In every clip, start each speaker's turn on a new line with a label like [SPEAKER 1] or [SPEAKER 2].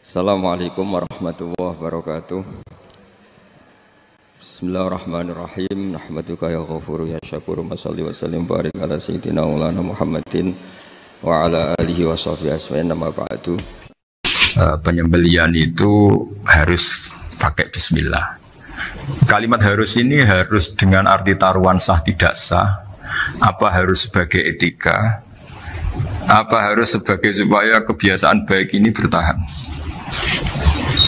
[SPEAKER 1] Assalamualaikum warahmatullahi wabarakatuh. Bismillahirrahmanirrahim. Nahmaduka ya ghafuru ya syakuru. Mashalli wa sallim barik ala sayyidina maulana Muhammadin wa ala alihi wa sahbihi asma'in. Nama ba'du. Penyembelian itu harus pakai bismillah. Kalimat harus ini harus dengan arti taruhan sah tidak sah. Apa harus sebagai etika? Apa harus sebagai supaya kebiasaan baik ini bertahan?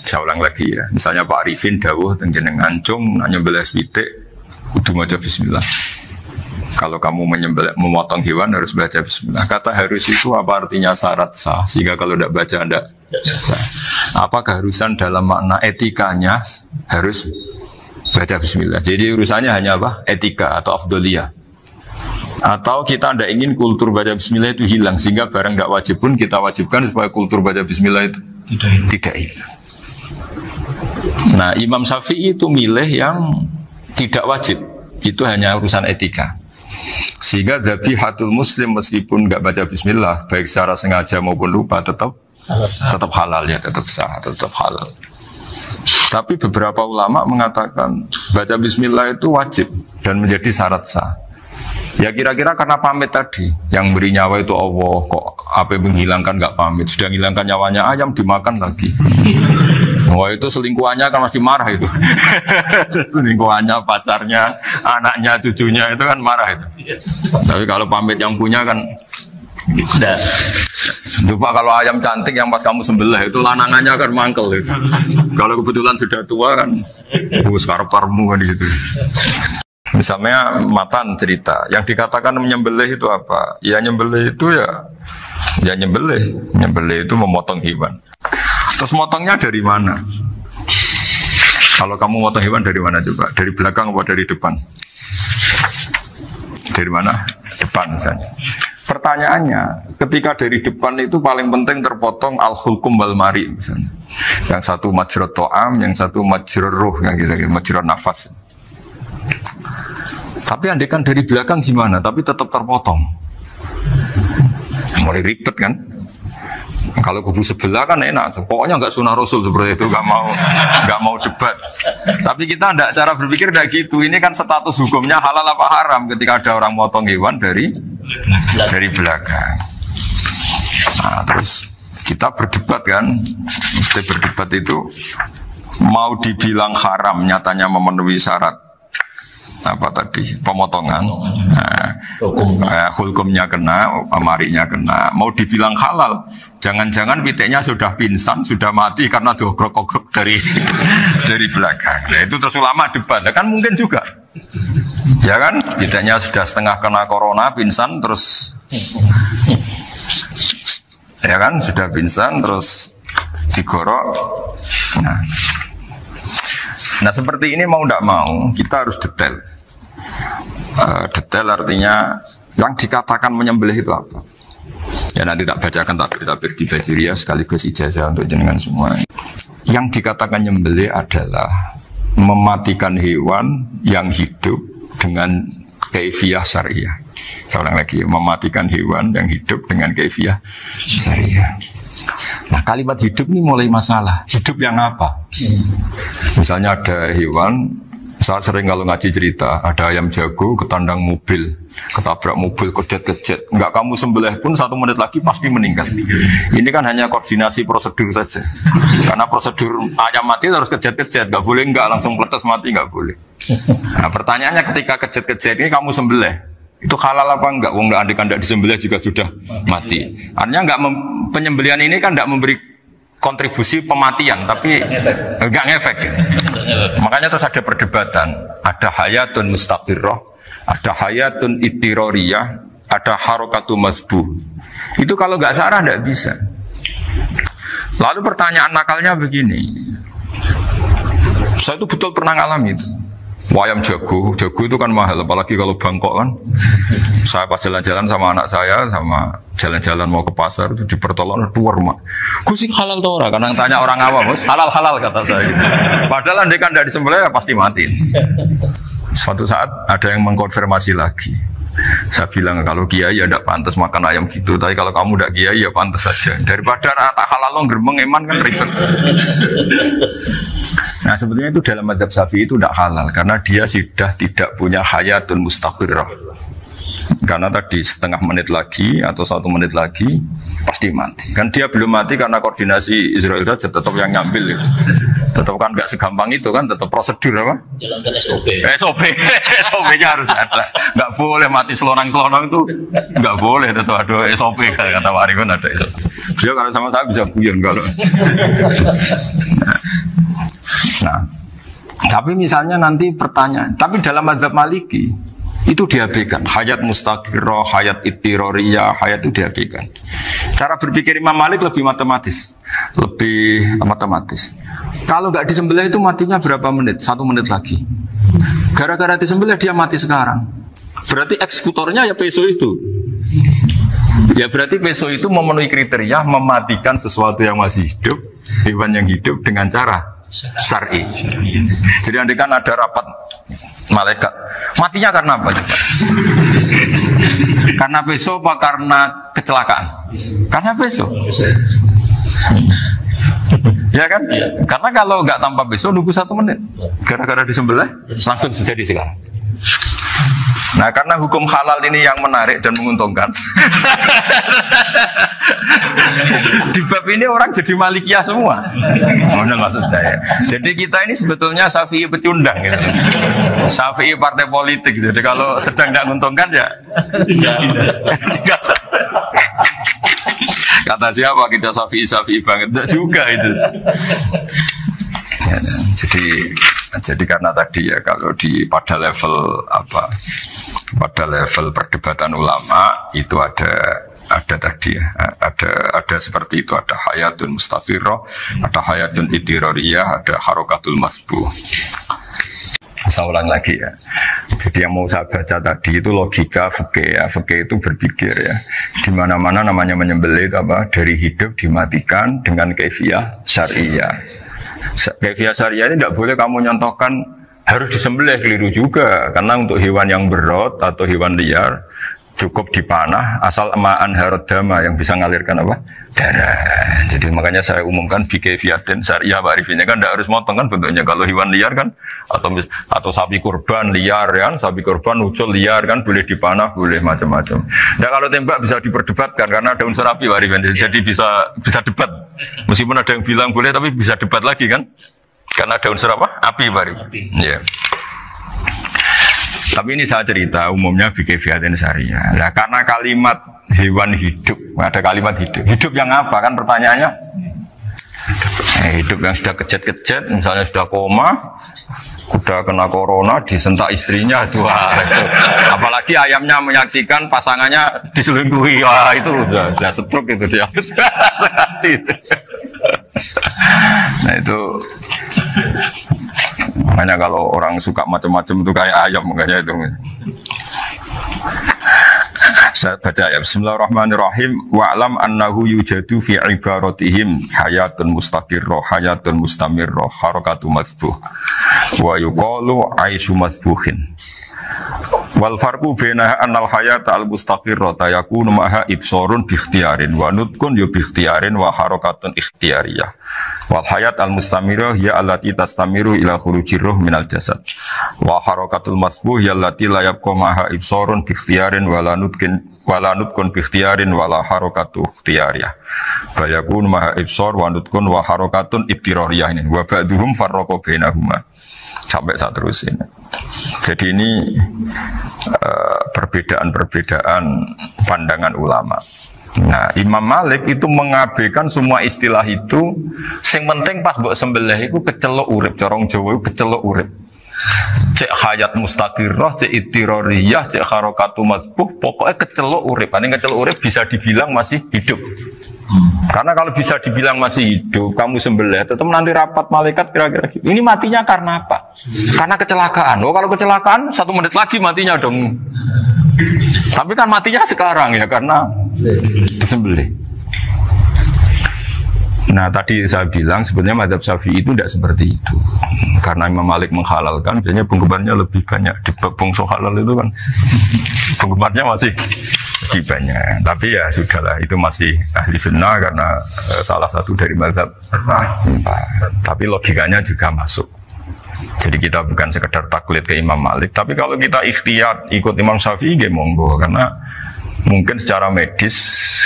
[SPEAKER 1] Saya ulang lagi ya. Misalnya Pak Arifin dawuh teng jenengan cung nyembelih pitik kudu maca bismillah. Kalau kamu memotong hewan harus baca bismillah. Kata harus itu apa artinya syarat sah? Sehingga kalau tidak baca tidak sah. Apa keharusan dalam makna etikanya harus baca bismillah. Jadi urusannya hanya apa? Etika atau afdoliyah. Atau kita tidak ingin kultur baca bismillah itu hilang, sehingga barang tidak wajib pun kita wajibkan supaya kultur baca bismillah itu tidak hilang. Nah, Imam Syafi'i itu milih yang tidak wajib, itu hanya urusan etika. Sehingga zabihatul muslim meskipun nggak baca bismillah, baik secara sengaja maupun lupa tetap halal ya, tetap sah, tetap halal. Tapi beberapa ulama mengatakan baca bismillah itu wajib dan menjadi syarat sah. Ya kira-kira karena pamit tadi, yang beri nyawa itu Allah, kok apa yang menghilangkan nggak pamit, sudah menghilangkan nyawanya ayam dimakan lagi. Wah itu selingkuhannya kan masih marah itu. Selingkuhannya, pacarnya, anaknya, cucunya itu kan marah itu. Tapi kalau pamit yang punya kan tidak. Lupa kalau ayam cantik yang pas kamu sembelih itu lanangannya kan mangkel itu. Kalau kebetulan sudah tua kan, sekarang-parmu kan gitu. Misalnya Matan cerita, yang dikatakan menyembelih itu apa? Ya nyembelih itu ya nyembelih itu memotong hewan. Terus motongnya dari mana? Kalau kamu motong hewan dari mana coba? Dari belakang atau dari depan? Dari mana? Depan misalnya. Pertanyaannya, ketika dari depan itu paling penting terpotong al-hulkum wal mari misalnya. Yang satu majrur to'am, yang satu majrur ruh, yang gitu, majrur nafas. Tapi andekan dari belakang gimana? Tapi tetap terpotong. Mulai ribet kan? Kalau kubu sebelah kan enak. Pokoknya nggak sunnah Rasul seperti itu, nggak mau debat. Tapi kita tidak cara berpikir tidak gitu. Ini kan status hukumnya halal apa haram ketika ada orang motong hewan dari belakang. Nah, terus kita berdebat kan? Mesti berdebat itu mau dibilang haram, nyatanya memenuhi syarat. Apa tadi pemotongan, hukumnya kena, amarinya kena. Mau dibilang halal, jangan-jangan pitiknya sudah pingsan, sudah mati karena dogrok-dogrok dari belakang. Nah, itu terus ulama debat, kan mungkin juga, ya kan? Pitiknya sudah setengah kena corona, pingsan terus, ya kan? Sudah pingsan terus digorok. Nah seperti ini mau tidak mau kita harus detail. Detail artinya yang dikatakan menyembelih itu apa? Ya nanti tak bacakan tabir di Bajiriah sekaligus ijazah untuk jenengan semua. Yang dikatakan menyembelih adalah mematikan hewan yang hidup dengan kaifiyah syariah. Saya ulang lagi, mematikan hewan yang hidup dengan kaifiyah syariah. Nah kalimat hidup ini mulai masalah. Hidup yang apa? Misalnya ada hewan, saya sering kalau ngaji cerita, ada ayam jago ketandang mobil, ketabrak mobil, kejet-kejet. Enggak kamu sembelih pun 1 menit lagi pasti meninggal. Ini kan hanya koordinasi prosedur saja. Karena prosedur ayam mati harus kejet-kejet, nggak boleh nggak langsung peletes mati, nggak boleh. Nah pertanyaannya ketika kejet-kejet ini kamu sembelih, itu halal apa enggak? Wong andekan tidak disembelih juga sudah mati. Artinya penyembelihan ini kan tidak memberi kontribusi pematian, tapi enggak ngefek. Makanya terus ada perdebatan. Ada hayatun mustaqirrah, ada hayatun ittiroriyah, ada harokatu masbuh. Itu kalau enggak sarah enggak bisa. Lalu pertanyaan nakalnya begini. Saya itu betul pernah ngalami itu. Ayam jago itu kan mahal, apalagi kalau Bangkok kan. Saya pas jalan-jalan sama anak saya, sama jalan-jalan mau ke pasar itu di pertolongan dua rumah. Gus halal tuh orang, kadang tanya orang awam, halal kata saya. Padahal andekan tidak disembelih ya pasti mati. Suatu saat ada yang mengkonfirmasi lagi. Saya bilang kalau kiai ya tidak pantas makan ayam gitu, tapi kalau kamu tidak kiai ya pantas saja. Daripada rata halal lo gerbeng eman kan ribet. Nah sebetulnya itu dalam mazhab Syafi'i itu tidak halal karena dia sudah tidak punya hayatun mustaqirrah. Karena tadi setengah menit lagi atau 1 menit lagi pasti mati. Kan dia belum mati karena koordinasi Israel saja tetap yang ngambil itu. Tetap kan nggak segampang itu kan, tetap prosedur apa?
[SPEAKER 2] Jalankan SOP.
[SPEAKER 1] SOP-nya harus ada. Nggak boleh mati selonang-selonang itu nggak boleh. Tetap ada SOP kata Pak Arifin ada SOP. Dia kalau sama saya bisa guyon kalau. Nah, tapi misalnya nanti pertanyaan. Tapi dalam mazhab Maliki itu diabaikan, hayat mustaqirrah, hayat ittiroriyah, hayat itu diabaikan. Cara berpikir Imam Malik lebih matematis. Kalau nggak disembelih itu matinya berapa menit? 1 menit lagi. Gara-gara disembelih dia mati sekarang. Berarti eksekutornya ya peso itu. Ya berarti peso itu memenuhi kriteria mematikan sesuatu yang masih hidup, hewan yang hidup dengan cara syar'i. Jadi andai kan ada rapat malaikat, matinya karena apa coba? Karena peso apa karena kecelakaan? Karena peso. Ya kan? Ya. Karena kalau nggak tanpa peso nunggu 1 menit, gara-gara disembelih langsung terjadi sekarang. Nah karena hukum halal ini yang menarik dan menguntungkan. Di bab ini orang jadi Malikiyah semua. Mana maksudnya ya? Jadi kita ini sebetulnya Syafi'i pecundang gitu. Syafi'i partai politik. Jadi kalau sedang tidak menguntungkan ya kata siapa kita Syafi'i banget. Tidak juga itu. Ya, jadi karena tadi ya kalau pada level perdebatan ulama itu ada tadi ya, ada seperti itu, ada hayatun mustafirrah, ada hayatun ittiroriyah, ada harokatul masbuh. Saya ulang lagi ya. Jadi yang mau saya baca tadi itu logika fikih ya. Fikih itu berpikir ya. Di mana-mana namanya menyembelih itu apa? Dari hidup dimatikan dengan kaifiyah syariah. Kaifiyah syariah ini tidak boleh kamu nyontohkan harus disembelih, keliru juga. Karena untuk hewan yang berat atau hewan liar cukup dipanah asal ma'an harodama yang bisa mengalirkan apa? Darah. Jadi makanya saya umumkan bikaifiyatin syariah Pak Arifin kan tidak harus motong kan bentuknya. Kalau hewan liar kan atau sapi kurban liar kan, sapi kurban ucul liar kan boleh dipanah, boleh macam-macam. Nah kalau tembak bisa diperdebatkan karena ada unsur api Pak Arifin. Jadi bisa debat. Meskipun ada yang bilang boleh tapi bisa debat lagi kan? Karena ada unsur apa? Api Pak Arifin. Iya. Tapi ini saya cerita umumnya bikaifiyatin syariah. Nah, karena kalimat hewan hidup, ada kalimat hidup. Hidup yang apa kan pertanyaannya? Hidup yang sudah kejet-kejet, misalnya sudah koma, sudah kena corona, disentak istrinya, itu. Apalagi ayamnya menyaksikan pasangannya diselingkuhi, wah itu sudah stroke itu dia. Nah itu. Makanya kalau orang suka macam-macam itu kayak ayam makanya itu. Saya baca ya. Bismillahirrahmanirrahim. Wa'lam annahu yujadu fi ibaratihim hayatun mustaqirrah, hayatun mustamirrah, harakatu mazbuh. Wa yuqalu aisyu mazbuhin. Wal farqu bainaha annal hayata al mustaqirrata yakunu maha ibsarun bi ikhtiyarin wa nutqun yu bi ikhtiyarin wa harakatun ikhtiyariyah. Wal hayat al mustamirah ya allati tastamiru ila khurujir ruh minal jasad. Wa harakatul masbuh ya allati la yabqa maha ibsarun bi ikhtiyarin wa la nutqun bi ikhtiyarin wa la harakatu ikhtiyariyah. Fa yakunu maha ibsar wa nutqun wa harakatun ibtirariyah ini. Wa ba'duhum farraqa bainahuma. Sampai saat terus ini. Jadi ini perbedaan-perbedaan pandangan ulama. Nah, Imam Malik itu mengabaikan semua istilah itu. Sing penting pas mbok sembelih itu kecelok urip, corong Jawa kecelok urip. Cek hayat mustaqirrah, cek ittiroriyah, cek harakatu mazbuh, pokoknya kecelok urip. Paling kecelok urip bisa dibilang masih hidup. Karena kalau bisa dibilang masih hidup, kamu sembelih, tetap nanti rapat malaikat kira-kira gitu. Ini matinya karena apa? Karena kecelakaan. Oh kalau kecelakaan 1 menit lagi matinya dong. Tapi kan matinya sekarang ya karena disembelih. Nah tadi saya bilang sebenarnya mazhab Syafi'i itu tidak seperti itu. karena Imam Malik menghalalkan, biasanya penggemarnya lebih banyak. Di bongso halal itu kan penggemarnya masih banyak. Tapi ya sudahlah, itu masih ahli sunnah karena salah satu dari mazhab. Tapi logikanya juga masuk. Jadi kita bukan sekedar taklid ke Imam Malik, tapi kalau kita ikhtiyat ikut Imam Syafi'i, monggo, karena mungkin secara medis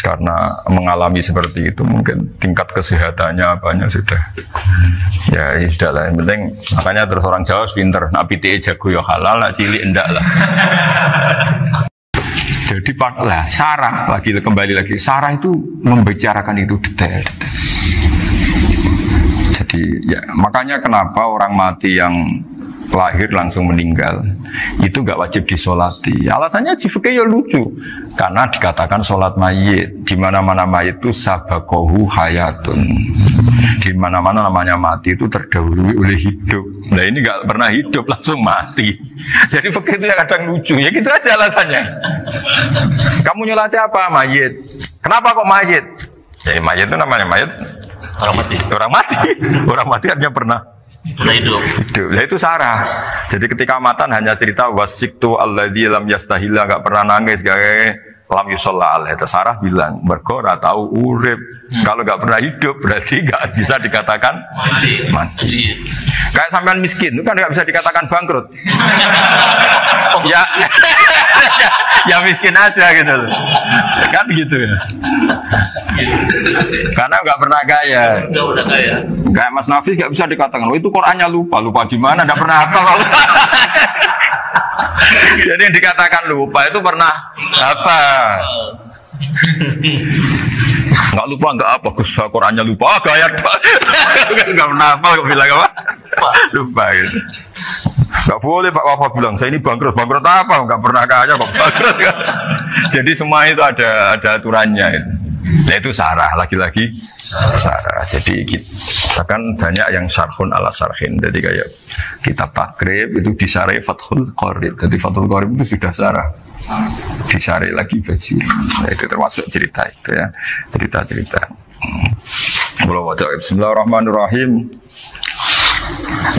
[SPEAKER 1] karena mengalami seperti itu mungkin tingkat kesehatannya apanya sudah ya sudah lah, yang penting makanya terus orang Jawa pinter, nak PTE jago ya halal, nak cilik enggak lah. Jadi lah sarah lagi, kembali lagi sarah itu membicarakan itu detail. Jadi ya makanya kenapa orang mati yang lahir langsung meninggal itu nggak wajib disolati. Alasannya fikih ya lucu, karena dikatakan sholat mayit, di mana-mana mayit itu sabakohu hayatun, di mana-mana namanya mati itu terdahului oleh hidup. Nah ini nggak pernah hidup langsung mati. Jadi fikih itu kadang lucu, ya gitu aja alasannya. Kamu nyolati apa? Mayit. Kenapa kok mayit? Jadi mayit itu namanya mayit orang mati. Orang mati artinya pernah hidup. Nah itu sarah. Jadi ketika matan hanya cerita wasiktu alladzi lam yastahila, enggak pernah nangis, gak lam yusalla alaihi. Sarah bilang mergo ora tau urip. Kalau enggak pernah hidup berarti enggak bisa dikatakan mati. Kayak sampean miskin itu kan enggak bisa dikatakan bangkrut. Ya. Ya miskin aja gitu loh. Kan gitu ya. Karena nggak pernah kaya. Kayak Mas Nafis nggak bisa dikatakan, oh itu Qurannya lupa gimana? Nggak pernah hafal. Jadi yang dikatakan lupa itu pernah hafal. Nggak lupa nggak apa, Gus Qurannya lupa, gaya nggak pernah hafal, kok bilang apa? Lupa gitu. Nggak boleh Pak Wafa bilang, saya ini bangkrut apa? Nggak pernah kaya kok bangkrut. Jadi semua itu ada aturannya itu. Nah itu sarah, lagi-lagi sarah. Jadi kita kan banyak yang syarhun ala syarhin. Jadi kayak kitab takrib itu disarai Fathul Qorib. Jadi Fathul Qorib itu sudah sarah, disarai lagi baju. Nah, itu termasuk cerita itu ya, cerita-cerita. Bismillahirrahmanirrahim.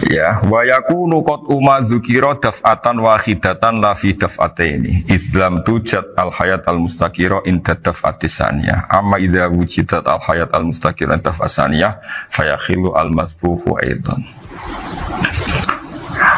[SPEAKER 1] Ya, wa yakunu qad dzukira daf'atan wahidatan la fi daf'ataini. Islam tujad al hayat al mustaqira inda daf'atis saniyah. Amma idza wujidat al hayat al mustaqira inda daf'as saniyah fayakhilu al masbuhu aidan.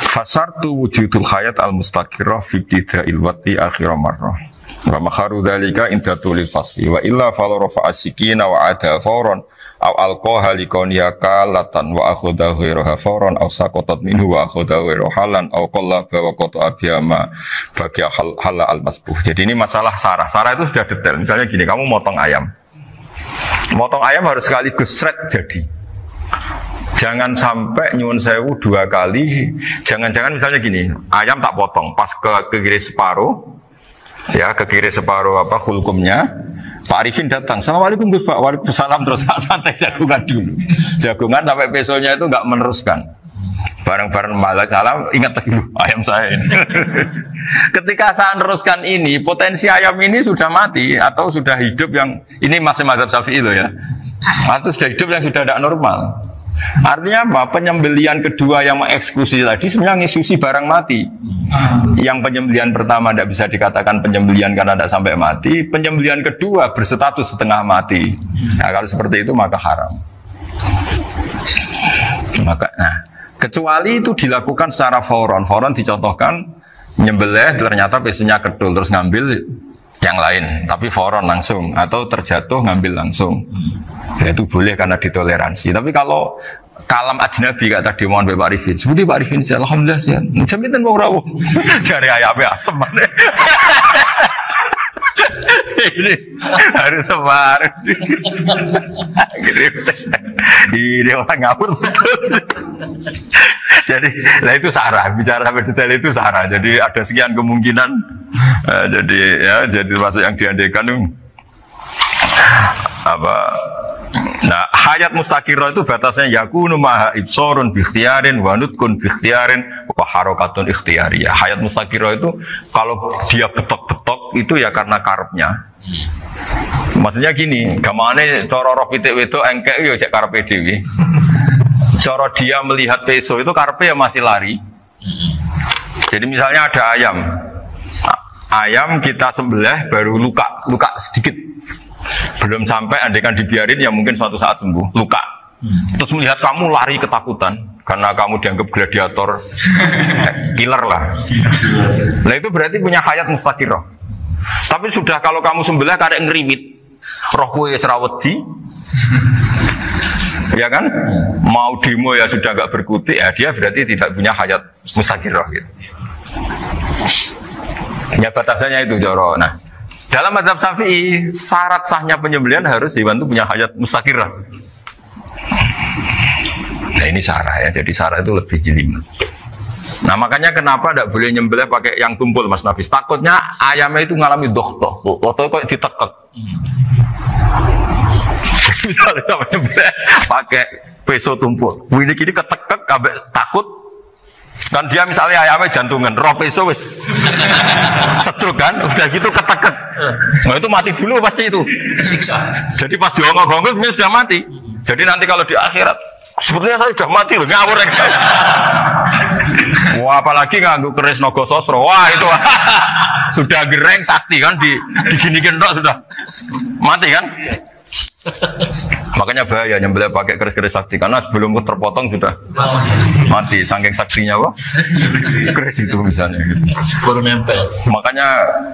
[SPEAKER 1] Fasartu wujudul hayat al mustaqira fi ibtida'il wati akhir marrah. Wa makharu dzalika inda tulil fasli wa illa fala rafa'a sikina wa ada fawran aw alqaha likoniya kalatan wa akhudha ghairuha fawran aw saqatat minhu wa akhudha ghairu halan aw qallaba wa qata'a biyama bagi hal al masbuh. Jadi ini masalah sarah. Sarah itu sudah detail. Misalnya gini, kamu motong ayam. Motong ayam harus sekaligus sret jadi. Jangan sampai nyuwun sewu dua kali. Jangan-jangan misalnya gini, ayam tak potong pas ke kiri separuh. Ya, ke kiri separuh apa hulkumnya. Pak Arifin datang, assalamualaikum Gus Pak, waalaikumsalam, terus santai jagungan dulu. Jagungan sampai besoknya itu nggak meneruskan. Bareng-bareng malah salam, ingat lagi ayam saya ini. Ketika saya meneruskan ini, potensi ayam ini sudah mati atau sudah hidup yang ini masih mazhab Syafi'i loh ya. Atau sudah hidup yang sudah tidak normal. Artinya apa? Penyembelian kedua yang mengeksekusi tadi sebenarnya mengeksekusi barang mati. Yang penyembelian pertama tidak bisa dikatakan penyembelian karena tidak sampai mati. Penyembelian kedua berstatus setengah mati. Nah, kalau seperti itu maka haram. Maka, kecuali itu dilakukan secara fauron. Fauron dicontohkan menyembelih ternyata pesunya kedul terus ngambil yang lain, tapi fauron langsung atau terjatuh ngambil langsung. Ya, itu boleh karena ditoleransi. Tapi kalau kalam ajnabi kata tadi mohon Pak Arifin, seperti Pak Arifin sih, alhamdulillah sih. Jaminan mau rawuh dari ayamnya asem. Ini harus sebar. Ini orang ngawur betul. Jadi, nah itu sarah. Bicara sampai detail itu sarah. Jadi ada sekian kemungkinan. Jadi ya, jadi termasuk yang diandaikan apa? Nah, hayat mustaqirah itu batasnya yakunu maha ibsorun bikhtiarin wa nutqun bikhtiarin wa harakatun ikhtiyariyah. Hayat mustaqirah itu kalau dia betok-betok itu ya karena karepnya. Maksudnya gini, gamane cara roh pitik wedok engkek yo cek karepe dhewe. cara dia melihat peso itu karpe ya masih lari. Jadi misalnya ada ayam. Ayam kita sembelih baru luka sedikit. Belum sampai andaikan dibiarin ya mungkin suatu saat sembuh, luka. Terus melihat kamu lari ketakutan karena kamu dianggap gladiator, killer lah. Nah itu berarti punya hayat mustaqirah. Tapi sudah kalau kamu sembelih karek ngerimit, roh kue serawedi, ya kan? Mau demo ya sudah nggak berkutik, ya dia berarti tidak punya hayat mustaqirah gitu. Ya batasannya itu Joro. Nah, dalam mazhab Syafi'i syarat sahnya penyembelihan harus hewan itu punya hayat mustaqirah. Nah ini sarah ya, jadi sarah itu lebih jelimet. Nah makanya kenapa tidak boleh nyembelih pakai yang tumpul Mas Nafis? Takutnya ayamnya itu ngalami dohtoh, atau kok ditekek. Misalnya sama nyembelih pakai peso tumpul, ini kini ketekek, takut. Kan dia misalnya ayamnya jantungan, roh peso wis setruk kan, udah gitu ketekek. Nah itu mati dulu pasti itu. Siksa. Jadi pas diongok-ongok dia sudah mati. Jadi nanti kalau di akhirat, sebetulnya saya sudah mati loh, ngawur ya. Wah apalagi nganggu keris nogo sosro, wah itu sudah gereng sakti kan, diginikin dok sudah mati kan. Makanya bahaya nyembelih pakai keris-keris sakti karena sebelum terpotong sudah mati, saking saksinya kok keris itu misalnya gitu. Baru nempel. Makanya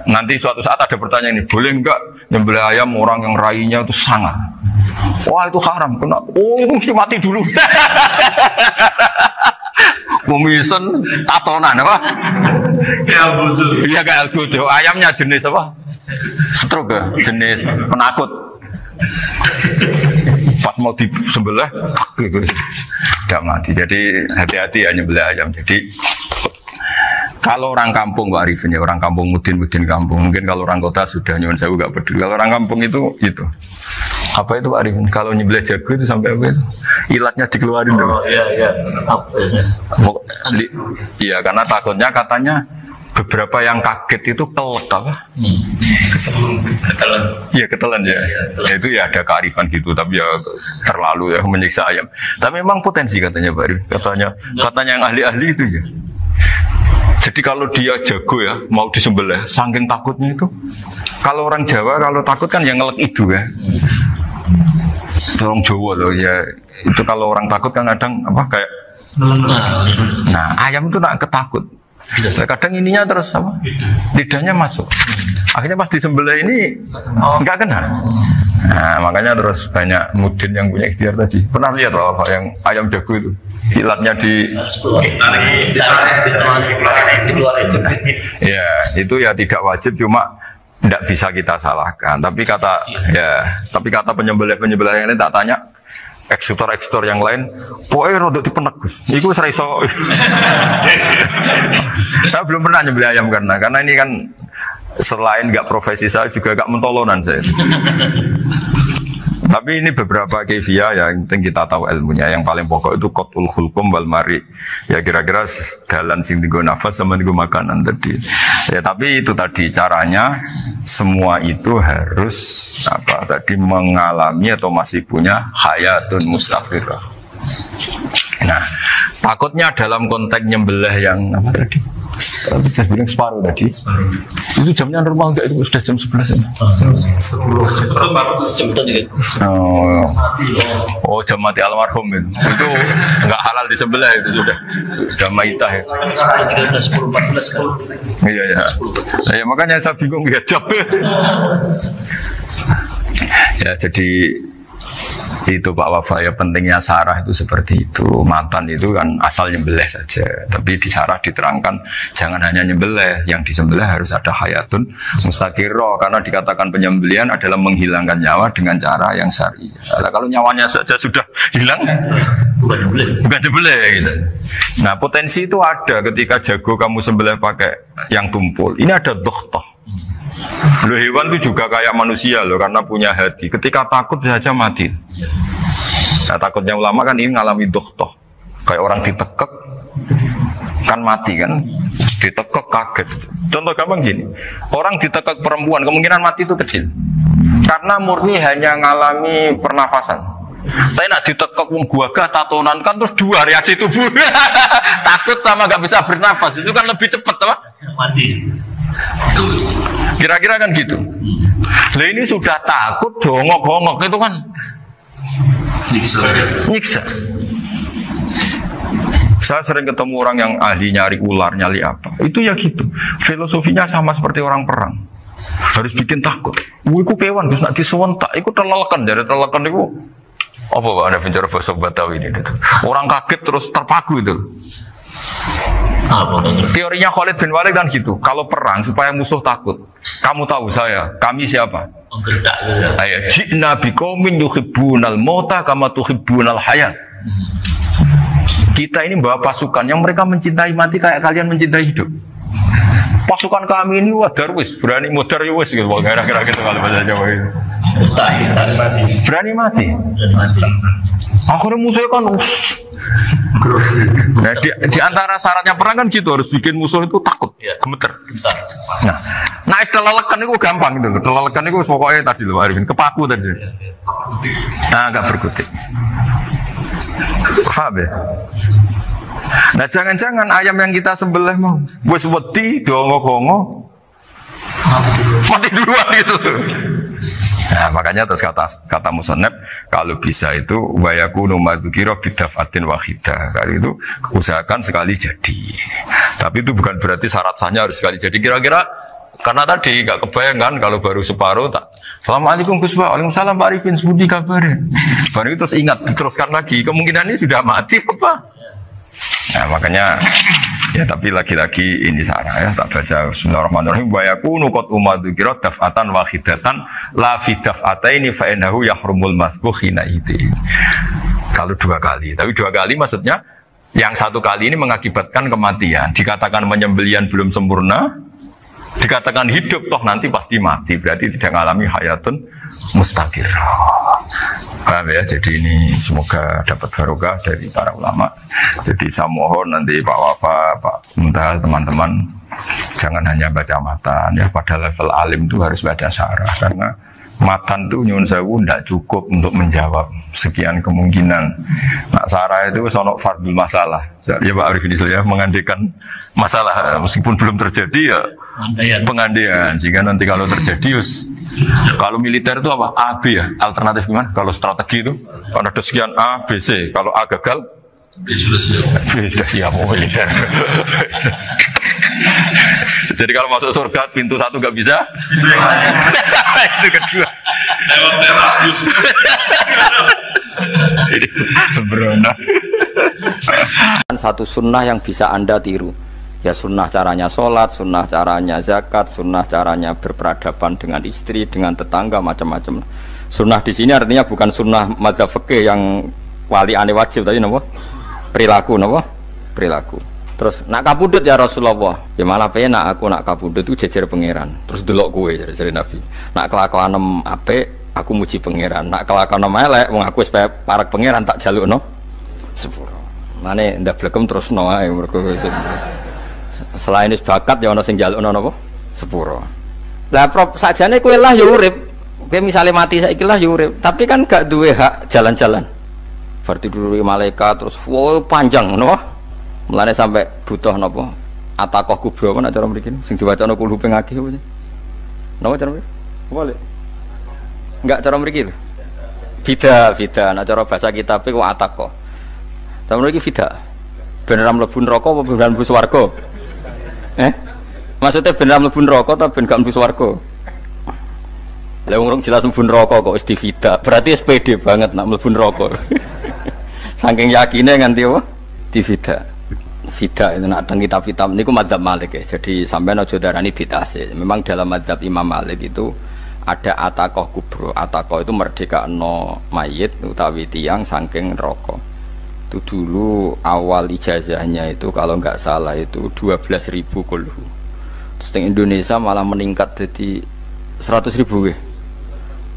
[SPEAKER 1] nanti suatu saat ada pertanyaan ini, boleh enggak nyembelih ayam orang yang rainya itu sangat? Wah itu haram, kena. Oh itu mesti mati dulu. Komisen tatonan apa? Ya betul. Iya kayak algojo. Ayamnya jenis apa? Stroke ya? Jenis penakut. Pas mau disembelih, udah mati. Jadi hati-hati ya nyembelih ayam. Jadi kalau orang kampung Pak Arifin ya, orang kampung mudin kampung. Mungkin kalau orang kota sudah nyuwun sewu gak peduli. Kalau orang kampung itu apa itu Pak Arifin? Kalau nyembelih jago itu sampai apa itu? Ilatnya dikeluarin dong. Oh iya. Iya karena takutnya katanya beberapa yang kaget itu kelek apa? Ketelan. Iya ketelan ya. Ya itu ya ada kearifan gitu, tapi ya terlalu ya menyiksa ayam. Tapi memang potensi katanya Pak Arifin. Katanya yang ahli-ahli itu ya. Jadi kalau dia jago ya mau disembelih, saking takutnya itu. Kalau orang Jawa kalau takut kan yang ngelek idu ya. Orang Jawa loh ya. Itu kalau orang takut kan kadang apa kayak. Nah ayam itu nak ketakut. Kadang ininya terus apa? Lidahnya masuk. Akhirnya pas disembelih ini nggak kena. Nah makanya terus banyak mudin yang punya ikhtiar tadi. Pernah lihat apa yang ayam jago itu? Ilatnya ya itu ya tidak wajib, cuma tidak bisa kita salahkan. Tapi kata penyembelih yang ini tak tanya eksekutor yang lain, pokoknya rodok dipenek Gus. Iku seraiso. Saya belum pernah nyembelih ayam karena ini kan selain nggak profesi saya juga nggak mentolonan saya. Tapi ini beberapa kefiah yang penting kita tahu ilmunya. Yang paling pokok itu qatul khulqum wal mari. Ya kira-kira dalan sing dienggo nafas sama dienggo makanan tadi. Ya tapi itu tadi caranya semua itu harus mengalami atau masih punya hayatun mustaqirah. Nah, takutnya dalam konteks nyembelih yang apa tadi? Saya bilang separuh tadi. Itu jamnya normal enggak? Itu sudah jam 11 ya? Jam 10. Oh, jam mati almarhum itu. Itu enggak halal disembelih itu sudah maitah ya. 10, 14, 10. Iya ya. Ya makanya saya bingung lihat jam. Ya jadi itu Pak Wafa ya, pentingnya sarah itu seperti itu. Matan itu kan asal nyembelih saja, tapi di sarah diterangkan jangan hanya nyembelih, yang disembelih harus ada hayatun mustaqirah, karena dikatakan penyembelihan adalah menghilangkan nyawa dengan cara yang syar'i. Kalau nyawanya saja sudah hilang bukan nyembelih gitu. Nah potensi itu ada ketika jago kamu sembelih pakai yang tumpul, ini ada dohtoh. Loh, hewan itu juga kayak manusia loh, karena punya hati. Ketika takut saja mati. Nah takutnya ulama kan ini ngalami dohtoh. Kayak orang ditekek kan mati kan, ditekek kaget. Contoh gampang gini, orang ditekek perempuan kemungkinan mati itu kecil, karena murni hanya ngalami pernafasan. Tapi nak ditekuk wong gagah tatonan kan terus dua reaksi tubuh. Takut sama nggak bisa bernapas itu kan lebih cepat, apa?
[SPEAKER 2] Mati.
[SPEAKER 1] Kira-kira kan gitu. Lah ini sudah takut dongok-dongok itu kan nyiksa. Saya sering ketemu orang yang ahli nyari ular, nyali apa. Itu ya gitu. Filosofinya sama seperti orang perang. Harus bikin takut. Iku kewan, Gus nak disewentak, iku telelekan dari telelekan iku. Apa Pak Anda bicara bahasa Batawi ini? Orang kaget terus terpaku itu. Teorinya Khalid bin Walid kan gitu. Kalau perang supaya musuh takut. Kamu tahu saya, kami siapa? Ayat ji'na biqaumin yuhibbunal mauta kama tuhibbunal hayat. Kita ini bawa pasukan yang mereka mencintai mati kayak kalian mencintai hidup. Pasukan kami ini wadar wis, berani modar ya wis gitu. Kira-kira gitu kalau bahasa Jawa itu. Berani mati. Akhirnya musuhnya kan nah, di antara syaratnya perang kan gitu, harus bikin musuh itu takut, gemeter. Nah telelekan itu gampang gitu. Telelekan itu pokoknya tadi loh Arifin, kepaku tadi. Nah agak berkutik. Paham ya? Nah jangan-jangan ayam yang kita sembelih mau wis wedi dongok-dongok mati duluan gitu. Nah makanya terus kata musannaf kalau bisa itu wa yakunu madzukira bidafatin wahidah. Kali itu usahakan sekali jadi. Tapi itu bukan berarti syarat sahnya harus sekali jadi. Kira-kira karena tadi gak kebayang kan kalau baru separuh tak. Assalamualaikum Gus Pak. Waalaikumsalam Pak Arifin. Sebudi kabarnya. Baru itu terus ingat diteruskan lagi. Kemungkinan ini sudah mati apa? Nah makanya ya tapi lagi-lagi ini sarah ya tak baca Bismillahirrahmanirrahim wa yakunu qad umadzukira daf'atan wahidatan la fi daf'ataini fa innahu yahrumul masbuh hina itu. Kalau dua kali, tapi dua kali maksudnya yang satu kali ini mengakibatkan kematian. Dikatakan penyembelian belum sempurna, dikatakan hidup toh nanti pasti mati, berarti tidak mengalami hayatun mustaqirah. Paham ya? Jadi ini semoga dapat barokah dari para ulama. Jadi saya mohon nanti Pak Wafa, Pak Muntaha, teman-teman jangan hanya baca matan ya, pada level alim itu harus baca syarah karena matan itu nyuwun sewu tidak cukup untuk menjawab sekian kemungkinan. Nah syarah itu sonok fardul masalah. Ya Pak Arifin ya mengandekan masalah meskipun belum terjadi ya pengandaian. Jika nanti kalau terjadi kalau militer itu apa? A, B ya? Alternatif gimana? Kalau strategi itu kalau ada sekian A, B, C. Kalau A gagal B sudah siap militer. Jadi kalau masuk surga pintu satu nggak bisa itu kedua lewat teras sembrono. Satu sunnah yang bisa Anda tiru ya, sunnah caranya sholat, sunnah caranya zakat, sunnah caranya berperadaban dengan istri, dengan tetangga, macam-macam. Sunnah di sini artinya bukan sunnah madzhab fikih yang wali ane wajib tadi, napa? Perilaku, napa? Perilaku. Terus nak kabudut ya Rasulullah, ya malah penak aku nak kabudut itu jejer pangeran. Terus delok kowe dari Nabi. Nak kelakuan apik, aku muji pangeran. Nak kelakuan elek, wong aku wis parek pangeran tak jalukno sepuro. Mane ndak blegem terus no ae mergo selain itu bakat ya ono sing jalukno napa sepuro. Lah prop sajane kowe lah ya urip. Kowe misale mati saiki lah ya urip, tapi kan gak duwe hak jalan-jalan. Berarti dulu malaikat terus panjang napa? Mulane sampai butuh napa? Atakoh kubro apa nak cara mriki sing diwacana kulhu ping akeh apa? Napa cara mriki? Boleh. Enggak cara mriki lho. Fida, nak cara bahasa kitab kok atakoh. Cara mriki fida. Ben ora mlebu neraka apa ben mlebu swarga? Maksudnya ben mlebu neraka atau ben gak mlebu swarga? Lah wong jelas mlebu neraka kok wis divida. Berarti SPD banget nak mlebu neraka. Saking yakine nganti apa? Divida. Vida itu nak teng kitab-kitab niku madzhab Malik ya. Jadi sampean aja darani bid'ah sih. Memang dalam madzhab Imam Malik itu ada atakoh kubro. Atakoh itu merdekakno mayit utawi tiyang saking neraka. Itu dulu awal ijazahnya itu kalau nggak salah itu 12.000 kulhu. Terus di Indonesia malah meningkat jadi 100.000 ya.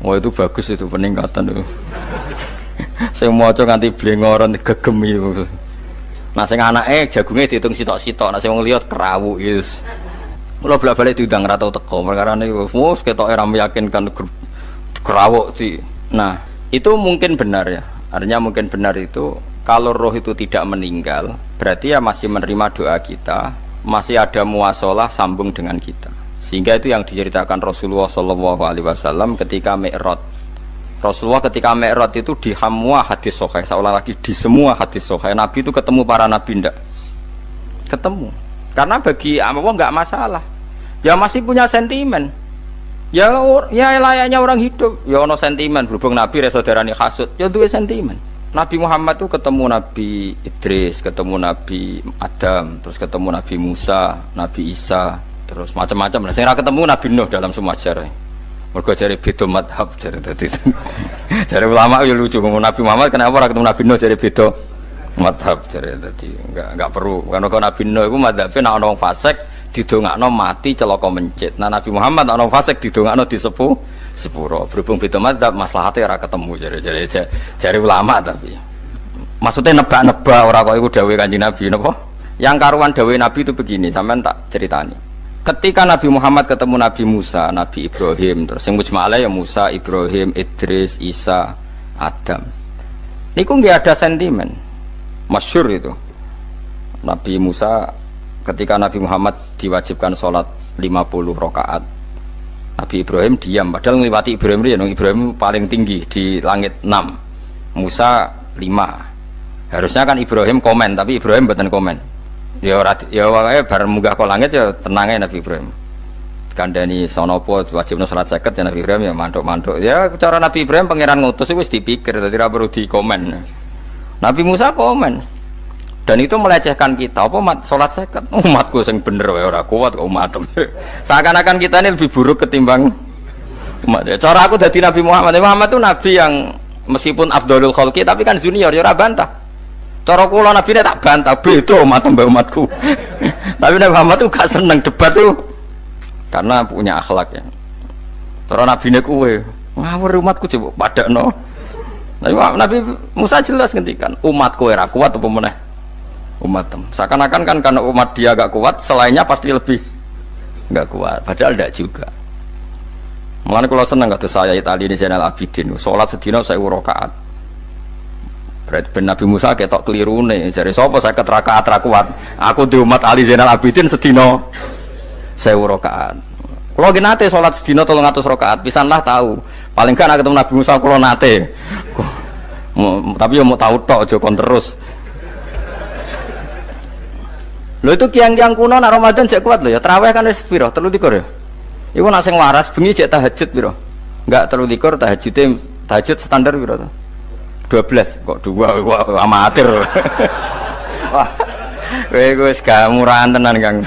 [SPEAKER 1] Wah itu bagus itu peningkatan itu. Saya mau coba nganti blengoran gegem itu. Nah sing anake jagunge diitung sitok-sitok, nah sing wong liya kerawu wis. Mula bolak-balik diundang ra tau teko, perkara niku wis ketoke ra meyakinkan kerawuk sih. Nah, itu mungkin benar ya. Artinya mungkin benar itu, kalau roh itu tidak meninggal, berarti ya masih menerima doa kita, masih ada muasalah sambung dengan kita. Sehingga itu yang diceritakan Rasulullah SAW ketika Mi'raj. Rasulullah ketika Mi'raj itu di semua hadis sahih, seolah lagi di semua hadis sahih, Nabi itu ketemu para Nabi ndak? Ketemu. Karena bagi Allah nggak masalah. Ya masih punya sentimen. Ya layaknya orang hidup. Ya ono sentimen berhubung Nabi saudarane hasud. Ya duwe sentimen. Nabi Muhammad itu ketemu Nabi Idris, ketemu Nabi Adam, terus ketemu Nabi Musa, Nabi Isa, terus macam-macam. Sing ra ketemu Nabi Nuh dalam semua sejarah. Mergo jare beda madhab jare dadi. Jare ulama ya lucu ngomong Nabi Muhammad kenapa ora ketemu Nabi Nuh jare beda madhab jare dadi enggak perlu. Karena kalau Nabi Nuh iku madhabe nek ana wong fasik didongakno mati celaka mencit. Nah Nabi Muhammad ana fasik didongakno disepuh sepuro. Berhubung beda madzhab maslahate ora ketemu jare ulama tapi. Maksudnya nebak-nebak ora kok iku dawuhe Kanjeng Nabi napa? Yang karuan dawuhe Nabi itu begini, sampean tak ceritani. Ketika Nabi Muhammad ketemu Nabi Musa, Nabi Ibrahim, terus sing mujma'ala ya Musa, Ibrahim, Idris, Isa, Adam. Niku nggih ada sentimen. Masyhur itu. Nabi Musa ketika Nabi Muhammad diwajibkan sholat 50 rakaat, Nabi Ibrahim diam, padahal ngliwati Ibrahim ya, Ibrahim paling tinggi di langit 6, Musa 5. Harusnya kan Ibrahim komen, tapi Ibrahim mboten komen. Ya wae bar munggah ke langit ya tenange Nabi Ibrahim. Kandhani sanapa wajibna salat 50 ya Nabi Ibrahim ya mantuk-mantuk. Ya cara Nabi Ibrahim pangeran ngutus wis dipikir dadi ora perlu dikomen. Nabi Musa komen. Dan itu melecehkan kita. Apa salat 50? Umatku sing bener wae ora kuat kok umat. Seakan-akan kita ini lebih buruk ketimbang umat. Ya, cara aku dadi Nabi Muhammad. Muhammad itu nabi yang meskipun afdhalul khalqi tapi kan junior ya ora bantah. Cara kula Nabi ini tak bantah, beda umat mbak umatku. Tapi Nabi Muhammad itu gak seneng debat tuh, karena punya akhlak ya. Cara Nabi ini kue ngawur umatku coba padakno. Nabi Musa jelas ngendikan umatku era kuat apa meneh umat tem. Seakan-akan kan karena umat dia gak kuat, selainnya pasti lebih gak kuat. Padahal tidak juga. Mulane kula seneng kata saya Itali di Zainal Abidin, sholat sedina 1000 rakaat. Berarti ben Nabi Musa ketok kelirune, jare sapa 50 rakaat ra kuat. Aku di umat Ali Zainal Abidin sedina 1000 rakaat. Kula nggih nate salat sedina 300 rakaat, pisanlah tahu. Paling kan ketemu Nabi Musa kula nate. Tapi ya mau tahu tok aja kon terus. Lho itu kiang-kiang kuno nak Ramadan cek kuat lho ya. Tarawih kan wis piro? 23 ya. Iku nak sing waras bengi cek tahajud piro? Enggak 23 tahajud standar piro to? 12 kok 2 amatir. Wah. Kowe wis gak murahan tenan Kang.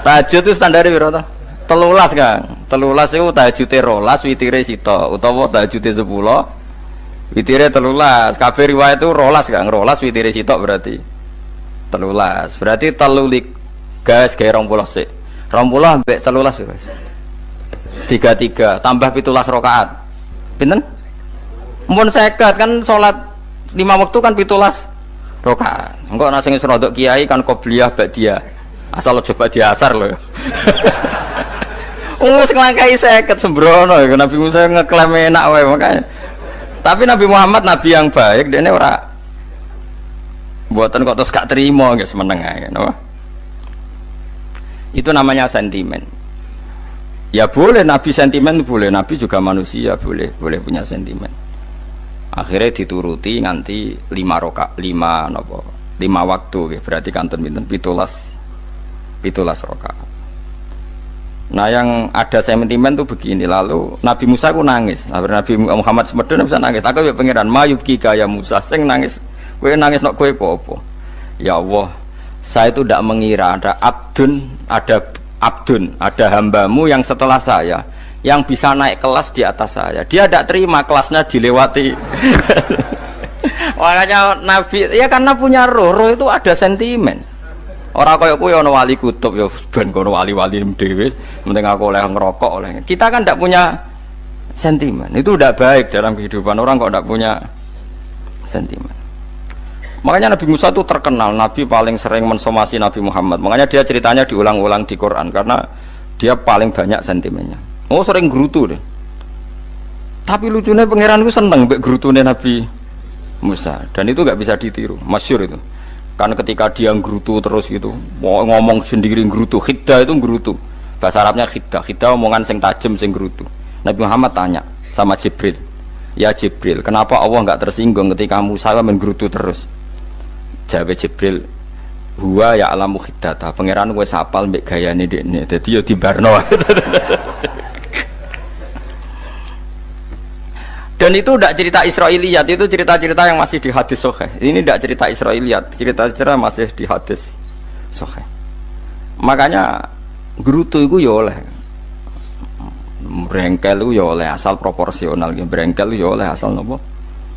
[SPEAKER 1] Tahajud itu standar piro to? 13 Kang. 13 iku tahajude 12 witire sita utawa tahajude 10 witire 13. Kabeh riwayat itu 12 Kang. 12 witire sita berarti 13. Berarti 3 gas gawe 20 sik. 20 ambek 13 piro? 33 tambah 17 rakaat. Pinten? Mun 50 kan salat 5 waktu kan 17 rakaat. Engko ana sing serodok kiai kan qobliyah ba'diyah. Asal coba diasar lho. Wis nglangkai 50 sembrono ya Nabi Musa ngeklaim enak wae makanya. Tapi Nabi Muhammad nabi yang baik dene ora mboten kok terus gak terima nggih semeneng ae napa. Itu namanya sentimen. Ya boleh Nabi sentimen boleh, Nabi juga manusia boleh punya sentimen. Akhirnya dituruti nganti 5 waktu berarti kanten pinten 17 rakaat. Nah yang ada sentimen tuh begini, lalu Nabi Musa ku nangis. Nabi Muhammad semedon bisa nangis. Aku ya pangeran mayubki kaya Musa sing nangis. Kowe nangis nok kowe apa? Ya Allah, saya itu tidak mengira ada hambamu yang setelah saya yang bisa naik kelas di atas saya. Dia tidak terima kelasnya dilewati. Makanya Nabi ya karena punya roh itu ada sentimen. Orang kaya kowe ana wali kutub ya ben kono wali-wali dhewe, penting aku oleh ngerokok oleh. Kita kan tidak punya sentimen. Itu tidak baik dalam kehidupan orang kok tidak punya sentimen. Makanya Nabi Musa itu terkenal Nabi paling sering mensomasi Nabi Muhammad. Makanya dia ceritanya diulang-ulang di Quran karena dia paling banyak sentimennya. Oh sering gerutu deh. Tapi lucunya pangeran itu seneng mbek gerutune Nabi Musa. Dan itu nggak bisa ditiru, masyhur itu. Karena ketika dia ngrutu terus gitu, ngomong sendiri ngrutu, khidda itu ngrutu. Bahasa Arabnya khidda, khidda omongan sing tajem sing ngrutu. Nabi Muhammad tanya sama Jibril, ya Jibril, kenapa Allah nggak tersinggung ketika Musa menggerutu terus? Jawab Jibril, huwa ya alamu khiddata, pangeran wis apal mbek gayane dekne, dadi yo dibarno. Dan itu tidak cerita Israiliyat, itu cerita-cerita yang masih di hadis sahih. Ini tidak cerita Israiliyat, cerita-cerita masih di hadis sahih. Makanya gerutu itu ya oleh brengkel itu ya oleh asal proporsional, brengkel itu ya oleh asal nopo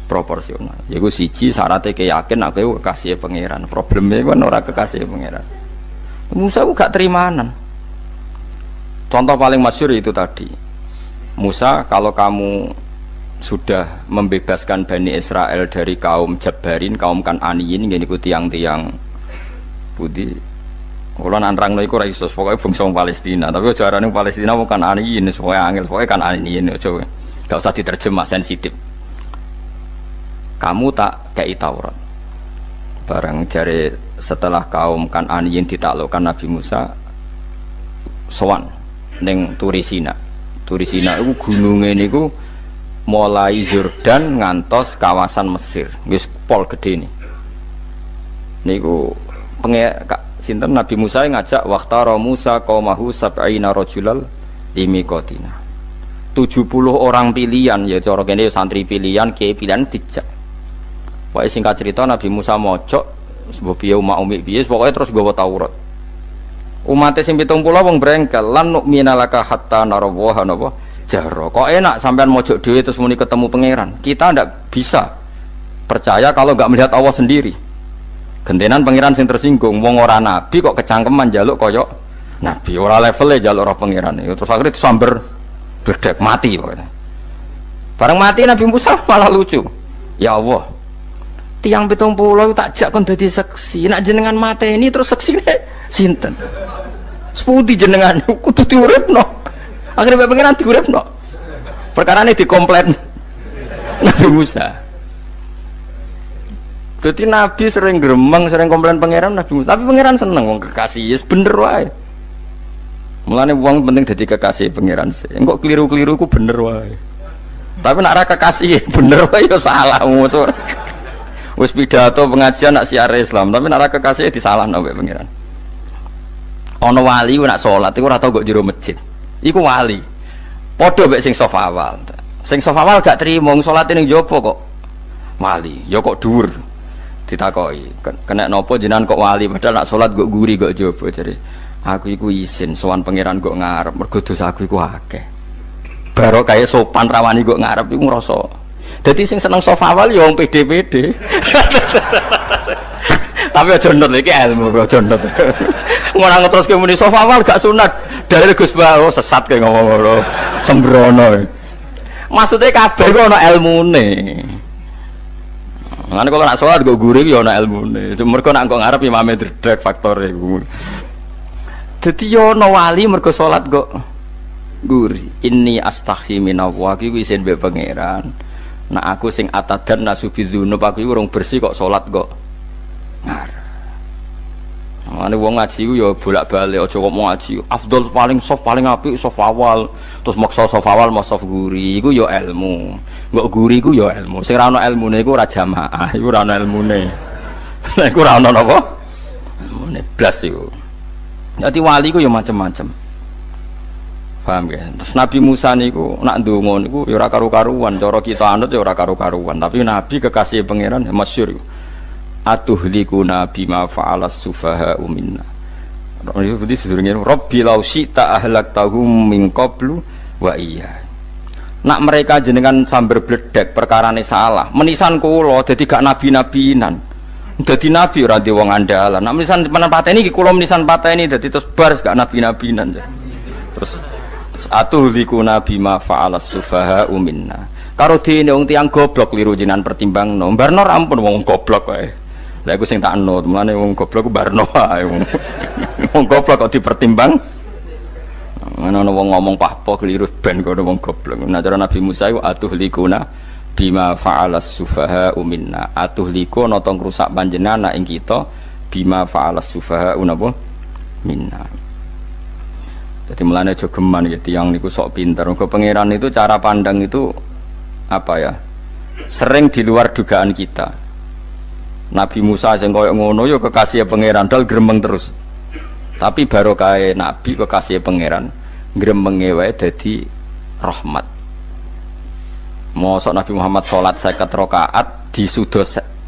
[SPEAKER 1] proporsional. Yaiku siji syaratnya keyakin aku kekasih pangeran. Problemnya kan orang kekasih pangeran. Musa itu gak terimanan. Contoh paling masyhur itu tadi. Musa, kalau kamu sudah membebaskan Bani Israel dari kaum Jabbarin, kaum Kan'aniyin, ini ku tiang-tiang putih. Kalau nantrang no iku ra iso, pokoke bangsa Palestina, tapi ajarane Palestina bukan Kan'aniyin, supaya angel, pokoke Kan'aniyin aja. Gak usah diterjemah, sensitif. Kamu tak kei Taurat. Barang jare setelah kaum Kan'aniyin ditaklukkan Nabi Musa sowan ning Turisina. Turisina iku gununge niku mulai Yordan ngantos kawasan Mesir, wis pol gede nih. Niku sinten Nabi Musa ngajak waqtara Musa qaumahu sab'ina rajulal limiqatina. 70 orang pilihan, ya cara kene santri pilihan, kiai pilihan dijak. Pokoke singkat cerita Nabi Musa mojok sebab piye umat piye, pokoke terus gawa Taurat. Umate sing 70 wong brengkel lan nu'mina laka hatta narawaha napa jahra. Kok enak sampean mojok dhewe terus muni ketemu pangeran. Kita ndak bisa percaya kalau nggak melihat Allah sendiri. Gentenan pangeran sing tersinggung, wong ora nabi kok kecangkeman njaluk koyok nabi, ora levelnya njaluk roh pangeran. Terus akhirnya disamber berdek mati pokoknya. Bareng mati Nabi Musa malah lucu. Ya Allah, tiang 70 tak jak kon dadi seksi. Nak jenengan mateni terus seksine sinten? Sepundi jenengan kudu diuripno. Akhirnya pangeran diuripno. Perkarane dikomplain Nabi Musa. Jadi Nabi sering gremeng, sering komplain pangeran Nabi Musa. Tapi pangeran seneng wong kekasih, yes bener wae. Mulane wong penting dadi kekasih pangeran sih. Engko keliru-keliru ku bener wae. Tapi nek ora kekasih bener wae ya salah musuh. Wis pidato pengajian nak siar Islam, tapi nek ora kekasih disalahno mbek pangeran. Ana wali ku nak salat iku ora tau kok jero masjid. Iku wali. Padha mbek sing saf awal. Sing saf awal gak trimo salate ning jopo kok. Wali, ya kok dhuwur. Ditakoki, kena nopo jenengan kok wali padahal nak salat kok guri kok jopo jare. Aku iku isin sowan pangeran kok ngarep mergo dosa aku iku akeh. Baro kaya sopan rawani kok ngarep iku ngrasa. Dadi sing seneng saf awal ya wong pede-pede. Tapi aja ndot iki ilmu aja ndot. Ora ngeteruske muni saf awal gak sunat. Dari Gus Bawo sesat kaya ngomong ngono. Sembrono. Maksudnya kabeh kok ana ilmune. Lan kalau nak sholat gue gurih ya ana ilmune. Mergo nak kok ngarep imame dredeg faktore iku. Dadi yo ana wali mergo sholat kok gurih. Inni astaghfi minallah iki isin mbek pangeran. Nak aku sing atadan nasubidzunub aku urung bersih kok sholat kok ngarep. Ane wong ngaji ku ya bolak-balik aja kok mau ngaji. Afdol paling soft paling apik soft awal, terus maksa soft awal mau soft guri iku ya ilmu. Mbok guri ku ya ilmu. Sing ora ana ilmune iku ora jamaah, iku ora ana ilmune. Nek iku ora ana napa? Ilmune blas iku. Dadi wali ku ya macam-macam. Paham ya? Terus Nabi Musa niku nak ndonga niku ya ora karu-karuan, cara kita anut ya ora karu-karuan, tapi Nabi kekasih pangeran ya masyhur. Atuhlikuna bima fa'alas sufaha'u minna. Itu sedurunge Rabbi law syi'ta ahlaktahum min qablu wa iya. Nak mereka jenengan sambar bledek perkarane salah, menisan kula dadi gak nabi-nabinan. Dadi nabi ora di wong andalan. Nak menisan pateni iki kula menisan pateni dadi terus bar gak nabi-nabinan. Terus atuhlikuna bima fa'alas sufaha'u minna. Karo dene wong tiyang goblok kliru jenengan pertimbangno. Barno ampun wong goblok wae. Lah iku sing tak anut, mulane wong goblok ku barno wae. Wong goblok kok dipertimbang. Ana wong ngomong pahpo keliru ben kok wong goblok. Nah cara Nabi Musa iku atuhlikuna bima fa'alas sufaha minna atuhliku notong rusak panjenengan ing kita bima fa'alas sufaha napa minna. Jadi mulane aja geman ya tiyang niku sok pinter. Mergo pangeran itu cara pandang itu apa ya? Sering di luar dugaan kita. Nabi Musa sing koyo ngono ya kekasih pangeran dal gremeng terus. Tapi barokah nabi kekasih pangeran gremenge wae dadi rahmat. Mosok Nabi Muhammad salat 50 rakaat disuda 5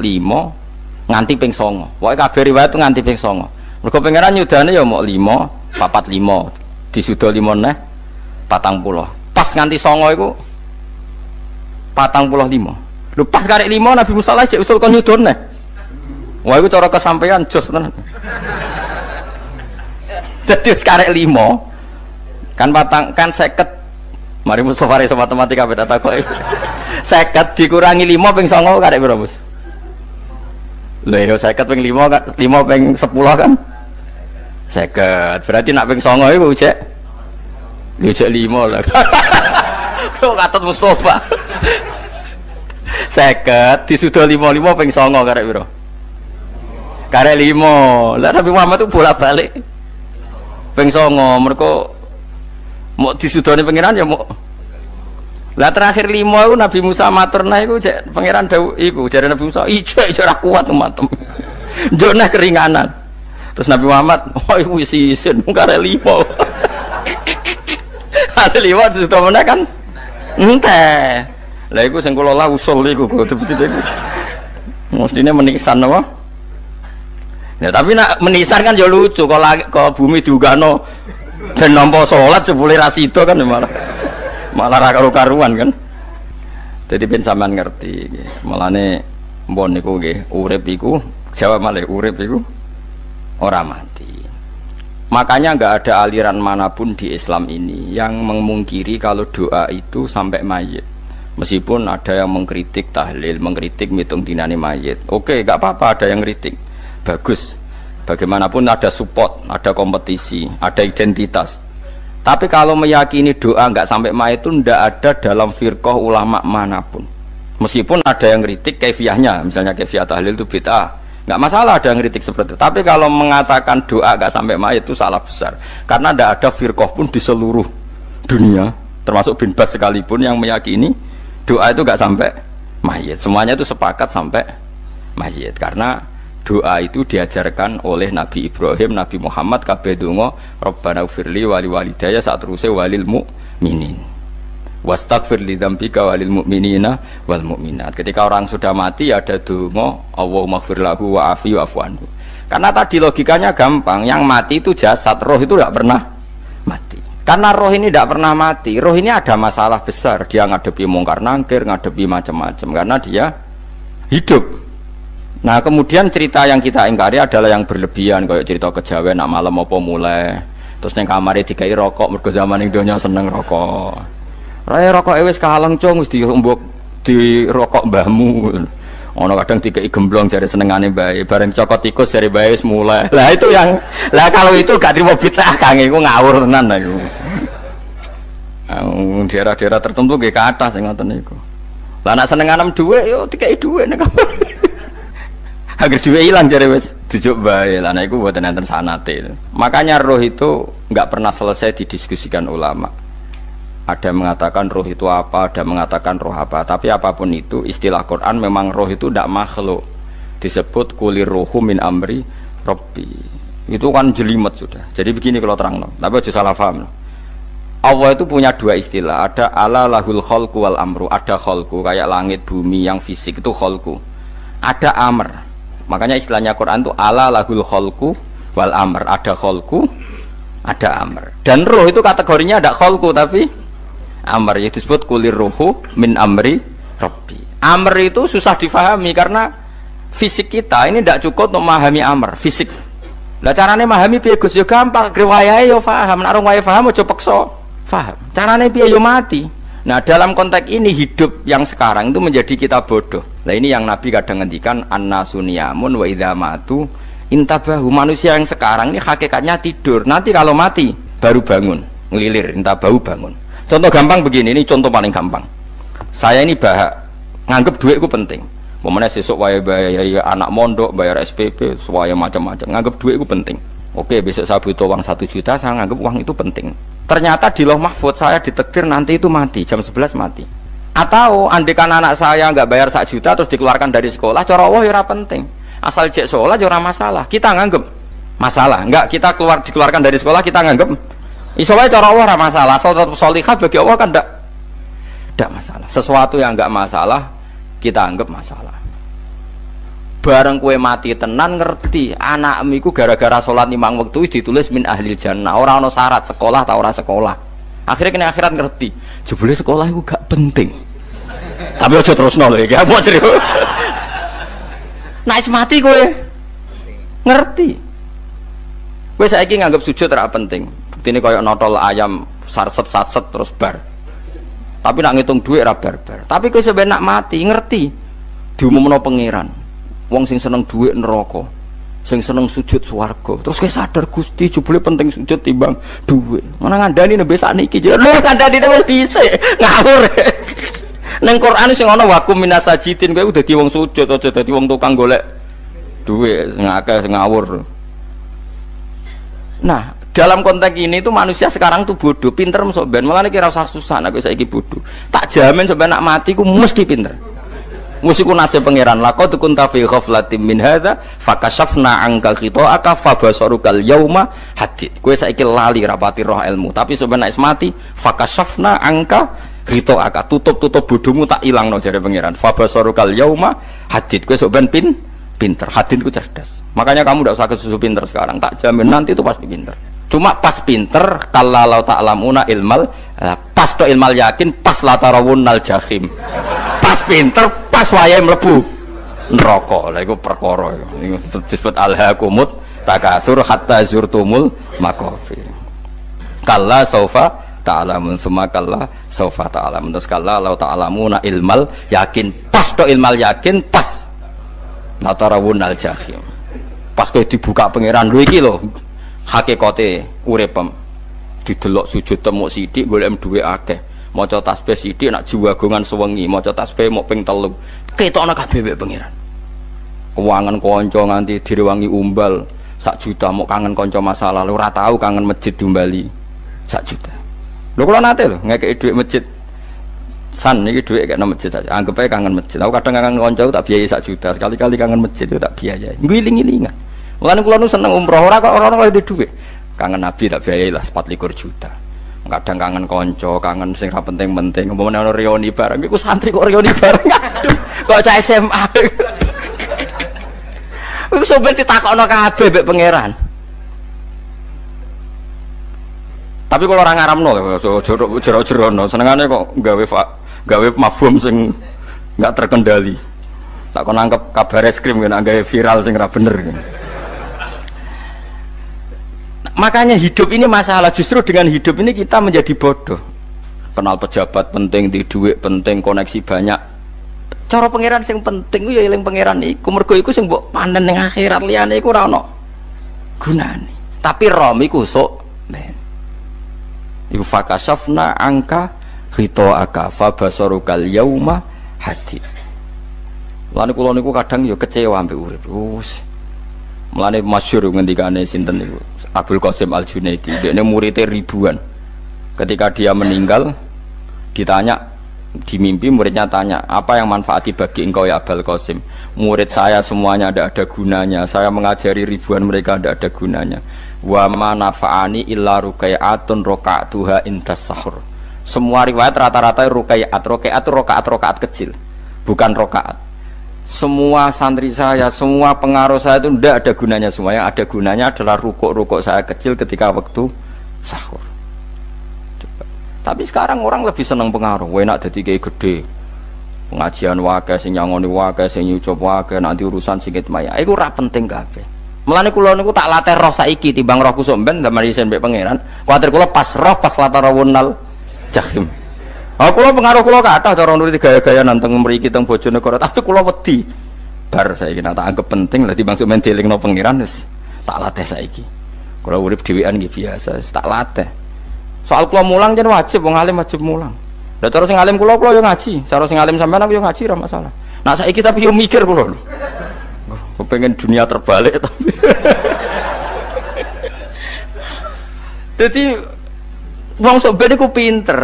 [SPEAKER 1] nganti ping 9. Pokoke kabeh riwayat itu nganti ping 9. Mergo pangeran nyudane ya mok 5, 45 disuda 5 neh 40. Pas nganti 9 iku 45. Lho pas karek 5 Nabi Musa lagi usul kon nyudone. Wah iku cara kesampaian jos tenan. Dadi karek 5 kan patang kan 50. Mari Mustafa reso matematika beta takoki. 50 dikurangi 5 ping 9 karek piro, Mus? Lho yo 50 ping 5 kan 5 ping 10 kan 50. Berarti nak ping 9 iku cek. Yo cek 5 lah. Kok katut Mustafa. 50 disuda 5 ping 9 karek piro? Karek 5. Lah Nabi Muhammad itu bolak-balik ping 9 mergo mau disudoni pangeran ya mau. Lah terakhir 5 itu Nabi Musa maturna iku cek pangeran dawuh iku jare Nabi Musa ijo ora kuat umatem. Njok neh keringanan. Terus Nabi Muhammad oh iku wis isin karek 5. Ada 5 disuda meneh kan enteh. Lah iku sing kula lah usul iku betul-betul iku. Mestine menisan apa? Ya tapi nak menisan kan ya lucu kalau bumi diugano dan nampa salat jebule ra sida kan malah ra karo-karuan kan. Jadi ben sampean ngerti nggih. Mulane mbon niku nggih urip iku jawab malih urip iku ora mati. Makanya enggak ada aliran manapun di Islam ini yang memungkiri kalau doa itu sampai mayit. Meskipun ada yang mengkritik tahlil, mengkritik mitung dinane mayit. Oke, enggak apa-apa ada yang kritik. Bagus. Bagaimanapun ada support, ada kompetisi, ada identitas. Tapi kalau meyakini doa enggak sampai mayit itu enggak ada dalam firqah ulama manapun. Meskipun ada yang kritik kaifiahnya, misalnya kaifiah tahlil itu bid'ah. Enggak masalah ada yang kritik seperti itu. Tapi kalau mengatakan doa enggak sampai mayit itu salah besar. Karena enggak ada firqah pun di seluruh dunia, termasuk bin Bas sekalipun yang meyakini doa itu enggak sampai mayit. Semuanya itu sepakat sampai mayit. Karena doa itu diajarkan oleh Nabi Ibrahim, Nabi Muhammad kabeh donga Rabbana ufirli wali walidayya saat terusé walil mu'minin wastaghfir li dzambika walil mu'minina wal mu'minat. Ketika orang sudah mati ada donga Allahumma ighfir lahu wa afi wa'fu anhu. Karena tadi logikanya gampang, yang mati itu jasad, roh itu tidak pernah mati. Karena roh ini tidak pernah mati, roh ini ada masalah besar, dia ngadepi mungkar nangkir, ngadepi macam-macam karena dia hidup. Nah kemudian cerita yang kita ingkari adalah yang berlebihan, kayak cerita kejawen nak malam apa mulai terus neng kamare dikai rokok mergo zaman ning donya seneng rokok. Raya rokok wis kaleng cung wis diumbuk di rokok mbahmu. Ono kadang dikai gemblong jare senengane bae, bareng cokot tikus jare bae wis mulai. Lah itu yang lah kalau itu gak trimo bid'ah Kang iku ngawur tenan lha iku. Daerah-daerah tertentu nggih ke atas sing ngoten niku. Lah nek senengane dhuwit yo dikai dhuwit nek agar duwe ilang jare wis dijuk bae. Lah niku mboten enten sanate. Makanya roh itu enggak pernah selesai didiskusikan ulama. Ada yang mengatakan roh itu apa, ada yang mengatakan roh apa. Tapi apapun itu istilah Quran memang roh itu tidak makhluk. Disebut kulir ruhu min amri rabbi. Itu kan jelimet sudah. Jadi begini kalau terang, tapi aja salah paham. Allah itu punya dua istilah. Ada ala lahul khalqu wal amru. Ada khalqu kayak langit bumi yang fisik itu khalqu. Ada amr. Makanya istilahnya Quran itu ala lahul khalqu wal amr. Ada khalqu, ada amr. Dan roh itu kategorinya ada khalqu tapi amr, yaitu disebut kulir ruhu min amri rabbi. Amr itu susah difahami karena fisik kita ini tidak cukup untuk memahami amr, fisik. Lah carane memahami piye Gus? Ya gampang, riwayahe yo paham, nek ora wae paham aja peksa paham. Carane piye yo mati. Nah dalam konteks ini hidup yang sekarang itu menjadi kita bodoh. Nah ini yang Nabi kadang ngendikan an-nasuniyamun wa idza matu intabahu. Manusia yang sekarang ini hakikatnya tidur. Nanti kalau mati baru bangun, ngelilir intabahu bangun. Contoh gampang begini, ini contoh paling gampang. Saya ini bahak Nganggep duit ku penting. Momennya sesuk wae bayar anak mondok, bayar SPP, semuanya macam-macam. Nganggep duit ku penting. Oke, besok saya butuh uang 1 juta, saya nganggep uang itu penting. Ternyata di Lauh Mahfudz saya ditakdir nanti itu mati, jam 11 mati. Atau andikan anak saya nggak bayar 1 juta terus dikeluarkan dari sekolah, cara Allah ya ora penting. Asal cek sekolah ya ora masalah. Kita nganggep masalah. Enggak, kita dikeluarkan dari sekolah kita nganggep iso wae cara Allah ora masalah. Asal tetap sholihah bagi Allah kan ndak masalah. Sesuatu yang nggak masalah kita anggap masalah. Bareng kue mati tenan ngerti anakmu iku gara-gara sholat 5 waktu ditulis min ahli jannah. Ora ana syarat sekolah ta ora sekolah. Akhirnya kena akhirat ngerti. Jebule sekolah iku gak penting. Tapi aja terusno lho iki. Apa cerita? Nek mati kowe ngerti. Kowe saiki nganggap sujud ora penting. Buktine koyo notol ayam sarset-sarset terus bar. Tapi nak ngitung duit ora bar-bar. Tapi kowe sampe nak mati ngerti diumumno pangeran. Wong sing seneng duit neraka, sing seneng sujud swarga. Terus kowe sadar Gusti jebule penting sujud timbang duit. Mana ngandani nembe sakniki jare lho ngandani wis dhisik ngawur. Ning Quran sing ana wakum minasajidin kowe dadi wong sujud aja dadi wong tukang golek duit ngakeh ngawur. Nah, dalam konteks ini tuh manusia sekarang tuh bodoh, pinter mesok ben. Mulane kira usah susah nek saiki bodoh. Tak jamin sampe nak mati ku mesti pinter. Musiku nasib pangeran laqad kunta fi ghaflatin min hadza fakashafna angka khita'aka fabasarukal yauma hadid. Kowe saiki lali rapati roh ilmu, tapi sampeyan nek mati fakashafna angka khita'aka, tutup bodohmu tak ilangno jare pangeran. Fabasarukal yauma hadid. Kowe sampeyan pinter, hadid ku cerdas. Makanya kamu ndak usah kesusu pinter sekarang, tak jamin nanti itu pasti pinter. Cuma pas pinter kalau ta'lamuna ilmal pas to ilmal yakin pas latarawunnal jahim. Pas pinter pas wayahe mlebu neraka. Lha iku perkara iku disebut alhaqumut takatsur hatta zurtumul maqabir. Kalla saufa ta'lamun summa kalla saufa ta'lamun. Terus kalla law ta'lamuna ilmal yakin pas to ilmal yakin pas latarawunnal jahim. Pas kowe dibuka pangeran lho iki lho hakikate uripem. Didelok sujud temuk sithik golek duwe akeh. Maca tasbih sithik nak jiwagongan sewengi, maca tasbih mok ping 3. Ketokno kabeh mek pangeran. Kewangan kanca nganti direwangi umbal 1 juta mok kangen kanca masa lalu ora tau kangen masjid diumbali 1 juta. Lho kula nate lho ngekeki dhuwit masjid. San iki dhuwit kekno masjid saja. Anggap ae kangen masjid. Aku kadang kangen kanca tak biayai 1 juta, sekali-kali kangen masjid tak biayai. Ngiling-ngilingan. Mulane kula nu seneng umroh ora kok ora oleh dhuwit. Kangen Nabi tak biayai lah 24 juta. Kadang kangen konco, kangen sing ra penting-penting. Umpamane ana reuni bareng iku santri kok reuni bareng. Aduh, kok cah SMA. Iku sampe ditakokno kabeh mbek pangeran. Tapi kalau orang ngaramno jero-jerono, senengane kok gawe mafhum sing enggak terkendali. Tak kon nangkep kabar eskrim kena gawe viral sing ra bener. Makanya hidup ini masalah, justru dengan hidup ini kita menjadi bodoh. Kenal pejabat penting, di duit penting, koneksi banyak. Cara pangeran sing penting ya eling pangeran iku, mergo iku sing mbok panen ning akhirat, liyane iku ora ono gunane. Tapi rom iku sok ben. Iku fakashafna angka khita'aka fabasarukal yauma hadid. Lan kula niku kadang ya kecewa ambek urip. Mulane masyhur ngendikane sinten niku Abdul Qasim Al-Junaidi, dia muridnya ribuan. Ketika dia meninggal, ditanya di mimpi, muridnya tanya, apa yang manfaati bagi engkau ya Abdul Qasim? Murid saya semuanya tidak ada gunanya, saya mengajari ribuan mereka tidak ada gunanya. Wa ma nafa'ani illa rukai'atun roka'atuha intas sahur. Semua riwayat rata-rata roka'at kecil, bukan rokaat. Semua santri saya, semua pengaruh saya itu tidak ada gunanya semua. Yang ada gunanya adalah rukuk-rukuk saya kecil ketika waktu sahur. Coba. Tapi sekarang orang lebih senang pengaruh. Enak jadi kayak gede. Pengajian wakai, sing nyangoni wakai, sing nyucup wakai, nanti urusan sikit maya. Itu ora penting kabeh. Mulane kula niku tak latih roh saiki timbang roh kusuk ben damel isen mbek pangeran. Kuwatir kula pas roh pas latarawunal jahim. Kula pengaruh kula kathah cara nuruti gaya-gaya nanteng mriki teng Bojonegoro, tapi kula wedi. Bar saiki tak anggap penting lah timbang sampeyan dielingno pangeran wis tak latih saiki. Kula urip dhewean nggih biasa, tak latih. Soal kula mulang jan wajib wong alim wajib mulang. Lah cara sing alim kula yo ngaji, cara sing alim sampean aku yo ngaji ora masalah. Nah saiki tapi yo mikir kula. Kepengen dunia terbalik tapi. Jadi wong sok ben iku pinter.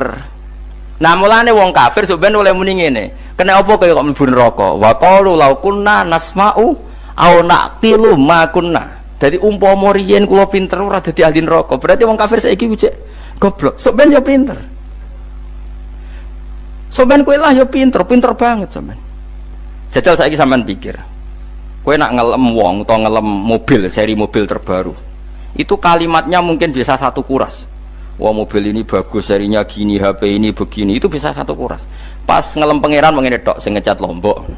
[SPEAKER 1] Nah mulane wong kafir sok ben oleh muni ngene. Kena apa kaya kok mlebu neraka? Wa qalu law kunna nasma'u aw naqilu ma kunna. Dadi umpama riyen kula pinter ora dadi ahli neraka. Berarti wong kafir saiki ku cek goblok. Sok ben yo pinter. Sok ben kowe lah yo pinter, pinter banget sampean. Jajal saiki sampean pikir. Kowe nak ngelem wong utawa ngelem mobil, seri mobil terbaru. Itu kalimatnya mungkin bisa satu kuras. Wah mobil ini bagus, serinya gini, HP ini begini, itu bisa satu kuras. Pas ngelem pangeran mengene tok sing ngecat Lombok.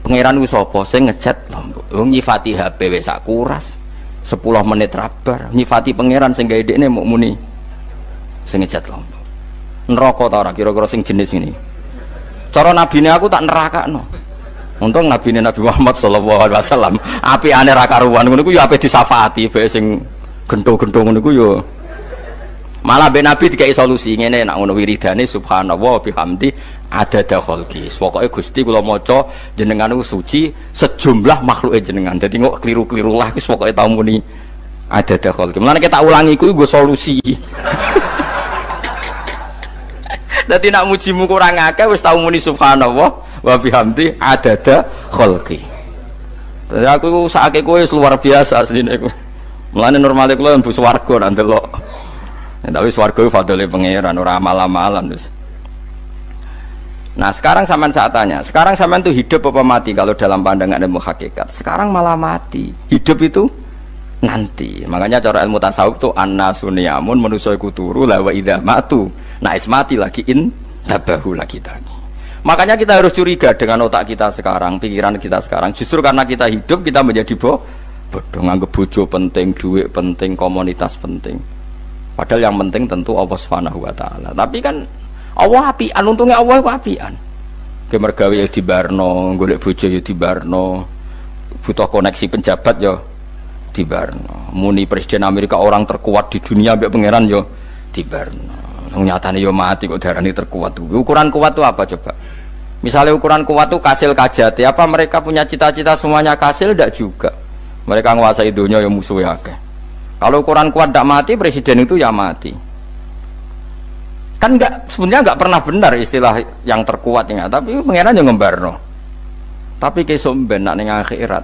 [SPEAKER 1] Pangeran ku sapa sing ngecat Lombok? Wong nyifati HP wis sak kuras. 10 menit rabar. Nyifati pangeran sing gawe dekne muk muni sing ngecat Lombok. Neraka ta ora kira-kira sing jenis ini. Cara nabine aku tak nerakakno. Untung nabine Nabi Muhammad sallallahu alaihi wasallam apikane ra karuan ngono iku ya ape disafaati bae sing gento-gento ngono iku ya malah ben Nabi dikai solusi ngene nek ngono wiridane subhanallah bihamdi adada khalqi. Pokoke Gusti kula maca jenengan niku suci sejumlah makhluke jenengan. Dadi kok kliru-kliru lah wis pokoke tau muni adada khalqi. Mulane kita ulangi iku nggo solusi. Dadi nek mujimu kurang akeh wis tau muni subhanallah wa bihamdi adada khalqi. Dadi aku sakake kowe luar biasa asline iku. Mulane normale kula mlebu swarga nak ndelok. Tapi swarga itu fadhole pangeran ora amal-amalan wis. Nah, sekarang sampean saat tanya, sekarang sampean tuh hidup apa mati kalau dalam pandangan ilmu hakikat? Sekarang malah mati. Hidup itu nanti. Makanya cara ilmu tasawuf tuh annasuniyamun manusa iku turu la wa idza matu. Nah, is mati lagi in tabahu lagi tadi. Makanya kita harus curiga dengan otak kita sekarang, pikiran kita sekarang. Justru karena kita hidup kita menjadi bodoh, nganggep bojo penting, duit penting, komunitas penting. Padahal yang penting tentu Allah Subhanahu wa taala. Tapi kan Allah apian, untungnya Allah ku apian. Ge mergawe ya dibarno, golek bojo ya dibarno. Butuh koneksi penjabat ya dibarno. Muni presiden Amerika orang terkuat di dunia mbek pangeran ya dibarno. Nyatane ya mati kok darani terkuat. Ukuran kuat itu apa coba? Misalnya ukuran kuat itu kasil kajati, apa mereka punya cita-cita semuanya kasil? Tidak juga. Mereka menguasai dunia yang musuhnya akeh. Kalau ukuran kuat tidak mati, presiden itu ya mati. Kan enggak, sebenarnya enggak pernah benar istilah yang terkuat ya, tapi pangeran yang ngembarno. Tapi kesomben nak ning akhirat,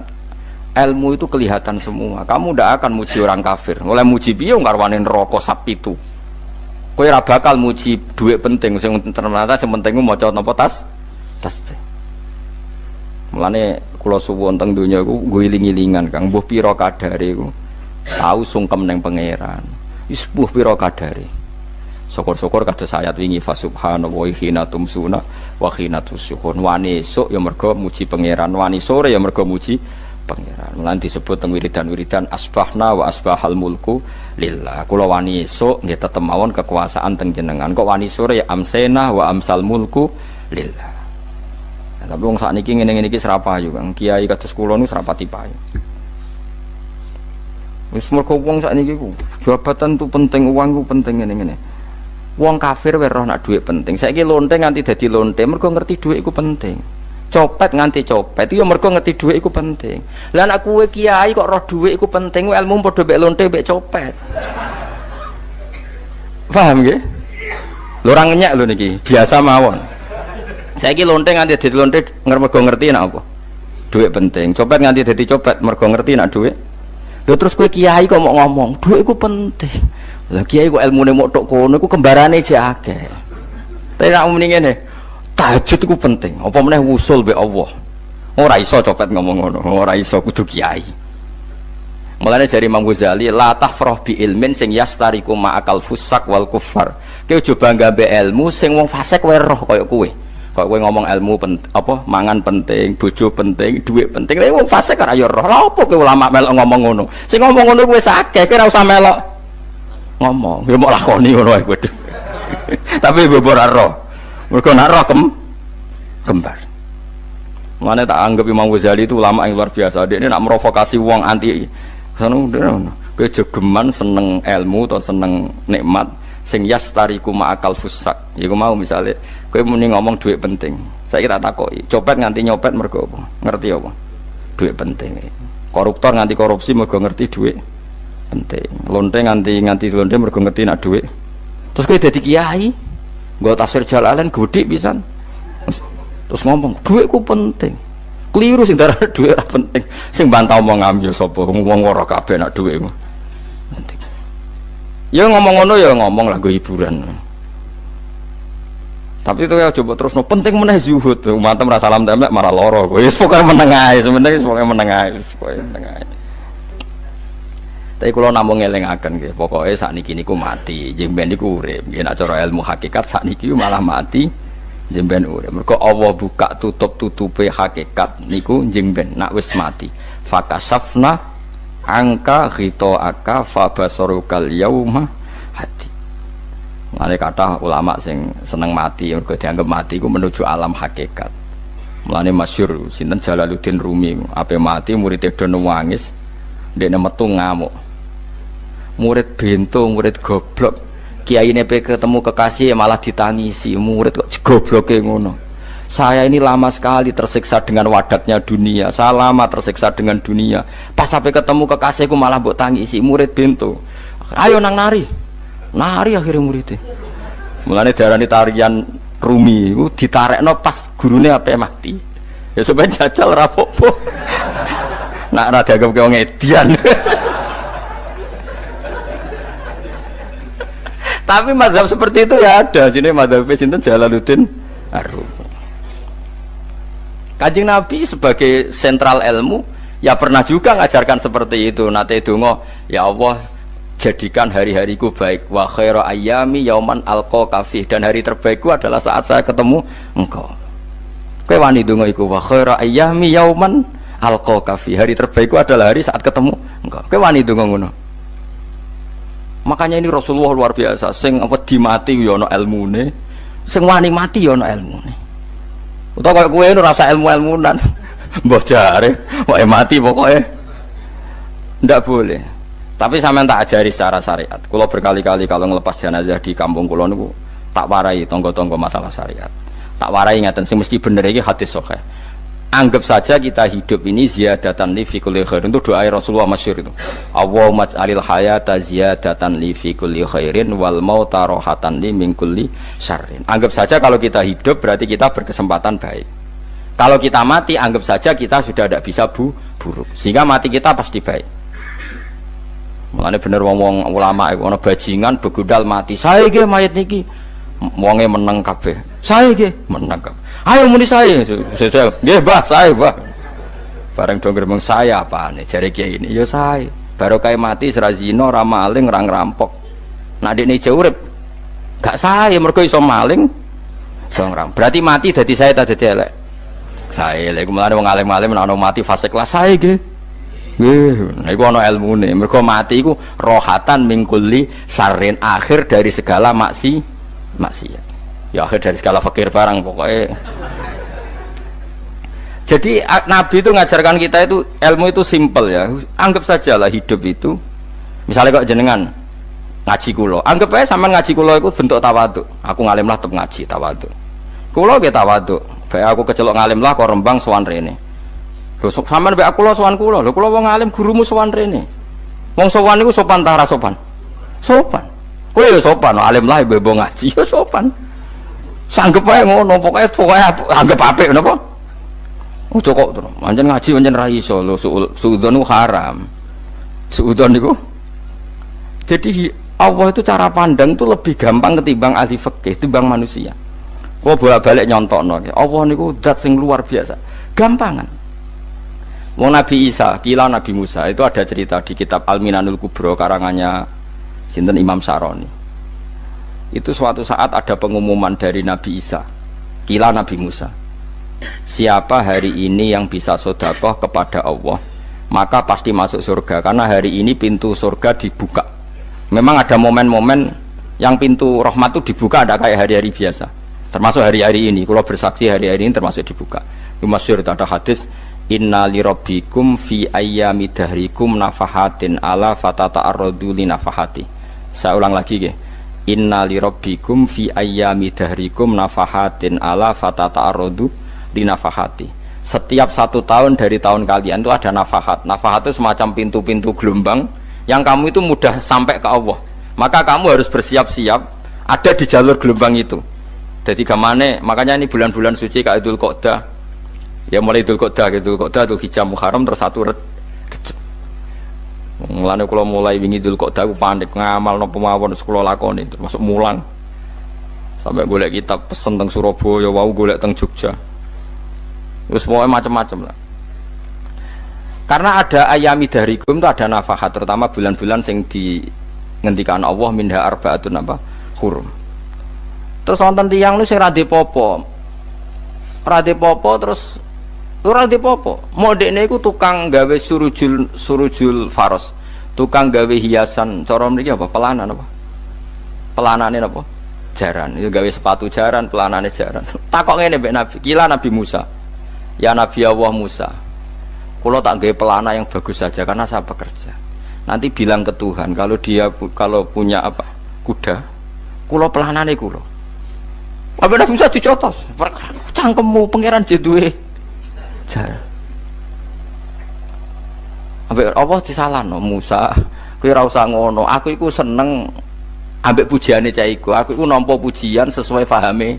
[SPEAKER 1] ilmu itu kelihatan semua. Kamu tidak akan muji orang kafir. Oleh muji piye ngarwane neraka sapi itu. Kowe ora bakal muji duit penting, sing ternyata sing penting maca napa tasbih. Mulane kula suwun teng donya iku ngiling-ilingan Kang, mbuh pira kadare iku. Tahu sungkem neng pangeran. Wis mbuh pira kadare. Syukur-syukur kados ayat wingi fa subhanallahi hina tumsuna wa hina tusyuhun. Wani esuk ya mergo muji pangeran, wani sore ya mergo muji pangeran. Lan disebut teng wiridan-wiridan asbahna wa asbahal mulku lillah. Kula wani esuk nggih tetep mawon kekuasaan teng jenengan. Kok wani sore ya amsena wa amsal mulku lillah. Nah, tapi wong sakniki ngene-ngene iki serapayu Kang. Kiai kados kula niku serapati payu. Wis mergo wong sakniki ku jabatan tu penting, uang ku penting ngene-ngene. Wong kafir wae roh nak dhuwit penting. Saiki lonte nganti dadi lonte mergo ngerti dhuwit iku penting. Copet nganti copet iku mergo ngerti dhuwit iku penting. Lah nek kowe kiai kok roh dhuwit iku penting, ilmu padha mek lonte mek copet. Paham nggih? Lho ora ngenyek lho niki, biasa mawon. Saiki lonte nganti dadi lonte mergo ngerti nek apa? Dhuwit penting. Copet nganti dadi copet mergo ngerti nek dhuwit. Lho terus kowe kiai kok mau ngomong, dhuwit iku penting. Lah kiai kok ilmune mok tok kono iku kembarane jek akeh. Tapi nek muni ngene, tahajud iku penting. Apa meneh wusul mbek Allah. Ora iso copet ngomong ngono, ora iso kudu kiai. Mulane jari Imam Ghazali, la tafrah bi ilmin sing yastariku ma'akal fusak wal kufar. Kowe aja bangga mbek ilmu sing wong fasik wae roh kaya kowe. Kok kowe ngomong ilmu apa mangan penting, bojo penting, duit penting. Lah wong fasik ora ya roh. Lah opo kowe ulama melok ngomong ngono? Sing ngomong ngono kowe akeh, kowe ora usah melok ngomong. Ya mok lakoni ngono wae kowe. Tapi bobor roh. Mergo nak roh kembar. Mane tak anggap Imam Ghazali itu ulama yang luar biasa. Dia ini nak merovokasi wong anti sono kowe jogeman seneng ilmu atau seneng nikmat sing yastariku ma'akal fusak. Iku mau misale kowe muni ngomong duit penting. Saiki tak takoki, copet nganti nyopet mergo apa? Ngerti apa? Duit penting. Koruptor nganti korupsi mergo ngerti duit penting. Lonte nganti lonte mergo ngerti nak duit. Terus kowe dadi kiai, nggo tafsir Jalalain godik pisan. Terus ngomong, duitku penting. Keliru sing darah duit ora penting. Sing bantah omong yo sapa? Wong ora kabeh nak duitmu. Penting. Ya ngomong ngono ya ngomong lah nggo hiburan. Tapi itu ya coba terus no penting meneh zuhud. Umatem ra salam temek marah loro. Wis pokoke meneng ae, sebenarnya pokoke meneng ae, pokoke meneng ae. Tapi kula namung ngelingaken nggih, pokoke sakniki niku mati, jeng ben niku urip. Nggih nek cara ilmu hakikat sakniki malah mati, jeng ben urip. Mergo Allah buka tutup-tutupe hakikat niku jeng ben nek wis mati. Fakasafna angka ghitaaka fabasarukal yauma hati. Mulane kathah ulama sing seneng mati mergo dianggap mati iku menuju alam hakikat. Mulane masyhur sinten Jalaluddin Rumi, ape mati murid do nangis, ndekne metu ngamuk. Murid bento, murid goblok. Kiyaine pe ketemu kekasih malah ditangisi, murid kok gobloke ngono. Saya ini lama sekali tersiksa dengan wadatnya dunia. Saya lama tersiksa dengan dunia. Pas sampai ketemu kekasihku malah mbok tangisi, murid bento. Ayo nang nari. Nari akhirnya muridnya. Mulane diarani tarian Rumi iku ditarekno pas gurune ape mati. Ya supaya jajal ora apa-apa. Nak ora dianggap wong edian. Tapi mazhab seperti itu ya ada. Jenenge mazhab sinten Jalaluddin Ar-Rumi. Kanjeng Nabi sebagai sentral ilmu ya pernah juga ngajarkan seperti itu. Nate donga, ya Allah jadikan hari-hariku baik, wa khairu ayyami yauman alqa fi, dan hari terbaikku adalah saat saya ketemu engkau. Kowe wani donga iku, wa khairu ayyami yauman alqa fi, hari terbaikku adalah hari saat ketemu engkau. Kowe wani donga ngono. Makanya ini Rasulullah luar biasa, sing apa dimati ya ana ilmune, sing wani mati ya ana ilmune. Utawa kowe ora rasa ilmu-ilmunan. Mbah jare, wae mati pokoknya ndak boleh. Tapi sampean tak ajari secara syariat. Kulo berkali-kali kalau ngelepas jenazah di kampung kulo niku tak warai tonggo-tonggo masalah syariat. Tak warai ngaten sing mesti bener iki hadis sahih. Anggap saja kita hidup ini ziyadatan li fi kulli khairin, itu doa Rasulullah masyhur itu. Allahumma ij'alil hayata ziyadatan li fi kulli khairin wal mauta rahatan li min kulli syarrin. Anggap saja kalau kita hidup berarti kita berkesempatan baik. Kalau kita mati anggap saja kita sudah tidak bisa buruk. Sehingga mati kita pasti baik. Mulane bener wong-wong ulama iku ana bajingan begudal mati. Saya nggih mayit niki. Wonge meneng kabeh. Saya nggih meneng kabeh. Ayo muni saya. Nggih, Mbah, saya, Mbah. Bareng dong gremeng saya apane jare kiai ini. Ya saya. Baru kae mati ora zina, ora maling, ora ngerampok. Nek dekne ijo urip gak saya mergo iso maling, iso ngerampok. Berarti mati dadi saya ta dadi elek. Saya lek mulane wong alim-alim nek ana mati fase kelas saya nggih. Nggih, niku ana ilmune. Mergo mati iku rohatan mingkuli sarin, akhir dari segala maksiat. Ya akhir dari segala fakir barang pokoknya. Jadi Nabi itu ngajarkan kita itu ilmu itu simpel ya. Anggap saja lah hidup itu. Misalnya kok jenengan ngaji kulo, anggap aja sampean ngaji kulo itu bentuk tawaduk. Aku ngalim lah tetep ngaji tawaduk. Kulo ge tawaduk. Bae aku kecelok ngalim lah kok Rembang sowan rene. Lho sampean mbek aku lo sowan kulo. Lho kulo wong alim gurumu sowan rene. Wong sowan niku sopan ta ora sopan? Sopan. Kowe ya sopan, alim lah bebo ngaji ya sopan. Sanggep ae ngono, pokoke anggap apik napa? Ojo kok terus. Pancen ngaji pancen ra iso lho, suudzon haram. Suudzon niku. Jadi Allah itu cara pandang itu lebih gampang ketimbang ahli fikih, timbang manusia. Kok bolak-balik nyontokno. Allah niku zat sing luar biasa. Gampangan. Wong Nabi Isa, kila Nabi Musa itu ada cerita di kitab Al-Minanul Kubro karangannya sinten Imam Saroni. Itu suatu saat ada pengumuman dari Nabi Isa, kila Nabi Musa, siapa hari ini yang bisa sedekah kepada Allah maka pasti masuk surga, karena hari ini pintu surga dibuka. Memang ada momen-momen yang pintu rahmat itu dibuka, ada kayak hari-hari biasa, termasuk hari-hari ini. Kalau bersaksi hari-hari ini termasuk dibuka. Masyhur ada hadis, inna lirabbikum fi ayyami dahrikum nafahatin ala fatata'arradu li nafahati. Saya ulang lagi ya. Inna li rabbikum fi ayyami dahrikum nafahatin ala fatata'arradu di nafahati. Setiap 1 tahun dari tahun kalian itu ada nafahat. Nafahat itu semacam pintu-pintu gelombang yang kamu itu mudah sampai ke Allah. Maka kamu harus bersiap-siap ada di jalur gelombang itu. Jadi gamane, makanya ini bulan-bulan suci kayak Dzul Qa'dah. Ya mulai Dzul Qa'dah, Dzul Hijjah, Muharram terus 1 Rejab. Mulane kula mulai wingi Dzul Qa'dah aku panik ngamal napa mawon kula lakoni termasuk mulang. Sampai golek kitab pesen teng Surabaya, wau golek teng Jogja. Terus pokoknya macam-macam lah. Karena ada ayami dahrikum itu ada nafahat, terutama bulan-bulan sing di ngendikan Allah minha arbaatun apa hurum. Terus wonten tiyang lu sing ra dipopo. Ra dipopo terus ora dipopo. Modekne iku tukang gawe surujul faros. Tukang gawe hiasan cara mriki apa? Pelanan apa? Pelanane apa? Jaran. Itu gawe sepatu jaran, pelanane jaran. Takok ngene mbek Nabi, kila Nabi Musa. Ya Nabi Allah Musa. Kula tak gawe pelana yang bagus saja karena saya bekerja. Nanti bilang ke Tuhan kalau punya apa? Kuda. Kula pelanane kula. Apa Nabi Musa dicotos? Cangkemmu pangeran jeduwe jaran. Ambek apa disalahno Musa, kowe ora usah ngono. Aku iku seneng ambek pujiane cah iku. Aku iku nampa pujian sesuai pahame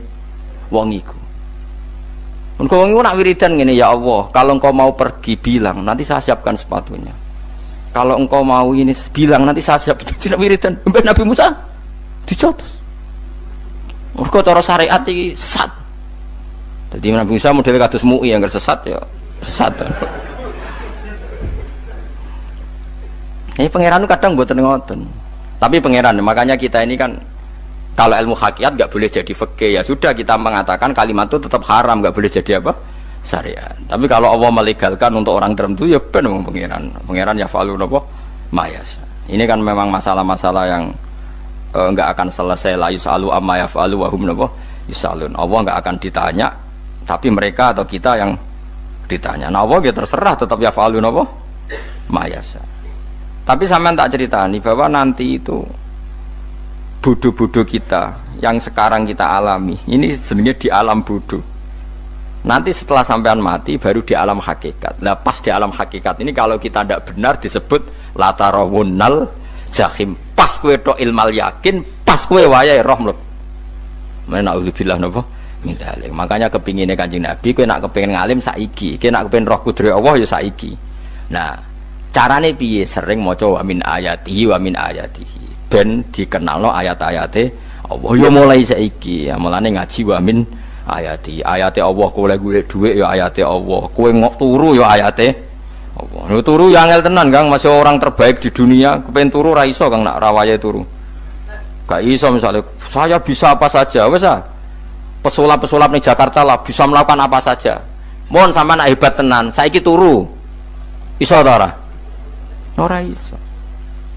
[SPEAKER 1] wong iku. Engkau wong iku nak wiridan ngene, ya Allah, kalau engkau mau pergi bilang, nanti saya siapkan sepatunya. Kalau engkau mau ini bilang, nanti saya siap. Tidak wiridan. Ambek Nabi Musa dicotos. Mergo cara syariat iki sesat. Jadi Nabi Musa model kados MUI yang sesat ya sesat. Ini pangeran kadang mboten ngoten. Tapi pangeran, makanya kita ini kan kalau ilmu hakikat nggak boleh jadi fikih, ya sudah kita mengatakan kalimat itu tetap haram, nggak boleh jadi apa? Syariat. Tapi kalau Allah melegalkan untuk orang tertentu ya ben wong pangeran. Pangeran ya falu napa? Mayas. Ini kan memang masalah-masalah yang nggak akan selesai, la yusalu amma yafalu wa hum napa yusalun. Allah nggak akan ditanya, tapi mereka atau kita yang ditanya. Nah Allah ya terserah tetap yafalu napa mayasa. Tapi sampean tak ceritani bahwa nanti itu bodoh-bodoh kita yang sekarang kita alami ini sebenarnya di alam bodoh. Nanti setelah sampean mati baru di alam hakikat. Nah pas di alam hakikat ini kalau kita tidak benar disebut latarawunnal jahim. Pas kowe tok ilmal yakin, pas kowe wayahe roh mlebu. Menauzubillah napa min dzalik. Makanya kepingine Kanjeng Nabi kowe nak kepengin ngalim saiki, kowe nak kepengin roh kudrat Allah ya saiki. Nah, carane piye? Sering maca wa min ayatihi wa min ayatihi. Ben dikenalno ayat-ayate Allah ya mulai saiki. Ya mulane ngaji wa min ayati. Ayate Allah kowe golek dhuwit ya ayate Allah. Kowe ngok turu ya ayate Allah. Lu turu ya angel tenan Kang, masih orang terbaik di dunia, kepen turu ra iso Kang nak rawaye turu. Gak iso misalnya saya bisa apa saja, wes ah. Pesulap-pesulap ning Jakarta lah bisa melakukan apa saja. Mohon sampean nak hebat tenan, saiki turu. Iso ta ora? Ora iso.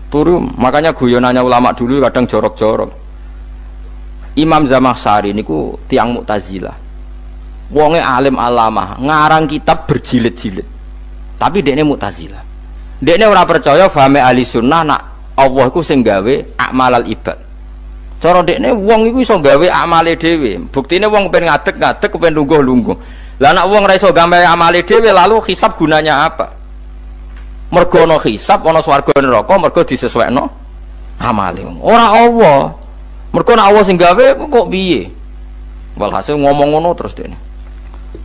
[SPEAKER 1] Turu, makanya guyonannya ulama dulu kadang jorok-jorok. Imam Zamakhsyari niku tiang Mu'tazilah. Wonge alim alamah, ngarang kitab berjilid-jilid. Tapi dekne Mu'tazilah. Dekne ora percaya fahame ahli sunnah nak Allah iku sing gawe amalal ibad. Cara dekne wong iku iso gawe amale dhewe. Buktine wong kepen ngadeg-ngadeg, kepen lungguh-lungguh. Lah nek wong ora iso gawe amale dhewe lalu hisab gunanya apa? Mergo ana hisab, ana swarga neraka, mergo disesuaikno amale. Ora Allah. Mergo nek Allah sing gawe kok piye? Walhasil ngomong ngono terus dekne.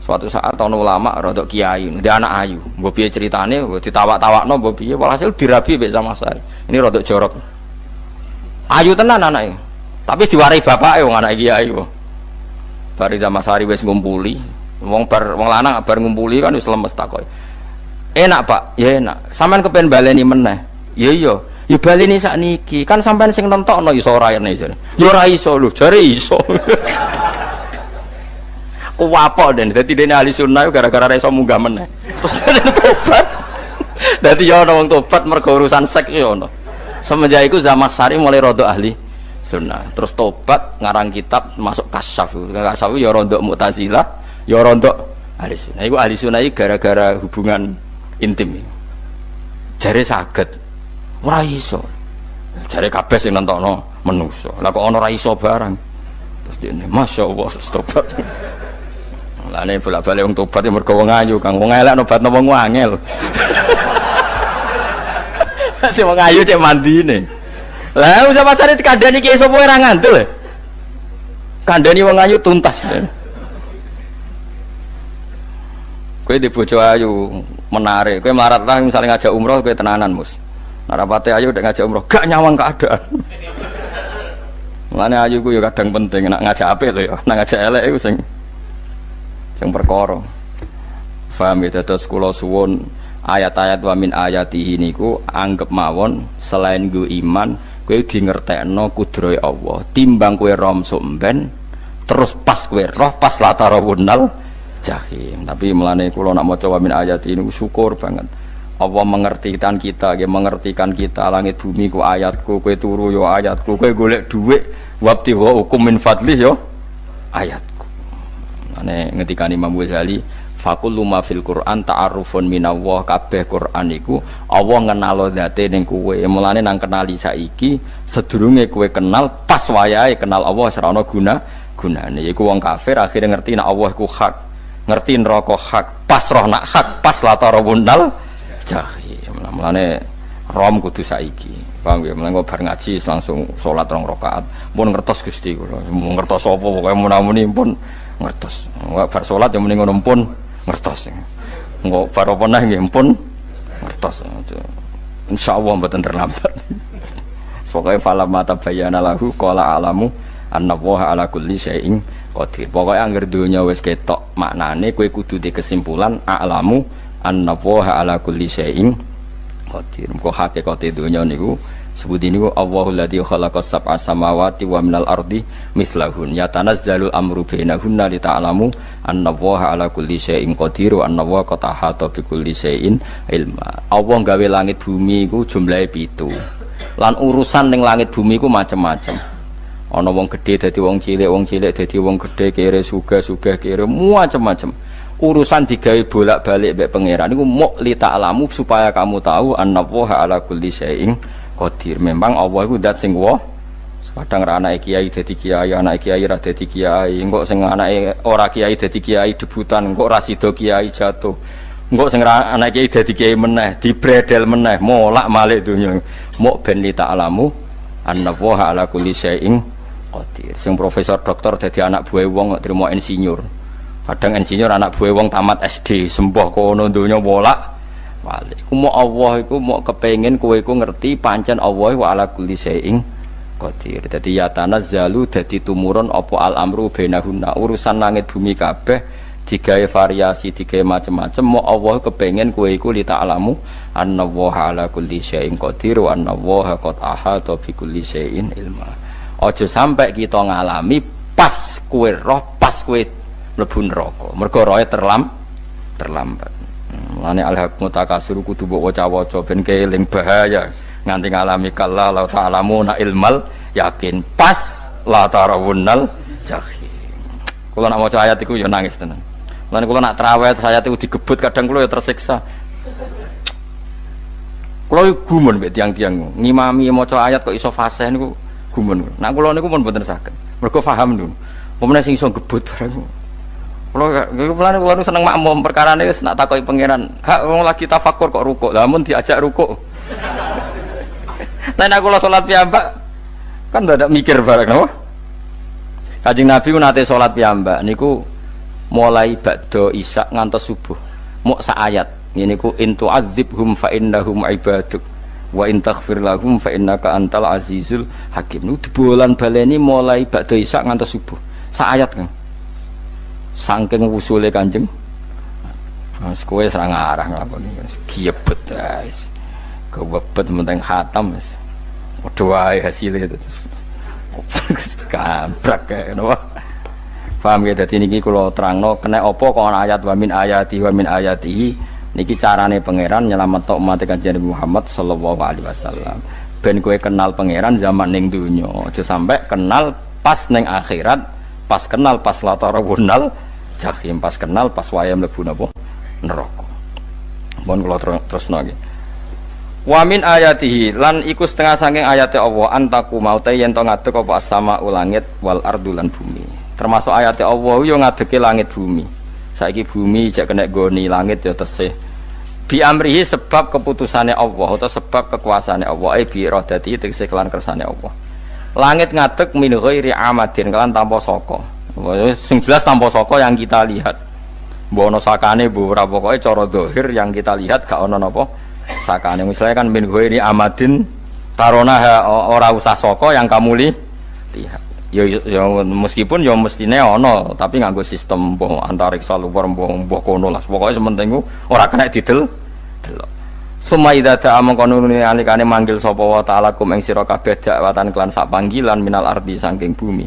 [SPEAKER 1] Suatu saat ono ulama rodok kiai, dia anak ayu, mbok piye ceritane, ditawak-tawakno mbok piye, walhasil dirabi mbek Zamakhsyari. Ini rodok jorok. Ayu tenan anake. Tapi diwarai bapake wong anak kiai kok. Bari Zamakhsyari wis ngumpuli, wong lanang bar ngumpuli kan wis lemes takoki. Enak Pak, ya enak. Sampean kepen baleni meneh. Ya iya, ya baleni sakniki. Kan sampean sing nentokno iso ora ene jare. Ya ora iso lho, jare iso. Kuwapok den, dadi dene ahli sunnah gara-gara ora iso munggah meneh. Terus tobat. Dadi ya ana wong tobat mergo urusan seks ya ono. Semenjak iku Zamakhsyari mulai rodok ahli sunnah. Terus tobat ngarang kitab masuk kasyaf. Kasyaf ya rodok Mu'tazilah, ya rodok ahli sunnah. Iku ahli sunnah gara-gara hubungan intim. Jare saged. Ora iso. Jare kabeh sing nentokno manusa. Lah kok ana ra iso barang. Terus dene masyaallah tobat. Lah nek bolak-balik wong tobat ya mergo wong ayu, Kang. Wong elek nobatno wong angel. Dadi wong ayu cek mandine. Lah usah pasare dikandani ki sapa ora ngandel. Kandani wong ayu tuntas. Kowe di bojo ayu menarik, kowe melarat lah misalnya ngajak umroh kowe tenanan mus. Narapate ayu udah ngajak umroh gak nyawang keadaan. Mulane ayu ku ya kadang penting nak ngajak apik lho ya, nak ngajak elek iku sing perkara. Paham ya terus kula suwun ayat-ayat wa min ayatihi niku anggap mawon selain nggo iman kowe di ngertekno kudrohe Allah. Timbang kowe rom somben terus pas kowe roh pas latarawunal jahim. Tapi melane kula nak maca wa min ayat ini syukur banget. Allah mengertikan kita, dia mengertikan kita. Langit bumi ku ayatku, kowe turu yo ayatku, kowe golek dhuwit wabti wa hukum min fadlih yo ayatku. Ane ngendikane Imam Ghazali, faqullu ma fil Qur'an ta'arufun minallah, kabeh Qur'an iku Allah ngenalo zate ning kowe. Mulane nang kenali saiki sedurunge kowe kenal pas wayahe kenal Allah ora ana gunane. Iku wong kafir akhirnya ngerti nek Allah iku hak. Ngerti neraka hak, pas roh nak hak, pas latarawunal jahim. Mulane rom kudu saiki. Paham ya? Mulane bar ngaji langsung salat 2 rakaat. Pun ngertos Gusti kula. Mun ngertos apa pokoke munamuni pun ngertos. Enggak bar salat ya muni ngono pun ngertos. Engko bar apa neh nggih pun ngertos. Insyaallah mboten terlambat. Pokoke falamma tabayyana lahu qala alamu annallaha ala kulli syai'in qadir. Pokoknya angger dunya wis ketok maknane kowe kudu di kesimpulan a'lamu annallaha ala kulli syai'in qadir. Kok hakikate dunya niku sebut niku Allahul ladzi khalaqas sab'a samawati wa minal ardi mislahun yatanazzalul amru bainahunna li ta'lamu annallaha ala kulli syai'in qadir wa annallaha qad ahata bi kulli syai'in ilma. Allah gawe langit bumi iku jumlahe 7. Lan urusan ning langit bumi iku macam-macam. Ana wong gedhe dadi wong cilik dadi wong gedhe, kere sugih kere macam-macam. Urusan digawe bolak-balik mbek pangeran niku muk li ta'lamu supaya kamu tahu annallaha ala kulli syai'in qadir. Memang Allah iku zat sing wa. Kadang ra anake kiai dadi kiai, anake kiai ra dadi kiai, engko sing anake ora kiai dadi kiai debutan, engko ra sida kiai jatuh. Engko sing ra anake kiai dadi kiai meneh, dibredel meneh, molak-malik donya. Muk ben li ta'lamu annallaha ala kulli syai'in qadir. Sing profesor doktor dadi anak buah wong trimo insinyur. Kadang insinyur anak buah wong tamat SD, sembah kono donya bolak-balik. Iku mau Allah iku mau kepengin kowe iku ngerti pancen Allah wa ala kulli syai'in qadir. Dadi ya tanazzalu dadi tumurun apa al amru bainahunna. Urusan langit bumi kabeh digawe variasi, digawe macam-macam. Mau Allah kepengin kowe iku li ta'lamu annallaha ala kulli syai'in qadir wa annallaha qad ahata bi kulli syai'in ilma. Aja sampai kita ngalami pas kowe roh, pas kowe mlebu neraka. Mergo roe terlambat. Mulane al-haqqu takasur kudu mbok waca-waca ben keling bahaya nganti ngalami kalla la ta'lamuna ilmal yakin pas la tarawunnal jahim. Kula nak maca ayat iku ya nangis tenan. Mulane kula nak traweh ayat iku digebut kadang kula ya tersiksa. Kula gumun mbek tiang-tiang ngimami maca ayat kok iso fasih niku gumun. Nak kula niku pun mboten saged. Mergo paham lho. Pemene sing iso gebut bareng. Kula seneng makmum perkarane wis nak takoki pangeran. Hak wong lagi tafakur kok rukuk. Lah mun diajak rukuk. Nek kula salat piyambak kan dadak mikir bareng napa? Kanjeng Nabi nate salat piyambak niku mulai ba'da isya ngantos subuh. Muk sak ayat. Ngene niku in tu'adzibhum fa innahum ibaduk wa in taghfir lahum fa innaka antal azizul hakim. Niku dibolan baleni mulai ba'da isya ngantos subuh. Sak ayat kan. Saking usule Kanjeng Mas kowe ora ngarah nglakoni giebet guys. Kewebet menteng khatam wis. Padha wae hasile terus. Kabrak kae napa. Paham ya dadi niki kula terangno kena apa kok ana ayat wa min ayati niki carane pangeran nyelametno umat Kanjeng Muhammad sallallahu alaihi wasallam. Ben kowe kenal pangeran zaman ning donya, aja sampai kenal pas ning akhirat. Pas kenal pas latarawunal jahim, pas kenal pas wayah mlebu napa neraka. Mun kula terusno iki. Wa min ayatihi lan iku setengah saking ayate Allah antaku mau te yen to ngadeg apa sama langit wal ardu lan bumi. Termasuk ayate Allah yo ngadege langit bumi. Saiki bumi jek kena goni langit yo tesih. Bi amrihi sebab keputusane Allah atau sebab kekuasaane Allah bi iradati tegese kelan kersane Allah. Langit ngadeg min ghairi amadin kelan tanpa saka. Sing jelas tanpa saka yang kita lihat. Mbok ana sakane mbok ora pokoke cara zahir yang kita lihat gak ana napa sakane. Misalnya kan min ghairi amadin tarona ora usah saka yang kamu lihat. Ya meskipun ya mestine ana tapi nganggo sistem antariksa luar mbok kono lah. Pokoke sementing ora kena didel. Suma idza ta'a mangkonune alikane manggil sapa wa ta'ala kum ing sira kabeh dakwatan kelan sak panggilan minal ardi saking bumi.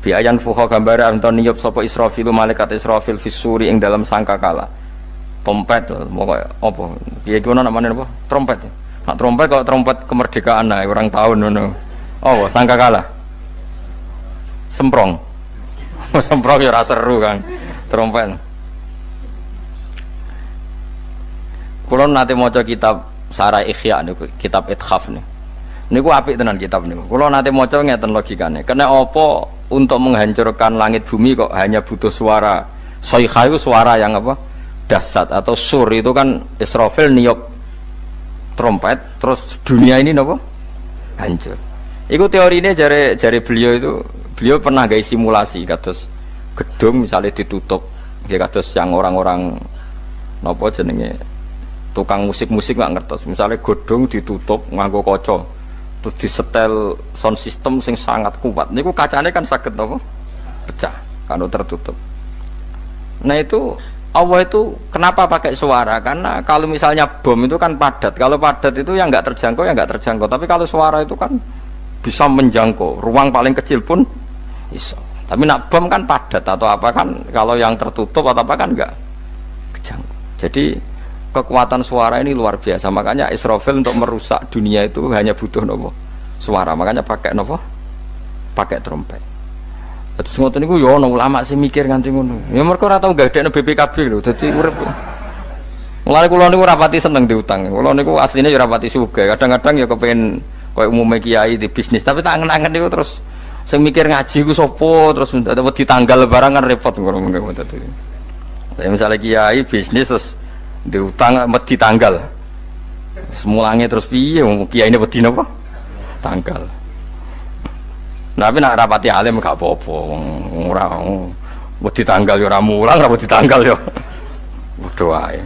[SPEAKER 1] Bi ayan fuha gambare anton niyup sapa Israfil malaikat Israfil fisuri ing dalam sangkakala. Trompet pokoke apa? Piye iku namane apa? Trompet. Nak trompet kok trompet kemerdekaan ae orang tahun ngono. Oh, sangkakala. Semprong. Semprong ya ora seru kan. Trompet. Kulo nate maca kitab Sarah Ikhya niku, kitab Ithaf niku. Niku apik tenan kitab niku. Kulo nate maca ngeten logikane. Kena apa untuk menghancurkan langit bumi kok hanya butuh suara. Soikha itu suara yang apa? Dahsyat atau sur itu kan Israfil niup trompet terus dunia ini napa? Hancur. Iku teorinya jare beliau pernah gawe simulasi kados gedung misalnya ditutup ya kados yang orang-orang napa jenenge tukang musik-musik nggak ngertos misalnya gedung ditutup nganggo kaca terus disetel sound system sing sangat kuat niku kacane kan saged napa pecah kalau tertutup. Nah itu Allah itu kenapa pakai suara? Karena kalau misalnya bom itu kan padat. Kalau padat itu yang nggak terjangkau ya nggak terjangkau. Tapi kalau suara itu kan bisa menjangkau. Ruang paling kecil pun bisa. Tapi nak bom kan padat atau apa kan? Kalau yang tertutup atau apa kan nggak kejangkau. Jadi kekuatan suara ini luar biasa. Makanya Israfil untuk merusak dunia itu hanya butuh nopo suara. Makanya pakai nopo? Pakai trompet. Terus ngoten niku ya ana ulama sing mikir nganti ngono. Ya mergo ora tau gagdekno BPKB lho, dadi urip. Mulane kula niku rapati seneng diutang. Kula niku asline ya rapati sugih. Kadang-kadang ya kepengin koyo umume kiai di bisnis, tapi tak angen-angen niku terus sing mikir ngaji ku sapa, terus wedi tanggal lebaran kan repot ngono dadi. Ya misalnya kiai bisnis terus diutang wedi tanggal. Semulange terus piye wong kiyaine wedi napa? Tanggal. Tapi nak rapati alim gak apa-apa, ora wedi tanggal ya ora mulang, ora wedi tanggal ya padha wae.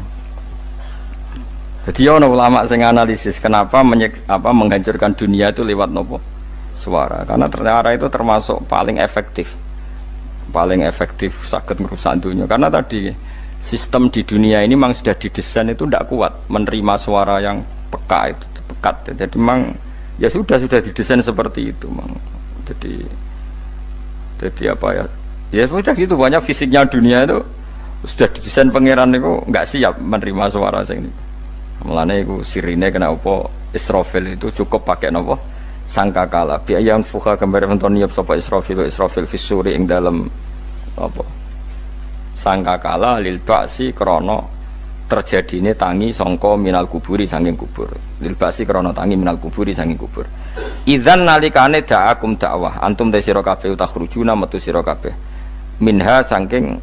[SPEAKER 1] Jadi ana ulama sing analisis kenapa menghancurkan dunia itu lewat nopo? Suara. Karena ternyata itu termasuk paling efektif saged merusak dunia. Karena tadi sistem di dunia ini memang sudah didesain itu tidak kuat menerima suara yang pekat itu, pekat. Jadi memang ya sudah didesain seperti itu, memang. Jadi apa ya? Ya sudah gitu, banyak fisiknya dunia itu sudah didesain pangeran itu nggak siap menerima suara sing ini. Mulane iku sirine kena apa Israfil itu cukup pakai napa sangkakala. Bi ayyan fuha gambar menton niup sapa Israfil fisuri ing dalem apa? Sangkakala lil ba'si krana terjadine tangi sangka minal kuburi saking kubur. Lil ba'si krana tangi minal kuburi saking kubur. Idzan nalikane da'akum dakwah antum te sira kabeh takhrujuna metu sira kabeh minha saking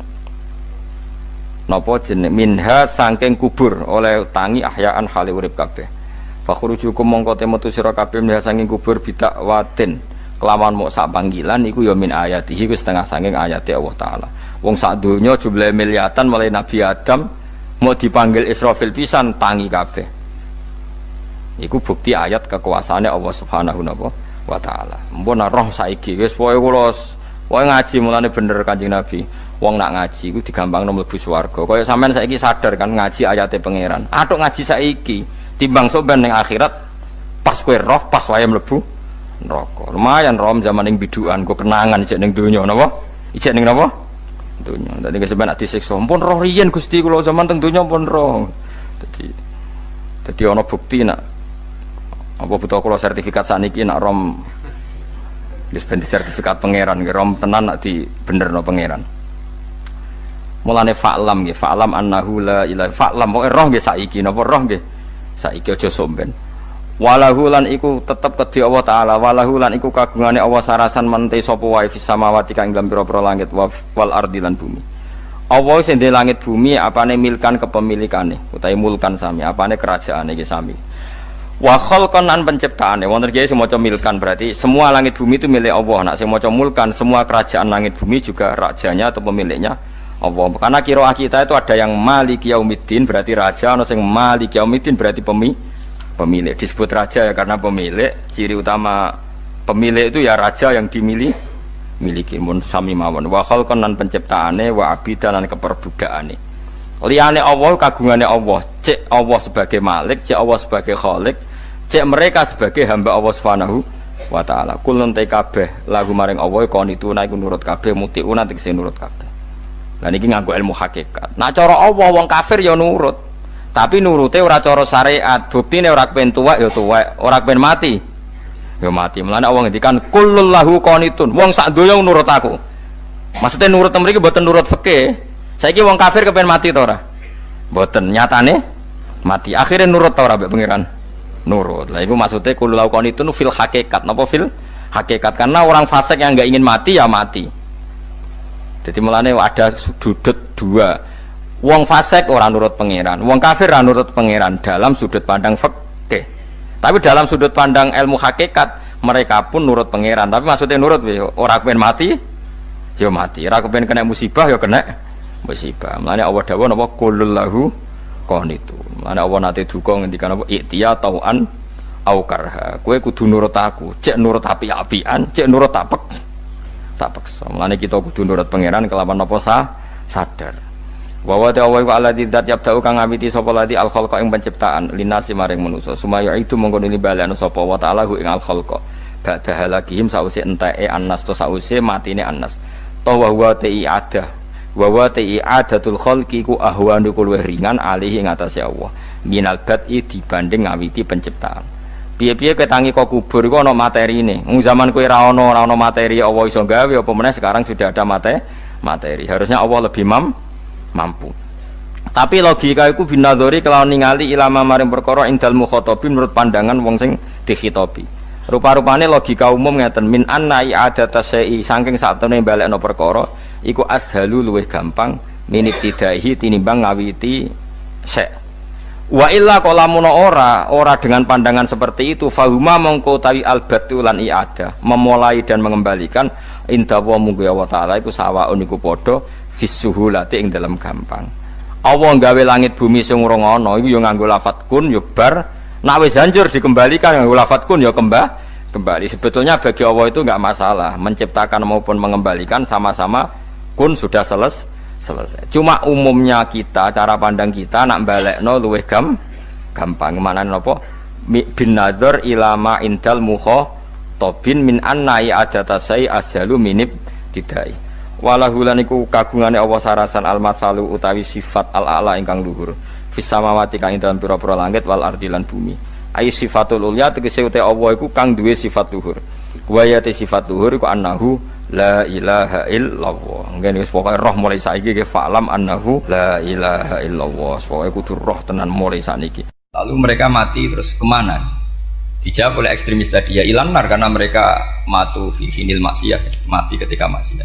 [SPEAKER 1] napa jeneng minha saking kubur oleh tangi ahyaan hale urip kabeh fakhrujukum mongko te metu sira kabeh minha saking kubur bidakwatin kelawan mok sak panggilan iku ya min ayatihi ku setengah saking ayate Allah taala wong sak donya jumlah miliatan mulai Nabi Adam mau dipanggil Israfil pisan tangi kabeh. Iku bukti ayat kekuasaannya Allah Subhanahu wa taala. Mpun roh saiki wis pokoke kula ngaji mulane bener Kanjeng Nabi. Wong nak ngaji iku digampangno mlebu swarga. Kaya sampean saiki sadar kan ngaji ayate pangeran. Atuk ngaji saiki timbang soben ning akhirat pas kowe roh pas wae mlebu neraka. Lumayan rom zaman ning bidukan kok kenangan ijek ning donya napa? Ijek ning napa? Donya. Dadi sampean nak disiksa. Mpun roh riyen Gusti kula zaman teng donya pun roh. Dadi ana bukti nak apa butuh kalau sertifikat saniki nak rom wis ben sertifikat pangeran rom tenan nak di benerno pangeran. Mulane fa'lam nggih, fa'lam annahu la ilaha fa'lam pokoke roh nggih saiki napa roh nggih. Saiki aja somben. Walahu lan iku tetep kedhi Allah taala, walahu lan iku kagungane Allah sarasan mente sapa wae fis samawati kang ing pira-pira langit wal ardi lan bumi. Allah sing ndek langit bumi apane milkan kepemilikane utawi mulkan sami, apane kerajaane iki sami. Wa khalqan an penciptaane wonten kiye sing maca milkan berarti semua langit bumi itu milik Allah. Nek sing maca mulkan semua kerajaan langit bumi juga rajanya atau pemiliknya Allah. Karena qiraah kita itu ada yang Maliki Yaumiddin berarti raja, ana sing Maliki Yaumiddin berarti pemilik. Disebut raja ya karena pemilik, ciri utama pemilik itu ya raja yang dimiliki mun sami mawon. Wa khalqan lan penciptaane wa abidan lan keperbudakane. Liyane Allah kagungane Allah, cek Allah sebagai malik, cek Allah sebagai khalik, cek mereka sebagai hamba Allah Subhanahu wa taala. Kulun te kabeh lagu maring Allah konituna iku nurut kabeh mutiuna tegese nurut kabeh. Lah niki nganggo ilmu hakikat. Nah cara Allah wong kafir ya nurut. Tapi nurute ora cara syariat, buktine ora kepen tuwek ya tuwek, ora kepen mati ya mati. Mulane Allah ngendikan kullul lahu qanitun. Wong sak donya nurut aku. Maksudnya nurut mriki mboten nurut fikih. Saiki wong kafir kepen mati ta ora? Mboten, nyatane mati. Akhirnya nurut ta ora mbek pangeran? Nurut. Lah iku maksudnya kullul lahu qanitun fil hakikat. Napa fil hakikat? Karena orang fasik yang enggak ingin mati ya mati. Jadi mulane ada sudut dua. Wong fasik ora nurut pangeran, wong kafir ora nurut pangeran dalam sudut pandang fikih. Tapi dalam sudut pandang ilmu hakikat mereka pun nurut pangeran. Tapi maksudnya nurut ora kepen mati, ya mati. Ora kepen kena musibah ya kena musibah. Mulane Allah dawuh napa qulul lahu qanitun. Mulane Allah nate duka ngendikan apa iktiya tauan au karha. Kowe kudu nurut aku, cek nurut api-apian, cek nurut tak paksa. Mulane kita kudu nurut pangeran kelawan apa sadar. Wa wa ta'ala wa alladzi dzat yabda'u kang ngawiti sapa lati al khalqa ing penciptaan linasi maring manusa sumaya itu mongko nilibalen sapa wa ta'ala ing al khalqa ba'da halakihim sause enteke annas to sause matine annas to wa huwa ta'iadah wa wa ta'iadatul khalqi ku ahwanu luwih ringan alih ing atase Allah minal bad'i dibanding ngawiti penciptaan. Piye-piye ketangi kok kubur iku ana materine. Zaman kowe ora ana materi Allah iso gawe apa meneh sekarang sudah ada materi. Harusnya Allah lebih mampu. Tapi logika iku binadzori kelawan ningali ilama maring perkara indal mukhatabin menurut pandangan wong sing dikhitobi. Rupa-rupane logika umum ngeten min anna i'adata syai saking satune balekno perkara iku ashalu luwih gampang minit tidaihi tinimbang ngawiti syai. Wa illa qalamun ora dengan pandangan seperti itu fahuma mongko tawi albatu lan i'adah memulai dan mengembalikan inda wa munggu Allah taala iku sawaun iku padha fisuhulati ing dalam gampang. Allah nggawe langit bumi sing urung ana iku ya nganggo lafat kun ya bar, nek wis hancur dikembalikan nganggo lafat kun ya kembali. Sebetulnya bagi Allah itu enggak masalah, menciptakan maupun mengembalikan sama-sama kun sudah selesai. Cuma umumnya kita, cara pandang kita nak balekno luwih gampang. Manane napa? Bin nadzar ilama indal mukhatabin min annai adatasai asyalu minib didai. Walahu lan iku kagungane Allah sarasan al-masalu utawi sifat al-a'la ingkang luhur fis samawati kang ing dalem pira-pira langit wal ardi lan bumi. Ai sifatul ulya tegese uta Allah iku kang duwe sifat luhur. Wa ya sifat luhur iku annahu la ilaha illallah. Ngene wis pokoke roh mulai saiki ke fa'lam annahu la ilaha illallah. Pokoke kudu roh tenan mulai saniki. Lalu mereka mati terus kemana? Dijawab oleh ekstremis tadi ya ilan nar karena mereka matu fi finil maksiyah, mati ketika maksiat.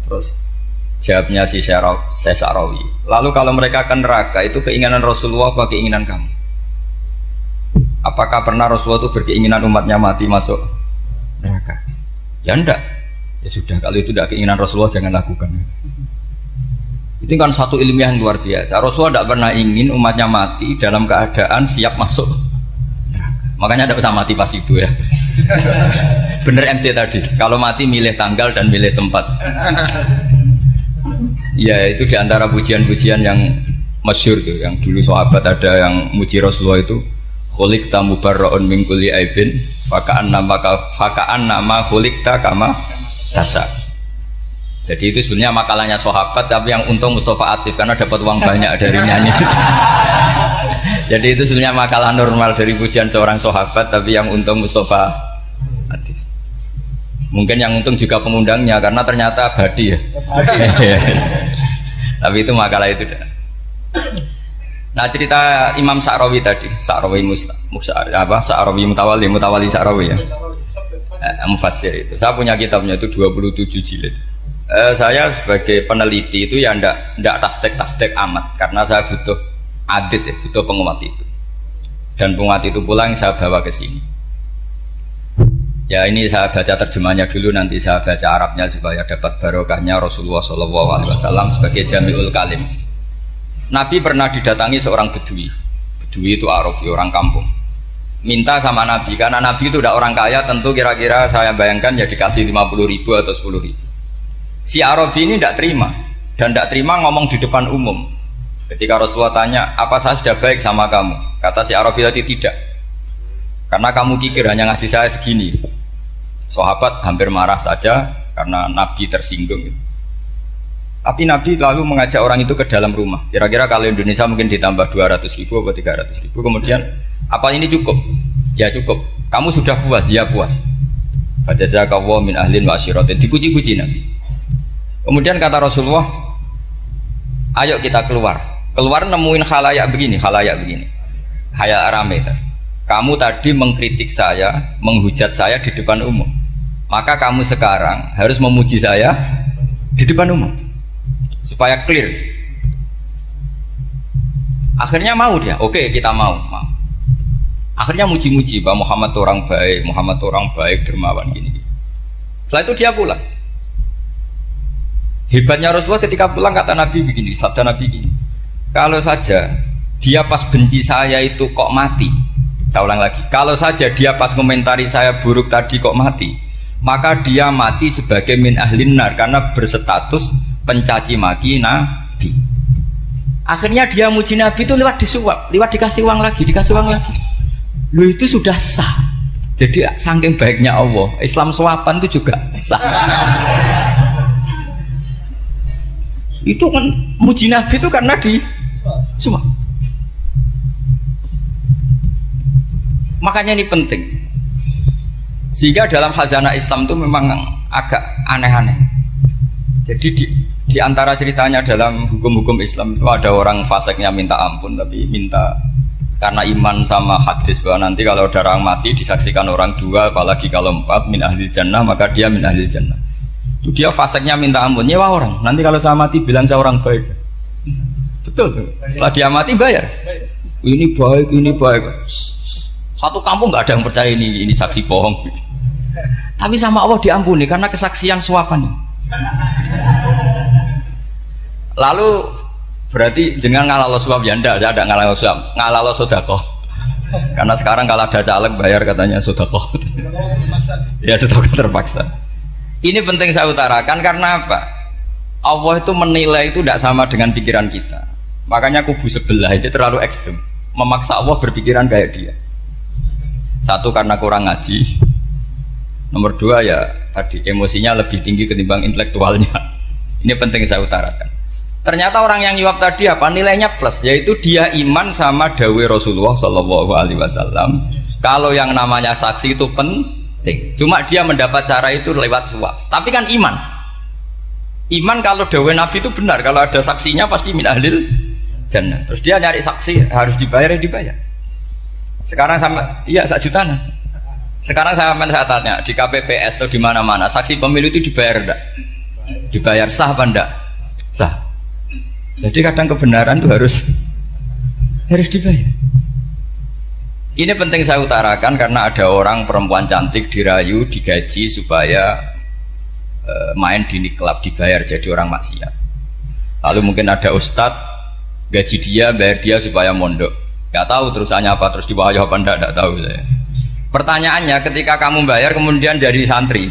[SPEAKER 1] Terus jawabnya si Sa'rawi. Lalu kalau mereka ke neraka itu keinginan Rasulullah apa keinginan kamu? Apakah pernah Rasulullah itu berkeinginan umatnya mati masuk neraka? Ya enggak. Ya sudah, kalau itu tidak keinginan Rasulullah jangan lakukan. Itu kan satu ilmiah yang luar biasa. Rasulullah tidak pernah ingin umatnya mati dalam keadaan siap masuk neraka. Makanya tidak usah mati pas itu ya. Bener MC tadi, kalau mati milih tanggal dan milih tempat. Ya itu diantara pujian-pujian yang masyhur tuh, yang dulu sahabat ada yang muji Rasulullah itu khuliqta mubarra'un min kulli aibin faka'an nama khuliqta kama tasha. Jadi itu sebenarnya makalahnya sahabat, tapi yang untung Mustafa Atif karena dapat uang banyak dari nyanyi. Jadi itu sebenarnya makalah normal dari pujian seorang sahabat, tapi yang untung Mustafa Atif. Mungkin yang untung juga pengundangnya karena ternyata abadi ya. Tapi itu makalah itu. Nah cerita Imam Sa'rawi tadi, Sa'rawi Sa'rawi Mutawali Sa'rawi ya, mufassir itu. Saya punya kitabnya itu 27 jilid. Saya sebagai peneliti itu ya ndak tasdek amat, karena saya butuh adit ya, butuh penguat itu. Dan penguat itu pula yang saya bawa ke sini. Ya ini saya baca terjemahnya dulu, nanti saya baca Arabnya supaya dapat barokahnya Rasulullah SAW sebagai Jami'ul Kalim. Nabi pernah didatangi seorang bedui. Bedui itu Arabi, orang kampung. Minta sama Nabi, karena Nabi itu udah orang kaya, tentu kira-kira saya bayangkan ya dikasih 50.000 atau 10.000. Si Arabi ini tidak terima, dan tidak terima ngomong di depan umum. Ketika Rasulullah tanya, apa saya sudah baik sama kamu? Kata si Arabi tadi, tidak, karena kamu kikir hanya ngasih saya segini. Sahabat hampir marah saja karena Nabi tersinggung. Tapi Nabi lalu mengajak orang itu ke dalam rumah. Kira-kira kalau Indonesia mungkin ditambah 200.000 atau 300.000. Kemudian, apa ini cukup? Ya cukup. Kamu sudah puas? Ya puas. Fajazakallahu min ahlin wa asyiratin. Dipuji-puji Nabi. Kemudian kata Rasulullah, ayo kita keluar. Keluar nemuin khalayak begini. Khalayak rame. Kamu tadi mengkritik saya, menghujat saya di depan umum. Maka kamu sekarang harus memuji saya di depan umum, supaya clear. Akhirnya mau dia, oke kita mau. Akhirnya muji-muji bahwa Muhammad orang baik, dermawan gini. Setelah itu dia pulang. Hebatnya Rasulullah ketika pulang kata Nabi begini, sabda Nabi begini, kalau saja dia pas benci saya itu kok mati, saya ulang lagi, kalau saja dia pas komentari saya buruk tadi kok mati, maka dia mati sebagai min ahlin nar, karena berstatus pencaci maki Nabi. Akhirnya dia muji Nabi itu lewat disuap, lewat dikasih uang lagi. Lu itu sudah sah. Jadi saking baiknya Allah, Islam suapan itu juga sah. Itu kan muji Nabi itu karena di suap. Makanya ini penting. Sehingga dalam khazanah Islam itu memang agak aneh-aneh. Jadi di antara ceritanya dalam hukum-hukum Islam itu ada orang fasiknya minta ampun, tapi minta karena iman sama hadis bahwa nanti kalau ada orang mati disaksikan orang 2, apalagi kalau 4 min ahli jannah, maka dia min ahli jannah. Itu dia fasiknya minta ampun, nyewa orang. Nanti kalau saya mati bilang saya orang baik. Betul. Setelah dia mati bayar. Ini baik. Satu kampung nggak ada yang percaya ini saksi bohong. Tapi sama Allah diampuni karena kesaksian suapan. Lalu berarti jangan ngalalo suap ya ndak, saya ada ngalalo suap, ngalalo sodakoh. Karena sekarang kalau ada caleg bayar katanya sodakoh. Ya sodakoh terpaksa. Ini penting saya utarakan karena apa? Allah itu menilai itu tidak sama dengan pikiran kita. Makanya kubu sebelah ini terlalu ekstrem, memaksa Allah berpikiran kayak dia. Satu karena kurang ngaji. Nomor 2 ya tadi emosinya lebih tinggi ketimbang intelektualnya. Ini penting saya utarakan. Ternyata orang yang nyuap tadi apa nilainya plus, yaitu dia iman sama dawai Rasulullah SAW. Kalau yang namanya saksi itu penting. Cuma dia mendapat cara itu lewat suap. Tapi kan iman. Iman kalau dawai Nabi itu benar. Kalau ada saksinya pasti min ahlil jannah. Terus dia nyari saksi harus dibayar. Sekarang sama iya 1 juta. Sekarang saya tanya di KPPS atau di mana-mana saksi pemilu itu dibayar enggak? Dibayar sah apa enggak? Sah. Jadi kadang kebenaran itu harus dibayar. Ini penting saya utarakan karena ada orang perempuan cantik dirayu, digaji supaya main di klub, dibayar jadi orang maksiat. Lalu mungkin ada ustadz gaji dia, bayar dia supaya mondok. Gak tahu terusannya apa, terus dibayar apa enggak tahu saya. Pertanyaannya ketika kamu bayar kemudian jadi santri,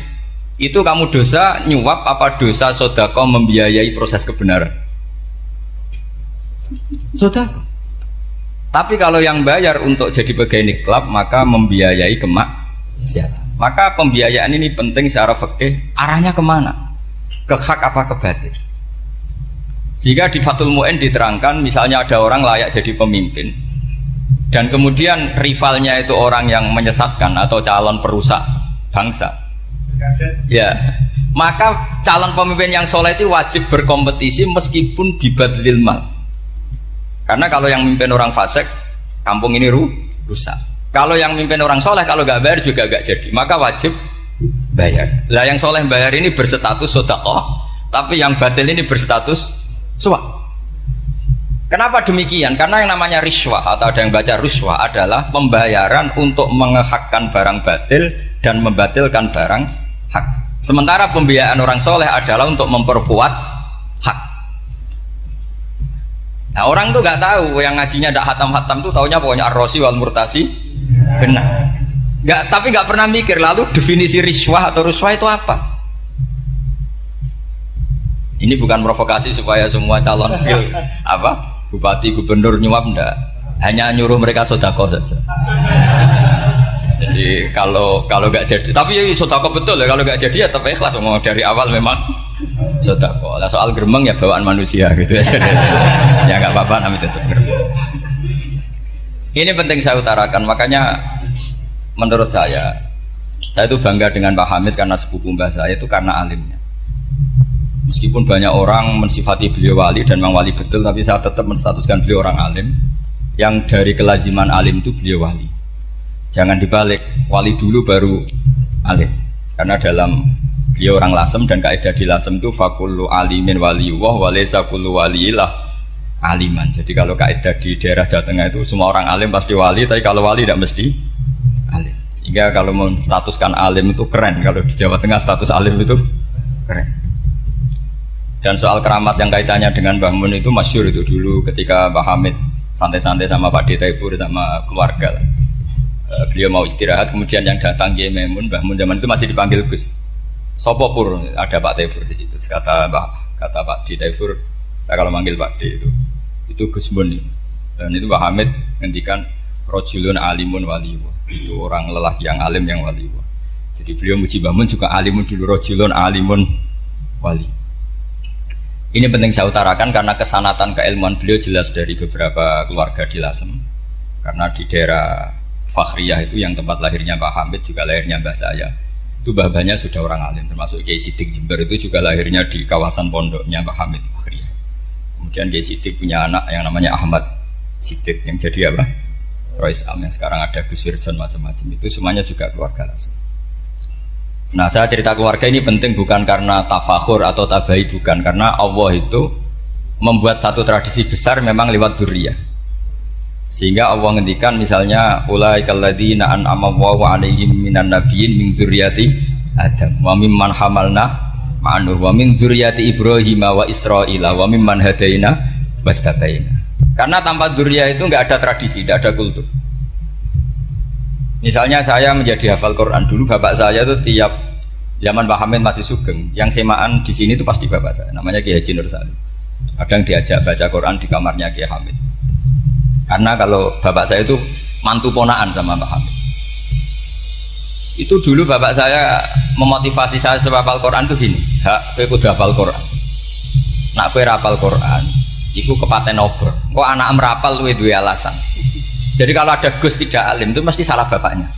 [SPEAKER 1] itu kamu dosa nyuap apa dosa sodako membiayai proses kebenaran? Sodako. Tapi kalau yang bayar untuk jadi pegawai klub maka membiayai kemaksiatan. Maka pembiayaan ini penting secara fikih, arahnya kemana? Ke hak apa ke batil? Sehingga di Fathul Mu'in diterangkan misalnya ada orang layak jadi pemimpin dan kemudian rivalnya itu orang yang menyesatkan atau calon perusak bangsa, ya maka calon pemimpin yang soleh itu wajib berkompetisi meskipun bibadlil mal, Karena kalau yang mimpin orang fasik, kampung ini rusak. Kalau yang mimpin orang soleh, kalau nggak bayar juga nggak jadi. Maka wajib bayar. Lah yang soleh bayar ini berstatus sedekah, tapi yang batil ini berstatus suap. Kenapa demikian? Karena yang namanya riswah atau ada yang baca ruswah adalah pembayaran untuk mengehakkan barang batil dan membatilkan barang hak. Sementara pembiayaan orang soleh adalah untuk memperkuat hak. Nah orang tuh nggak tahu, yang ngajinya tidak hatam-hatam tuh taunya pokoknya ar-rosi wal murtasi benar. Tapi nggak pernah mikir lalu definisi riswah atau ruswah itu apa. Ini bukan provokasi supaya semua calon bupati gubernur nyuap, enggak, hanya nyuruh mereka sedekah saja. Jadi kalau nggak jadi, tapi sedekah betul ya, kalau nggak jadi ya tetap ikhlas, mau dari awal memang sedekah. Lah soal gremeng ya bawaan manusia gitu ya. Ya nggak apa-apa, namanya tetap gremeng. Ini penting saya utarakan, makanya menurut saya itu bangga dengan Pak Hamid karena sepupu mbah saya itu karena alimnya. Meskipun banyak orang mensifati beliau wali dan memang wali betul, tapi saya tetap menstatuskan beliau orang alim yang dari kelaziman alim itu beliau wali. Jangan dibalik, wali dulu baru alim. Karena dalam beliau orang Lasem dan kaidah di Lasem itu fakullu alimin waliyullah walaysa kullu waliyillah aliman. Jadi kalau kaidah di daerah Jawa Tengah itu semua orang alim pasti wali, tapi kalau wali tidak mesti alim. Sehingga kalau menstatuskan alim itu keren, kalau di Jawa Tengah status alim itu keren. Dan soal keramat yang kaitannya dengan Mbah Mun itu masyhur itu dulu ketika Mbah Hamid santai-santai sama Pak Taifur sama keluarga. Beliau mau istirahat, kemudian yang datang Kiai Maimun, Mbah Mun zaman itu masih dipanggil Gus. Sopo pur, ada Pak Taifur di situ. Kata Pak Taifur, saya kalau manggil Pak D itu Gus Mun. Dan itu Mbah Hamid ngendikan rojulun alimun waliyullah. Itu orang lelaki yang alim yang waliyullah. Jadi beliau muji Mbah Mun juga alimun dulu, rojulun alimun wali. Ini penting saya utarakan karena kesanatan keilmuan beliau jelas dari beberapa keluarga di Lasem. Karena di daerah Fakhriyah itu yang tempat lahirnya Pak Hamid juga lahirnya mbah saya. Itu mbah-mbahnya sudah orang alim, termasuk Kiai Sidik Jember itu juga lahirnya di kawasan pondoknya Pak Hamid Fakhriyah. Kemudian Kiai Sidik punya anak yang namanya Ahmad Sidik yang jadi apa? Rois Am yang sekarang ada Gus Wirjon macam-macam, itu semuanya juga keluarga Lasem. Nah saya cerita keluarga ini penting bukan karena tafakhur atau tabai, bukan, karena Allah itu membuat satu tradisi besar memang lewat dzurriyyah. Sehingga Allah ngendikan misalnya ulaikal ladzina an'ama Allahu 'alaihim minan nabiyyin min dzurriyyati Adam wa mimman hamalna ma'anu wa min dzurriyyati Ibrahim wa Israila wa mimman hadaina wastabaina. Karena tanpa dzurriyyah itu enggak ada tradisi, enggak ada kultur. Misalnya saya menjadi hafal Quran dulu, bapak saya itu tiap zaman Pak Hamid masih sugeng, yang semaan di sini itu pasti bapak saya, namanya Kiai Haji Nur Salim. Kadang diajak baca Quran di kamarnya Kiai Hamid. Karena kalau bapak saya itu mantu ponaan sama Pak Hamid. Itu dulu bapak saya memotivasi saya supaya hafal Quran itu gini, hak kowe kudu hafal Quran. Nak kowe hafal Quran, iku kepaten obor. Kok anak merapal luwe duwe alasan. Jadi kalau ada Gus tidak alim itu mesti salah bapaknya.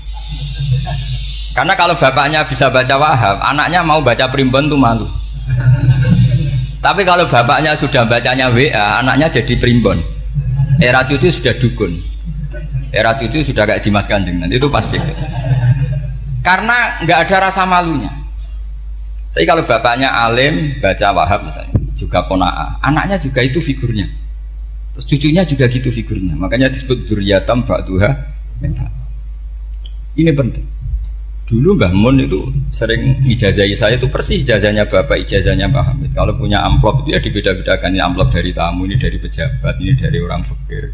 [SPEAKER 1] Karena kalau bapaknya bisa baca Wahab, anaknya mau baca primbon itu malu. Tapi kalau bapaknya sudah bacanya WA, anaknya jadi primbon. Era cucu sudah dukun. Era cucu sudah kayak Dimas Kanjeng, nanti itu pasti. Karena nggak ada rasa malunya. Tapi kalau bapaknya alim baca Wahab misalnya, juga Qanaah, anaknya juga itu figurnya. Terus cucunya juga gitu figurnya, makanya disebut dzurriyyatam ba'duha min ba'd. Ini penting. Dulu Mbah Mun itu sering ijazahi saya, itu persis ijazahnya bapak, ijazahnya Pak Hamid. Kalau punya amplop itu ya dibeda-bedakan, ini amplop dari tamu, ini dari pejabat, ini dari orang fakir.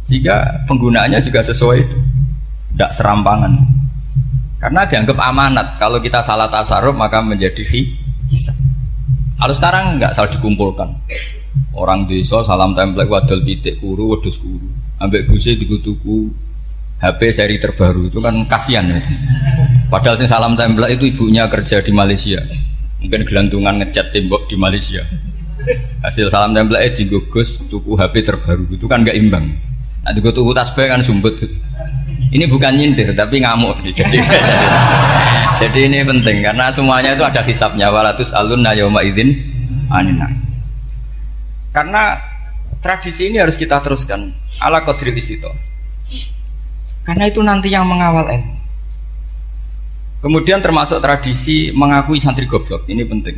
[SPEAKER 1] Sehingga penggunaannya juga sesuai itu, tidak serampangan. Karena dianggap amanat, kalau kita salah tasarruf maka menjadi hisab. Kalau sekarang nggak salah dikumpulkan. Orang desa salam template wadol pitik kuru wedhus kuru ambek guse dikutuku HP seri terbaru, itu kan kasihan ya. Padahal sing salam template itu ibunya kerja di Malaysia, mungkin gelantungan ngecat tembok di Malaysia, hasil salam template digugus tuku HP terbaru, itu kan nggak imbang. Nah tuku tasbih kan sumbut. Ini bukan nyindir tapi ngamuk jadi ini penting karena semuanya itu ada hisabnya, walatus alunna yauma idzin anina. Karena Tradisi ini harus kita teruskan ala qadri istito. Karena itu nanti yang mengawal ilmu. Kemudian termasuk tradisi mengakui santri goblok, ini penting.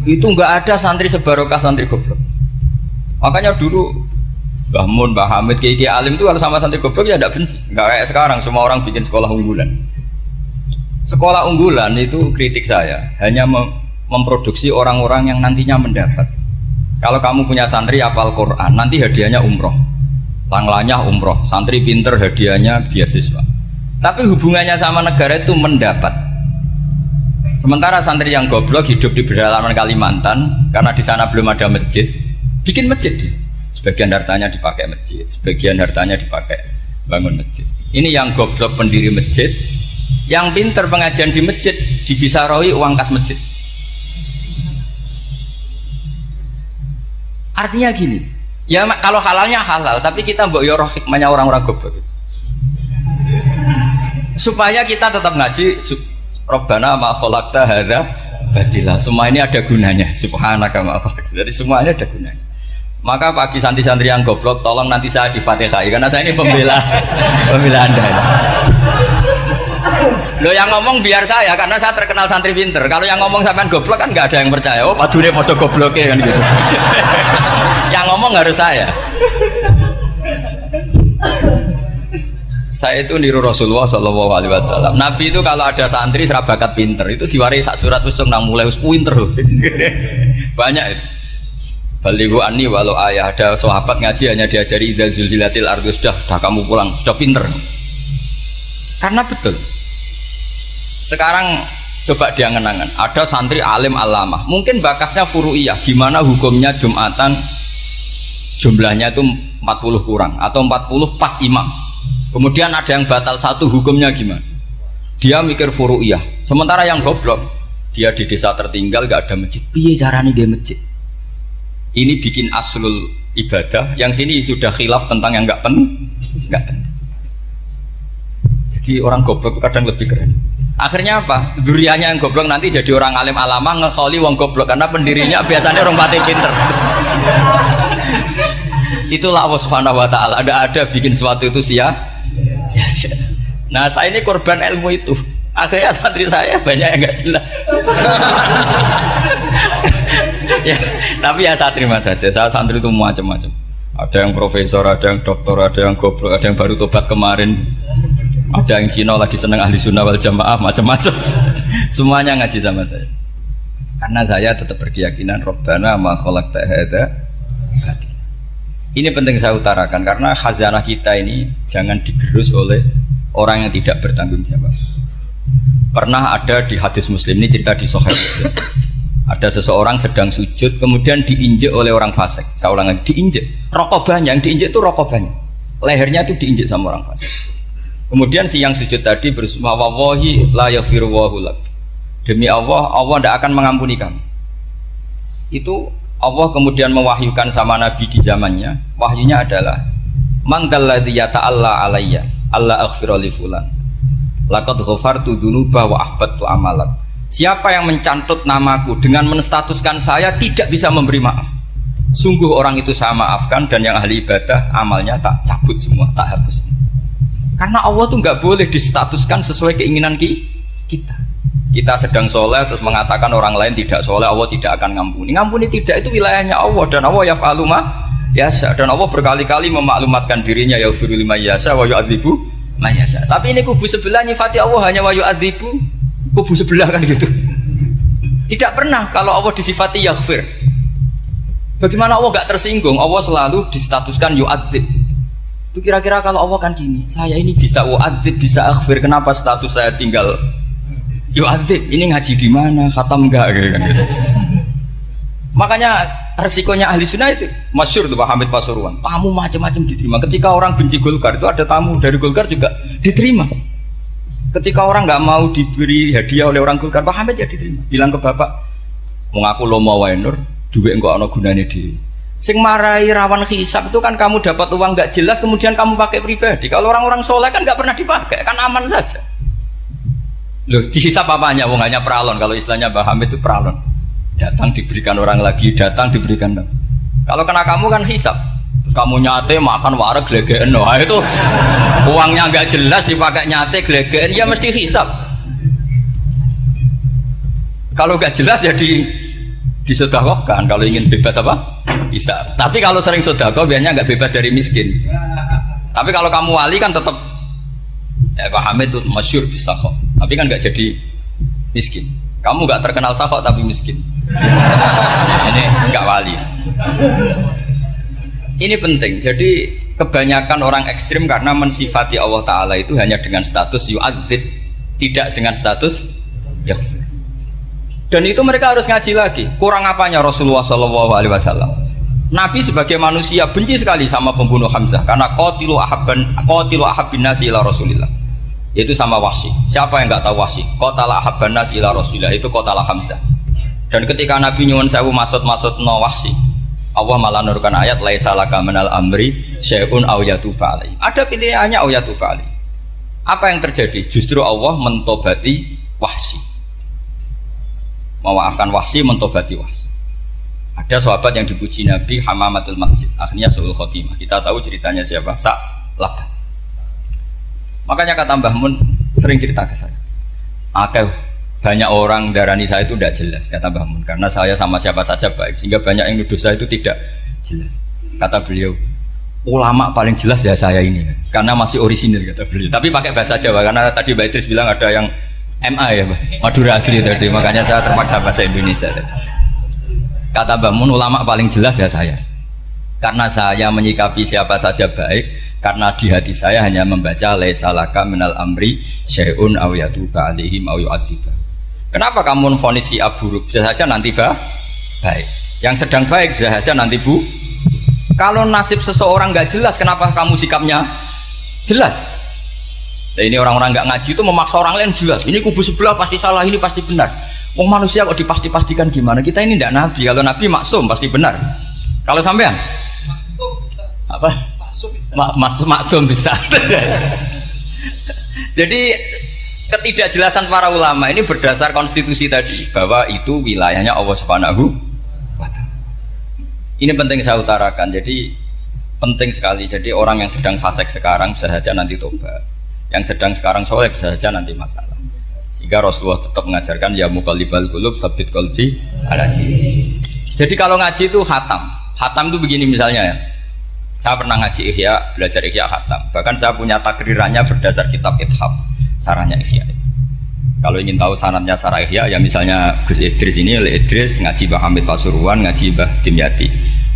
[SPEAKER 1] Itu nggak ada santri sebarokah santri goblok. Makanya dulu Mbah Mun, Mbah Hamid, Kiai Alim itu kalau sama santri goblok ya tidak benci. Nggak kayak sekarang semua orang bikin sekolah unggulan. Sekolah unggulan itu kritik saya hanya memproduksi orang-orang yang nantinya mendapat. Kalau kamu punya santri hafal Quran, nanti hadiahnya umroh, langlanya umroh, santri pinter hadiahnya beasiswa. Tapi hubungannya sama negara itu mendapat. Sementara santri yang goblok hidup di pedalaman Kalimantan, karena di sana belum ada masjid, bikin masjid dia. Sebagian hartanya dipakai masjid, sebagian hartanya dipakai bangun masjid. Ini yang goblok pendiri masjid, yang pinter pengajian di masjid dibisaroi uang kas masjid. Artinya gini, ya kalau halalnya halal, tapi kita mbok yo roh hikmahnya orang-orang goblok. Supaya kita tetap ngaji Rabbana ma khalaqta hadza batila. Semua ini ada gunanya. Subhanaka ma khalaqta. Jadi semuanya ada gunanya. Maka bagi santri-santri yang goblok, tolong nanti saya di-Fatihai karena saya ini pembela Anda. Lo yang ngomong biar saya, karena saya terkenal santri pinter. Kalau yang ngomong sampean goblok kan nggak ada yang percaya. Oh, padune padha gobloke kan gitu. Yang ngomong harus saya. Saya itu niru Rasulullah Shallallahu Alaihi Wasallam. Nabi itu kalau ada santri serabakat pinter itu diwaris sak surat usung nang mulai pinter. Banyak itu. Balighu anni walau ayah, ada sahabat ngaji hanya diajari idza zulzilatil ardu, sudah kamu pulang, sudah pinter. Karena betul. Sekarang coba dia ngenangan, ada santri alim alamah, mungkin bakasnya furu'iyah, gimana hukumnya Jumatan jumlahnya itu 40 kurang atau 40 pas imam. Kemudian ada yang batal satu, hukumnya gimana? Dia mikir furu'iyah. Sementara yang goblok, dia di desa tertinggal gak ada masjid. Piye caranya dia masjid? Ini bikin aslul ibadah, yang sini sudah khilaf tentang yang gak penting. Jadi orang goblok kadang lebih keren. Akhirnya apa? Duriannya yang goblok nanti jadi orang alim alama ngekholi wong goblok karena pendirinya biasanya orang pati pinter. Itulah Allah Subhanahu wa taala. Ada bikin sesuatu itu sia-sia. Nah, saya ini korban ilmu itu. Akhirnya santri saya banyak yang nggak jelas. Ya, tapi ya saya terima saja. Saya santri itu macam-macam. Ada yang profesor, ada yang doktor, ada yang goblok, ada yang baru tobat kemarin. Ada yang Cina lagi seneng ahli sunnah wal jamaah, macam-macam. Semuanya ngaji sama saya. Karena saya tetap berkeyakinan Rabbana ma khalaqta hadza batil. Ini penting saya utarakan karena khazanah kita ini jangan digerus oleh orang yang tidak bertanggung jawab. Pernah ada di hadis Muslim, ini cerita di Sahih Muslim. Ada seseorang sedang sujud kemudian diinjek oleh orang fasik. Saya ulang lagi, diinjek. Rokobahnya yang diinjek itu rokobahnya. Lehernya itu diinjek sama orang fasik. Kemudian si yang sujud tadi bersumpah wallahi la yaghfiru wallahu lak. Demi Allah, Allah tidak akan mengampuni kamu. Itu Allah kemudian mewahyukan sama Nabi di zamannya. Wahyunya adalah man dalladzi yata'alla alayya alla aghfira li fulan. Laqad ghafartu dzunuba wa ahbattu amalak. Siapa yang mencantut namaku dengan menstatuskan saya tidak bisa memberi maaf. Sungguh orang itu saya maafkan dan yang ahli ibadah amalnya tak cabut semua, tak hapus semua. Karena Allah tuh nggak boleh distatuskan sesuai keinginan kita. Kita sedang soleh terus mengatakan orang lain tidak soleh, Allah tidak akan ngampuni. Ngampuni tidak, itu wilayahnya Allah dan Allah yaf'alu ma yasha. Dan Allah berkali-kali memaklumatkan dirinya yaghfiru liman yasha wa yu'adzibu man yasha. Tapi ini kubu sebelah nyifati Allah hanya wa yu'adzibu, kubu sebelah kan gitu. Tidak pernah kalau Allah disifati yaghfir. Bagaimana Allah nggak tersinggung? Allah selalu distatuskan yu'adzib. Itu kira-kira kalau Allah kan gini, saya ini bisa u'adzib, bisa akhfir, kenapa status saya tinggal yu'adzib? Ini ngaji di mana? Khatam enggak gitu kan gitu. Makanya resikonya ahli sunnah itu masyhur tuh Pak Hamid Pasuruan. Tamu macam-macam diterima. Ketika orang benci Golkar itu ada tamu dari Golkar juga diterima. Ketika orang nggak mau diberi hadiah oleh orang Golkar, Pak Hamid ya diterima. Bilang ke bapak, mau ngaku lo mau wainur, duit enggak ono gunane dhewe. Sing marai rawan hisab itu kan kamu dapat uang nggak jelas kemudian kamu pakai pribadi. Kalau orang-orang soleh kan nggak pernah dipakai, kan aman saja. Loh, dihisab apanya? Wong hanya peralon. Kalau istilahnya Mbah Hamid itu peralon. Datang diberikan orang lagi, datang diberikan. Kalau kena kamu kan hisab. Terus kamu nyate makan wareg glegeken. Wah itu uangnya nggak jelas dipakai nyate glegeken ya mesti hisab. Kalau nggak jelas ya disedekahkan kalau ingin bebas apa? Hisab. Tapi kalau sering sedekah biasanya nggak bebas dari miskin. Tapi kalau kamu wali kan tetap ya Pak Hamid itu masyhur bisa kok. Tapi kan nggak jadi miskin. Kamu nggak terkenal sakok tapi miskin. Ini nggak wali. Ini penting. Jadi kebanyakan orang ekstrim karena mensifati Allah Taala itu hanya dengan status yu'adzib, tidak dengan status yaghfir. Dan itu mereka harus ngaji lagi. Kurang apanya Rasulullah SAW? Nabi sebagai manusia benci sekali sama pembunuh Hamzah karena qatilu ahabbin nasi ila Rasulillah. Itu sama Wahsy. Siapa yang nggak tahu Wahsy? Qatala ahabban nasi ila Rasulillah, itu qatala Hamzah. Dan ketika Nabi nyuwun sewu maksud no Wahsy, Allah malah nurkan ayat laisa laka minal amri syai'un aw yatuba alaihi. Ada pilihannya aw yatuba alaihi. Apa yang terjadi? Justru Allah mentobati Wahsy. Memaafkan Wahsy, mentobati Wahsy. Ada sahabat yang dipuji Nabi Hamamatul Masjid, akhirnya su'ul khotimah. Kita tahu ceritanya siapa? Sa'labah. Makanya kata Mbah Mun sering cerita ke saya. Banyak orang darani saya itu tidak jelas, kata Mbah Mun, karena saya sama siapa saja baik, sehingga banyak yang nuduh saya itu tidak jelas. Kata beliau, ulama paling jelas ya saya ini, karena masih orisinil, kata beliau. Tapi pakai bahasa Jawa, karena tadi Mbak Idris bilang ada yang MA ya, Madura asli tadi, makanya saya terpaksa bahasa Indonesia tadi. Kata Mbah Mun, ulama paling jelas ya saya, karena saya menyikapi siapa saja baik. Karena di hati saya hanya membaca laisa laka minal amri syai'un aw yatuba alaihim aw yu'adziba. Kenapa kamu vonis si buruk? Bisa saja nanti baik. Yang sedang baik bisa saja nanti bu. Kalau nasib seseorang nggak jelas, kenapa kamu sikapnya jelas? Nah, ini orang-orang nggak ngaji itu memaksa orang lain jelas. Ini kubu sebelah pasti salah, ini pasti benar. Wong manusia kok dipasti-pastikan gimana? Kita ini tidak nabi. Kalau nabi maksum pasti benar. Kalau sampean apa? Maksum bisa. Jadi ketidakjelasan para ulama ini berdasar konstitusi tadi bahwa itu wilayahnya Allah Subhanahu wa Ta'ala. Ini penting saya utarakan. Jadi penting sekali. Jadi orang yang sedang fasik sekarang bisa saja nanti tobat. Yang sedang sekarang soleh bisa saja nanti masalah. Sehingga Rasulullah tetap mengajarkan ya muqallibal qulub tsabbit qalbi ala dinik. Jadi kalau ngaji itu khatam. Khatam itu begini misalnya ya. Saya pernah ngaji Ihya, belajar Ihya khatam. Bahkan saya punya takrirannya berdasar kitab Ithaf, sarahnya Ihya. Kalau ingin tahu sanadnya sarah Ihya, ya misalnya Gus Idris ini, oleh Idris ngaji Mbah Hamid Pasuruan, ngaji Mbah Dimyati.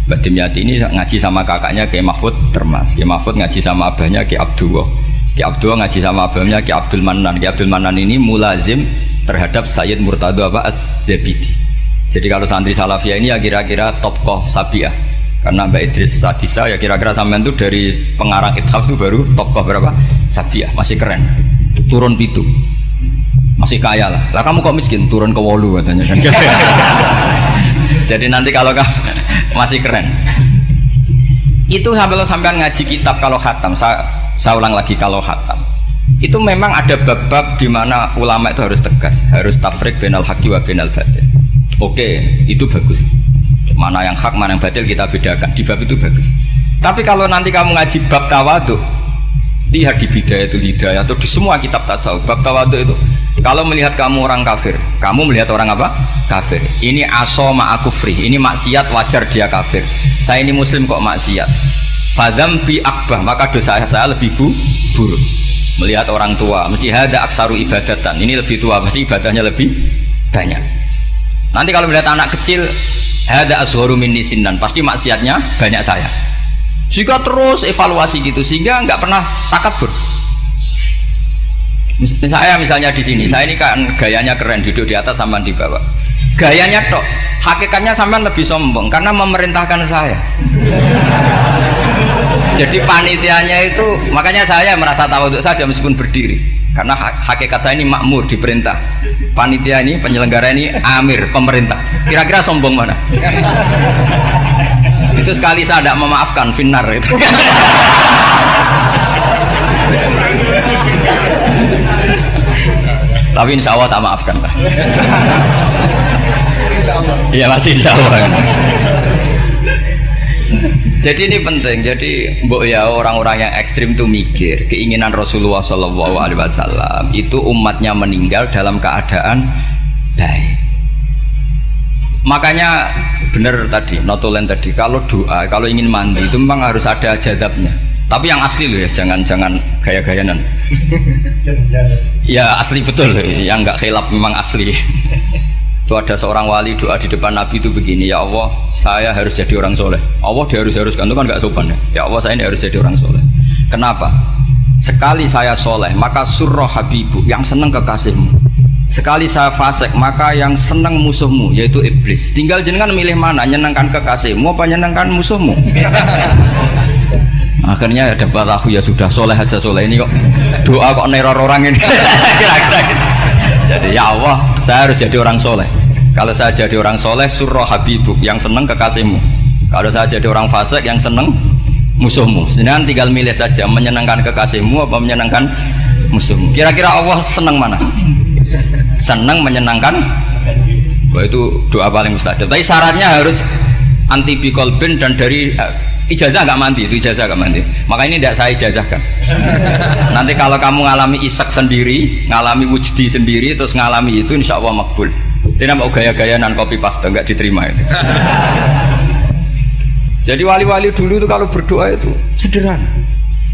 [SPEAKER 1] Mbah Dimyati ini ngaji sama kakaknya Kiai Mahfud Termas. Kiai Mahfud ngaji sama abahnya Kiai Abdullah. Kiai Abdullah ngaji sama abahnya Kiai Abdul Manan. Kiai Abdul Manan ini mulazim terhadap Sayyid Murtado Az-Zabidi. Jadi kalau santri Salafiyah ini ya kira-kira tokoh Sabiah. Karena Mbak Idris Sadisa ya kira-kira sampean itu dari pengarang Ithaf itu baru tokoh berapa? Sabiah, masih keren. Turun pitu. Masih kaya lah. Lah kamu kok miskin? Turun ke wolu katanya kan. Jadi nanti kalau masih keren. Itu sampean ngaji kitab kalau khatam, saya ulang lagi kalau khatam. Itu memang ada bab-bab di mana ulama itu harus tegas, harus tafriq bainal haqqi wa bainal batil. Oke, itu bagus. Mana yang hak, mana yang batil kita bedakan. Di bab itu bagus. Tapi kalau nanti kamu ngaji bab tawadhu, lihat di Bidayatul Hidayah atau di semua kitab tasawuf, bab tawadhu itu, kalau melihat kamu orang kafir, kamu melihat orang apa? Kafir. Ini aso ma'akufri, ini maksiat wajar dia kafir. Saya ini muslim kok maksiat. Fadham bi akbah, maka dosa saya lebih buruk. Melihat orang tua, mesti hada aksaru ibadatan. Ini lebih tua, pasti ibadahnya lebih banyak. Nanti kalau melihat anak kecil, hada asgharu minni sinnan, pasti maksiatnya banyak saya. Jika terus evaluasi gitu sehingga nggak pernah takabur. Misalnya di sini, saya ini kan gayanya keren, duduk di atas sampean di bawah. Gayanya tok, hakikatnya sampean lebih sombong karena memerintahkan saya. Jadi panitianya itu, makanya saya merasa tawadhu saja meskipun berdiri. Karena hakikat saya ini makmur, diperintah. Panitia ini, penyelenggara ini amir, pemerintah. Kira-kira sombong mana? Itu sekali saya tidak memaafkan finnar itu. Tapi insya Allah tak maafkan lah. Iya masih insya Allah. Jadi ini penting. Jadi mbok ya orang-orang yang ekstrim tuh mikir keinginan Rasulullah SAW itu umatnya meninggal dalam keadaan baik. Makanya benar tadi, notulen tadi, kalau doa, kalau ingin mandi itu memang harus ada jadabnya. Tapi yang asli loh ya, jangan gaya-gayanan. Ya asli betul, yang nggak khilaf memang asli. Itu ada seorang wali doa di depan Nabi itu begini, ya Allah, saya harus jadi orang soleh. Allah diharuskan itu kan nggak sopan ya. Ya Allah, saya ini harus jadi orang soleh. Kenapa? Sekali saya soleh, maka surroh habibu, yang seneng kekasihmu. Sekali saya fasik, maka yang seneng musuhmu, yaitu iblis. Tinggal jenengan milih mana, nyenengkan kekasihmu apa nyenengkan musuhmu. Akhirnya ada batahu, ya sudah soleh aja, soleh ini kok doa kok neror orang ini. Kira-kira gitu. Jadi ya Allah, saya harus jadi orang soleh. Kalau saya jadi orang soleh, surroh habibuk, yang seneng kekasihmu. Kalau saya jadi orang fasik, yang seneng musuhmu. Sedangkan tinggal milih saja, menyenangkan kekasihmu apa menyenangkan musuhmu. Kira-kira Allah seneng mana? Seneng menyenangkan. Wah, itu doa paling mustajab. Tapi syaratnya harus anti bikolbin dan dari ijazah nggak mandi, itu ijazah nggak mandi. Maka ini tidak saya ijazahkan. Nanti kalau kamu ngalami isak sendiri, ngalami wujdi sendiri, terus ngalami itu, insya Allah makbul. Ini mau gaya-gayaan kopi paste nggak diterima itu. Jadi wali-wali dulu itu kalau berdoa itu sederhana,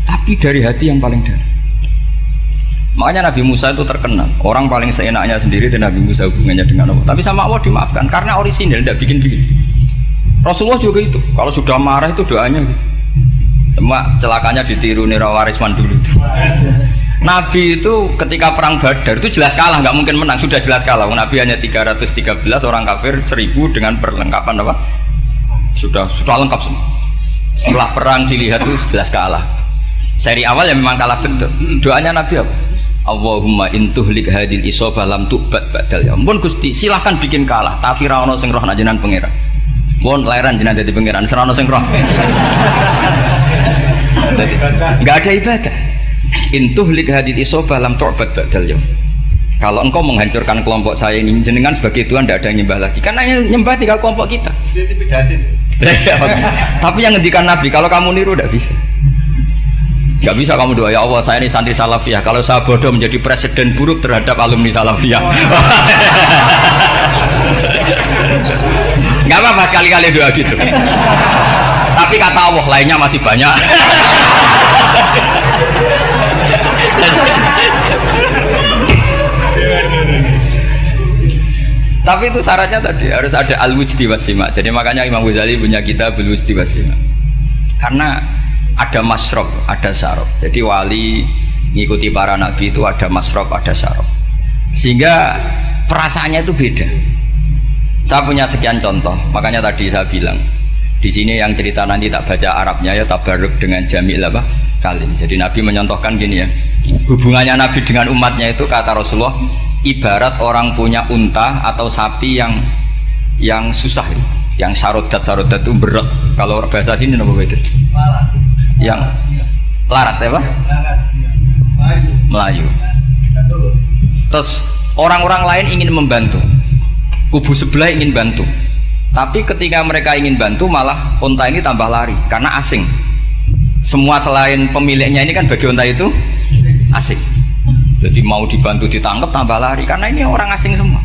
[SPEAKER 1] tapi dari hati yang paling dalam. Makanya Nabi Musa itu terkenal, orang paling seenaknya sendiri dan Nabi Musa hubungannya dengan Allah. Tapi sama Allah dimaafkan karena orisinil, tidak bikin-bikin. Rasulullah juga itu, kalau sudah marah itu doanya gitu. Cuma celakanya ditiru Nira Warisman dulu. Nabi itu ketika perang Badar itu jelas kalah, nggak mungkin menang, sudah jelas kalah. Nabi hanya 313, orang kafir 1000 dengan perlengkapan apa? Sudah lengkap semua. Setelah perang dilihat itu jelas kalah. Seri awal ya memang kalah betul. Doanya Nabi apa? Allahumma intuhlik hadil isobah lam tu'bad badal ya. Ampun Gusti, silahkan bikin kalah, tapi ra ono sing roh najenan pangeran. Mohon lahiran jenazah di pangeran, serano sing roh. Enggak ada ibadah. Intuhlik hadil isobah lam tu'bad badal ya. Kalau engkau menghancurkan kelompok saya ini, jenengan sebagai Tuhan tidak ada yang nyembah lagi, karena yang nyembah tinggal kelompok kita. Tapi yang ngendikan Nabi, kalau kamu niru tidak bisa. Gak bisa kamu doa, ya Allah saya ini santri salafiyah, kalau saya bodoh menjadi presiden buruk terhadap alumni salafiyah. Gak apa-apa sekali-kali doa gitu. Tapi kata Allah lainnya masih banyak. Tapi itu syaratnya tadi harus ada al-wujdi wasima. Jadi makanya Imam Ghazali punya kitab al-wujdi wasima. Karena ada masrob, ada syarab. Jadi wali ngikuti para nabi itu ada masrob, ada syarab. Sehingga perasaannya itu beda. Saya punya sekian contoh. Makanya tadi saya bilang di sini yang cerita nanti tak baca Arabnya ya, tabarruk dengan jamil apa kalim. Jadi Nabi menyontohkan gini ya. Hubungannya Nabi dengan umatnya itu kata Rasulullah ibarat orang punya unta atau sapi yang susah, yang sarodat itu berat. Kalau bahasa sini apa itu? Yang larat ya Pak? Melayu. Terus orang-orang lain ingin membantu, kubu sebelah ingin bantu, tapi ketika mereka ingin bantu malah unta ini tambah lari karena asing. Semua selain pemiliknya ini kan bagi unta itu asing. Jadi mau dibantu ditangkap tambah lari karena ini orang asing semua.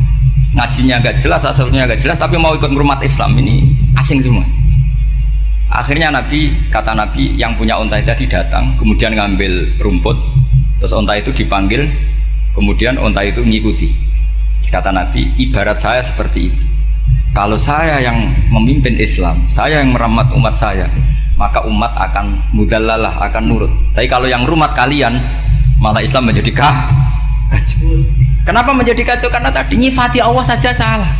[SPEAKER 1] Ngajinya agak jelas, asalnya agak jelas, tapi mau ikut ngurmat Islam ini asing semua. Akhirnya kata Nabi yang punya unta tadi datang, kemudian ngambil rumput, terus unta itu dipanggil, kemudian unta itu mengikuti. Kata Nabi, ibarat saya seperti itu. Kalau saya yang memimpin Islam, saya yang merawat umat saya, maka umat akan mudallalah, akan nurut. Tapi kalau yang rumat kalian, malah Islam menjadi kacau. Kenapa menjadi kacau? Karena tadi nyifati Allah saja salah.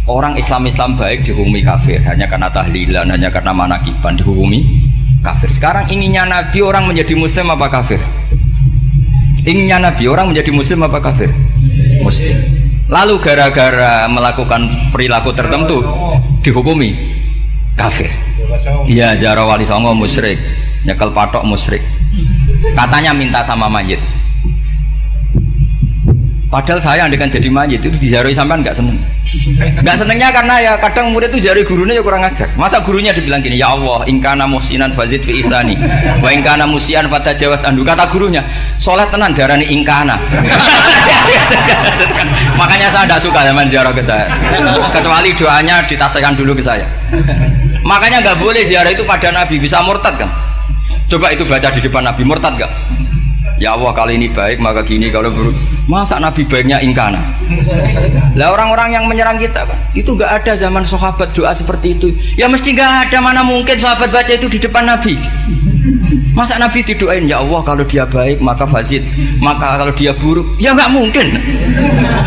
[SPEAKER 1] Orang Islam baik dihukumi kafir hanya karena tahlilan, hanya karena manakiban dihukumi kafir. Sekarang inginnya Nabi orang menjadi muslim apa kafir? Inginnya Nabi orang menjadi muslim apa kafir? Muslim. Lalu gara-gara melakukan perilaku tertentu dihukumi kafir. Iya, ziarah wali songo musyrik, nyekel patok musyrik. Katanya minta sama mayit. Padahal saya andekan jadi mayit itu diziarahi sampean nggak seneng. Nggak senengnya karena ya kadang murid itu ziarahi gurunya ya kurang ajar. Masa gurunya dibilang gini, ya Allah, ingkana musinan fazid fi ihsani, wa ingkana musian fatajawaz andu. Kata gurunya, soleh tenan diarani ingkana. Makanya saya tidak suka zaman ziarah ke saya. Kecuali doanya ditasihkan dulu ke saya. Makanya nggak boleh ziarah itu pada Nabi, bisa murtad kan? Coba itu baca di depan Nabi, murtad nggak? Ya Allah, kali ini baik maka gini, kalau buruk masa Nabi baiknya ingkana. Lah orang-orang yang menyerang kita kan itu gak ada zaman sahabat doa seperti itu. Ya mesti gak ada, mana mungkin sahabat baca itu di depan Nabi. Masa Nabi didoain, ya Allah kalau dia baik maka fazid, maka kalau dia buruk, ya gak mungkin.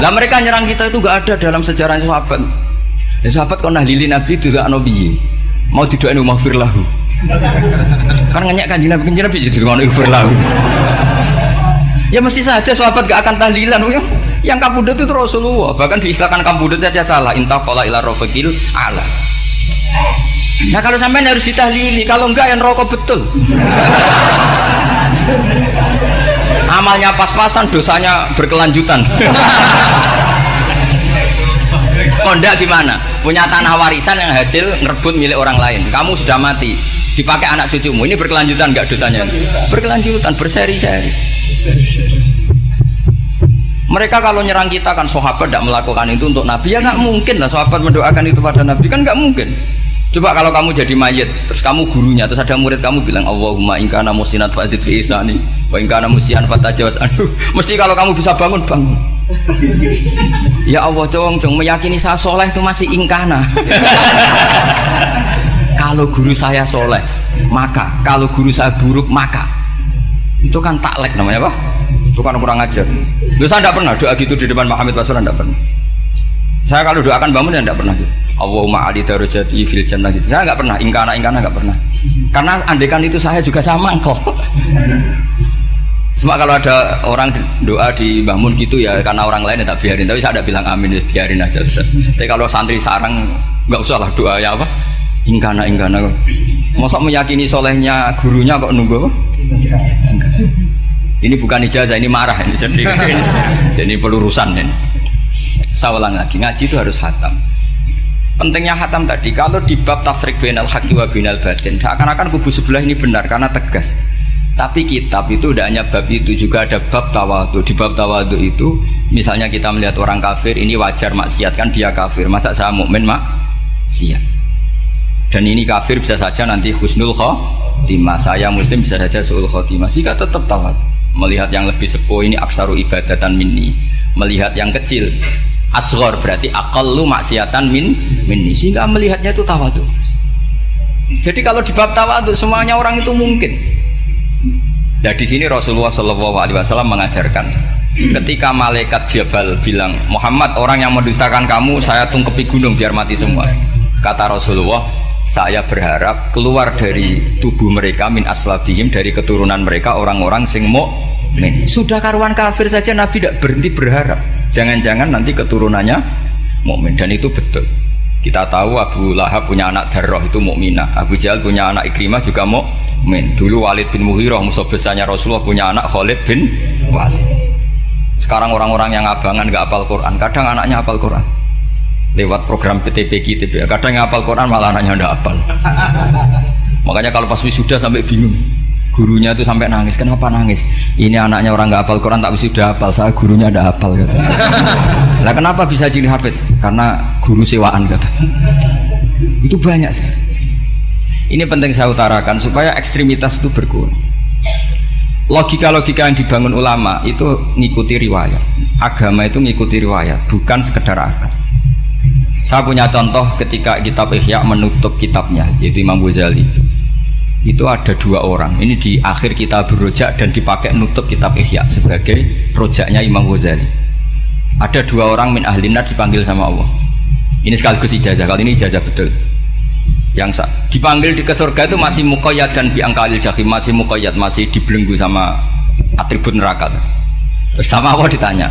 [SPEAKER 1] Lah mereka nyerang kita itu gak ada dalam sejarah sahabat. Ya, sahabat kok nahlili Nabi itu gak nabi mau didoain maghfir lahu. Kan ngenyak kanjeng Nabi jadi ngono maghfir lahu. Ya mesti saja sahabat gak akan tahlilan. Yang kabudut itu Rasulullah, bahkan diistilahkan kabudut saja salah. Intaqala ila rafiqil ala. Nah kalau sampai harus ditahlili, kalau enggak yang rokok betul. Amalnya pas-pasan, dosanya berkelanjutan. Kondak gimana? Punya tanah warisan yang hasil ngerebut milik orang lain. Kamu sudah mati, dipakai anak cucumu. Ini berkelanjutan enggak dosanya? Berkelanjutan, berseri-seri. Mereka kalau nyerang kita kan sahabat tidak melakukan itu untuk Nabi, ya nggak mungkin lah sahabat mendoakan itu pada Nabi, kan nggak mungkin. Coba kalau kamu jadi mayit, terus kamu gurunya, terus ada murid kamu bilang Allahumma ingkana musinat fazid fi ihsani wa ingkana musian fatajawaz anhu. Mesti kalau kamu bisa bangun. Ya Allah, cong meyakini saya soleh itu masih ingkana. Kalau guru saya soleh maka, kalau guru saya buruk maka. Itu kan taklek namanya apa? Itu kan kurang ajar. Saya tidak pernah doa gitu di depan Muhammad Rasulullah, tidak pernah. Saya kalau doakan bangun ya tidak pernah gitu. Allahumma ali darajati fil jannah gitu. Saya nggak pernah, ingkana nggak pernah. Karena andekan itu saya juga sama kok. Cuma kalau ada orang doa di bangun gitu ya karena orang lain ya tak biarin. Tapi saya tidak bilang amin, ya biarin aja sudah. Tapi kalau santri sarang nggak usah lah doa ya apa? Ingkana. Masa meyakini solehnya gurunya kok nunggu apa? Ini bukan ijazah, ini marah ini. Jadi pelurusan ini. Saya ulang lagi, ngaji itu harus khatam. Pentingnya khatam tadi, kalau di bab tafriq bainal haqqi wa bainal batin, seakan-akan kubu sebelah ini benar karena tegas. Tapi kitab itu tidak hanya bab itu, juga ada bab tawadhu. Di bab tawadhu itu, misalnya kita melihat orang kafir, ini wajar maksiat kan dia kafir. Masa saya mukmin maksiat? Dan ini kafir bisa saja nanti husnul khotimah, saya muslim bisa saja su'ul khotimah. Jika tetap tawadhu, melihat yang lebih sepuh ini aksaru ibadatan minni, melihat yang kecil asghar berarti aqallu maksiatan minni, sehingga melihatnya itu tawadhu. Jadi kalau di bab tawadhu semuanya orang itu mungkin. Nah di sini Rasulullah SAW mengajarkan, ketika malaikat Jabal bilang, Muhammad, orang yang mendustakan kamu saya tungkepi gunung biar mati semua. Kata Rasulullah, saya berharap keluar dari tubuh mereka min aslabihim, dari keturunan mereka orang-orang sing mukmin. Sudah karuan kafir saja Nabi tidak berhenti berharap, jangan-jangan nanti keturunannya mukmin. Dan itu betul. Kita tahu Abu Lahab punya anak Darroh itu mukminah, Abu Jahal punya anak Ikrimah juga mukmin. Dulu Walid bin Mughirah musuh besarnya Rasulullah punya anak Khalid bin Walid. Sekarang orang-orang yang abangan nggak hafal Quran, kadang anaknya hafal Quran lewat program PTPG, kadang yang hafal Quran malah anaknya nggak hafal. Makanya kalau pas wisuda sampai bingung, gurunya itu sampai nangis. Kenapa nangis? Ini anaknya orang nggak hafal Quran tak wisuda hafal, saya gurunya ada hafal kata. Lah kenapa bisa jadi hafid? Karena guru sewaan kata. Itu banyak sekali. Ini penting saya utarakan supaya ekstremitas itu berkurang. Logika-logika yang dibangun ulama itu ngikuti riwayat. Agama itu ngikuti riwayat, bukan sekedar akal. Saya punya contoh ketika kitab Ihya menutup kitabnya, yaitu Imam Ghazali. Itu ada dua orang, ini di akhir kitab Rojak dan dipakai nutup kitab Ihya sebagai rojaknya Imam Ghazali. Ada dua orang min ahlinar dipanggil sama Allah. Ini sekaligus ijazah, kali ini ijazah betul. Yang dipanggil di ke surga itu masih muqayyad dan biangkalil jahim, masih muqayyad, masih dibelenggu sama atribut neraka. Terus sama Allah ditanya,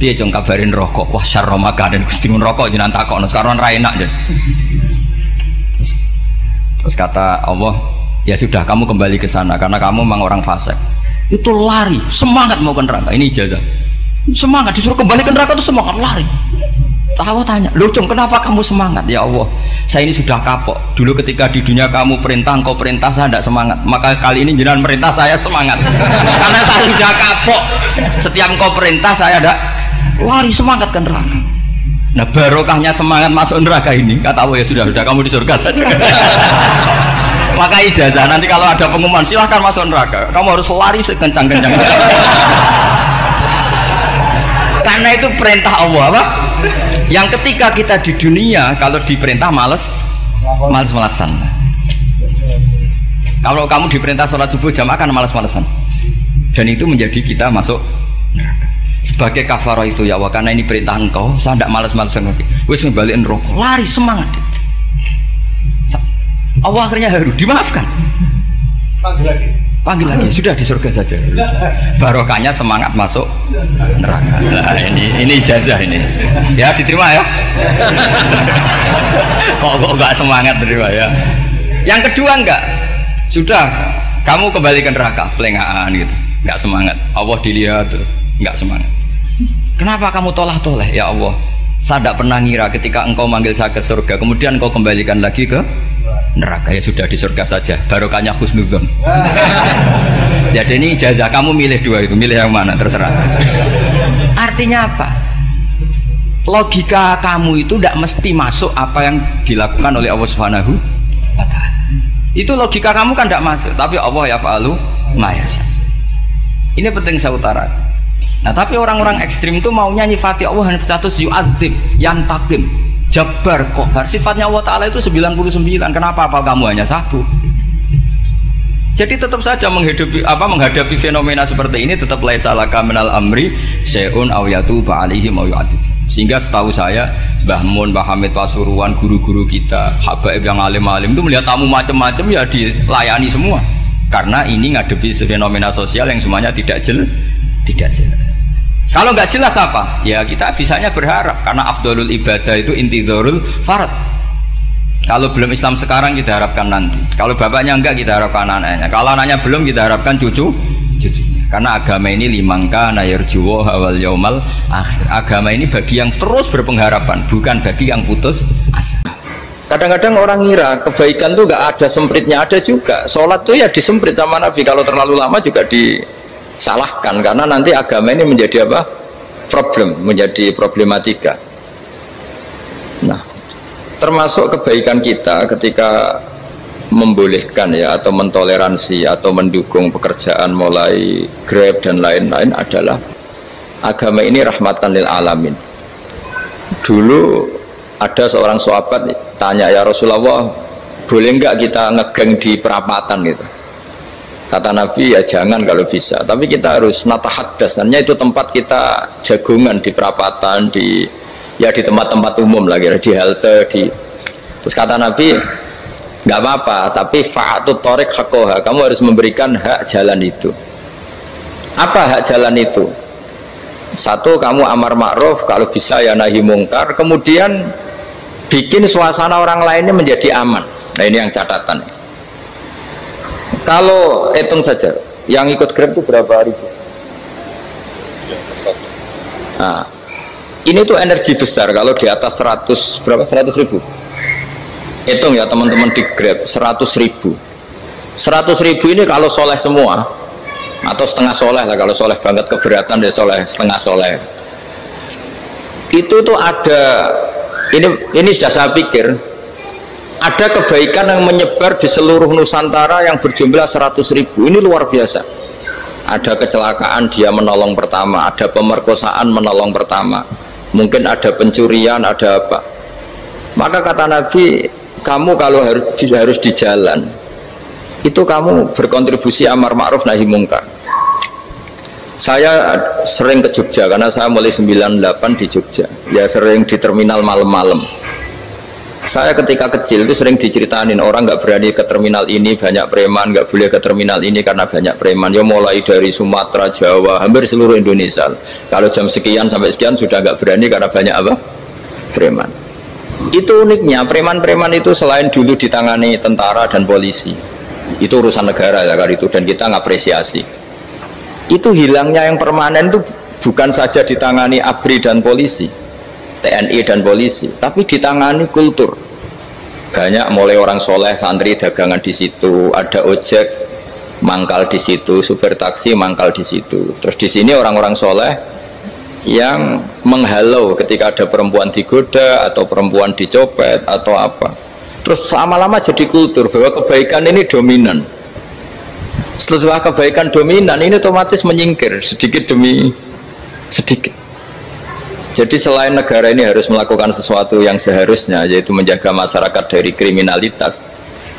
[SPEAKER 1] dia jong kabarin rokok, wah syarro makanan Gusti rokok jenengan takokno sekarang ra enak. Terus kata Allah, ya sudah kamu kembali ke sana karena kamu memang orang fasik. Itu lari semangat mau ke neraka. Ini ijazah. Semangat, disuruh kembali ke neraka itu semangat, lari. Allah tanya, loh Cung, kenapa kamu semangat? Ya Allah, saya ini sudah kapok. Dulu ketika di dunia kamu perintah, engkau perintah, saya tidak semangat. Maka kali ini jenengan perintah, saya semangat. Karena saya sudah kapok. Setiap engkau perintah, saya ada lari semangat ke neraka. Nah barokahnya semangat masuk neraka ini, kata Allah, ya sudah kamu di surga saja. Maka ijazah, nanti kalau ada pengumuman, silahkan masuk neraka. Kamu harus lari sekencang-kencangnya. Karena itu perintah Allah, apa? Yang ketika kita di dunia kalau diperintah males-malesan. Kalau kamu diperintah sholat subuh jamaah kan males-malesan. Dan itu menjadi kita masuk neraka. Sebagai kafarah itu ya Allah, karena ini perintah engkau, saya tidak males-malesan lagi. Wis ngebalikin rokok, lari semangat. Allah akhirnya harus dimaafkan. Panggil lagi, sudah di surga saja. Barokahnya semangat masuk neraka. Nah, ini ijazah ini. Ya diterima ya. Kok enggak semangat terima ya. Yang kedua enggak. Sudah kamu kembali ke neraka, pelengahan gitu. Enggak semangat. Allah dilihat terus enggak semangat. Kenapa kamu tolah-toleh? Ya Allah, saya tidak pernah ngira ketika engkau manggil saya ke surga, kemudian engkau kembalikan lagi ke neraka. Ya sudah di surga saja, barokahnya husnudzon. Jadi ini ijazah, kamu milih dua itu, milih yang mana terserah. Artinya apa? Logika kamu itu tidak mesti masuk apa yang dilakukan oleh Allah Subhanahu wa Ta'ala. Itu logika kamu kan tidak masuk, tapi Allah yaf'alu ma yasha. Ini penting saya utarakan. Nah tapi orang-orang ekstrim itu maunya nyifati Allah hanya status yu'adzib, yantakim, Jabbar, Qahar. Sifatnya Allah Ta'ala itu 99. Kenapa apa kamu hanya satu? Jadi tetap saja menghadapi fenomena seperti ini tetap laisa laka minal amri syai'un aw yatuba alaihim aw yu'adzib. Sehingga setahu saya Mbah Mun, Mbah Hamid Pasuruan, guru-guru kita, habaib yang alim-alim itu melihat tamu macam-macam ya dilayani semua. Karena ini ngadepi fenomena sosial yang semuanya tidak jelas. Kalau nggak jelas apa? Ya kita bisanya berharap, karena afdolul ibadah itu intidharul farad. Kalau belum Islam sekarang kita harapkan nanti. Kalau bapaknya enggak kita harapkan anaknya. Kalau anaknya belum kita harapkan cucunya. Karena agama ini limangka nayarjuwo hawal yaumal akhir. Agama ini bagi yang terus berpengharapan, bukan bagi yang putus asa. Kadang-kadang orang ngira kebaikan tuh nggak ada sempritnya, ada juga. Sholat tuh ya disemprit sama Nabi. Kalau terlalu lama juga disalahkan, karena nanti agama ini menjadi apa? Menjadi problematika. Nah, termasuk kebaikan kita ketika membolehkan ya atau mentoleransi atau mendukung pekerjaan mulai Grab dan lain-lain adalah agama ini rahmatan lil alamin. Dulu ada seorang sahabat tanya, ya Rasulullah, boleh enggak kita ngegeng di perapatan gitu? Kata Nabi, ya jangan kalau bisa, tapi kita harus natahaddasannya, itu tempat kita jagungan di perapatan, di tempat-tempat umum lagi, di halte, terus kata Nabi, nggak apa-apa, tapi fa'atut thoriq haqqaha, kamu harus memberikan hak jalan itu. Apa hak jalan itu? Satu, kamu amar ma'ruf, kalau bisa ya nahi mungkar, kemudian bikin suasana orang lainnya menjadi aman. Nah ini yang catatan. Kalau hitung saja, yang ikut Grab itu berapa ribu? Nah, ini tuh energi besar kalau di atas 100 berapa? 100 ribu. Hitung ya teman-teman di Grab, 100 ribu. 100 ribu ini kalau soleh semua, atau setengah soleh lah, kalau soleh banget keberatan dia soleh, setengah soleh. Itu tuh ada, ini sudah saya pikir, ada kebaikan yang menyebar di seluruh Nusantara yang berjumlah 100 ribu. Ini luar biasa. Ada kecelakaan dia menolong pertama, ada pemerkosaan menolong pertama, mungkin ada pencurian, ada apa. Maka kata Nabi, kamu kalau harus di jalan itu kamu berkontribusi amar ma'ruf nahi mungkar. Saya sering ke Jogja karena saya mulai 98 di Jogja, ya sering di terminal malam-malam. Saya ketika kecil itu sering diceritain orang nggak berani ke terminal ini banyak preman, nggak boleh ke terminal ini karena banyak preman. Ya mulai dari Sumatera, Jawa, hampir seluruh Indonesia. Kalau jam sekian sampai sekian sudah nggak berani karena banyak apa? Preman. Itu uniknya, preman-preman itu selain dulu ditangani tentara dan polisi, itu urusan negara ya kali itu, dan kita ngapresiasi. Itu hilangnya yang permanen itu bukan saja ditangani ABRI dan polisi, TNI dan polisi, tapi ditangani kultur. Banyak mulai orang soleh, santri dagangan di situ, ada ojek mangkal di situ, supir taksi mangkal di situ. Terus di sini orang-orang soleh yang menghalau ketika ada perempuan digoda atau perempuan dicopet atau apa. Terus lama-lama jadi kultur bahwa kebaikan ini dominan. Setelah kebaikan dominan ini otomatis menyingkir sedikit demi sedikit. Jadi selain negara ini harus melakukan sesuatu yang seharusnya, yaitu menjaga masyarakat dari kriminalitas,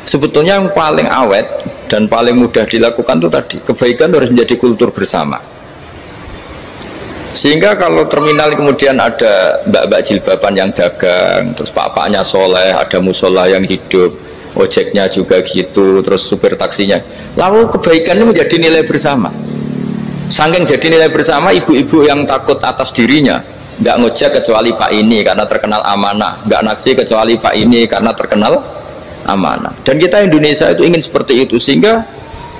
[SPEAKER 1] sebetulnya yang paling awet dan paling mudah dilakukan itu tadi, kebaikan harus menjadi kultur bersama. Sehingga kalau terminal kemudian ada mbak-mbak jilbaban yang dagang, terus pak-paknya soleh, ada musola yang hidup, ojeknya juga gitu, terus supir taksinya, lalu kebaikan ini menjadi nilai bersama. Saking jadi nilai bersama, ibu-ibu yang takut atas dirinya nggak ngojek kecuali Pak ini karena terkenal amanah, nggak naksi kecuali Pak ini karena terkenal amanah. Dan kita Indonesia itu ingin seperti itu, sehingga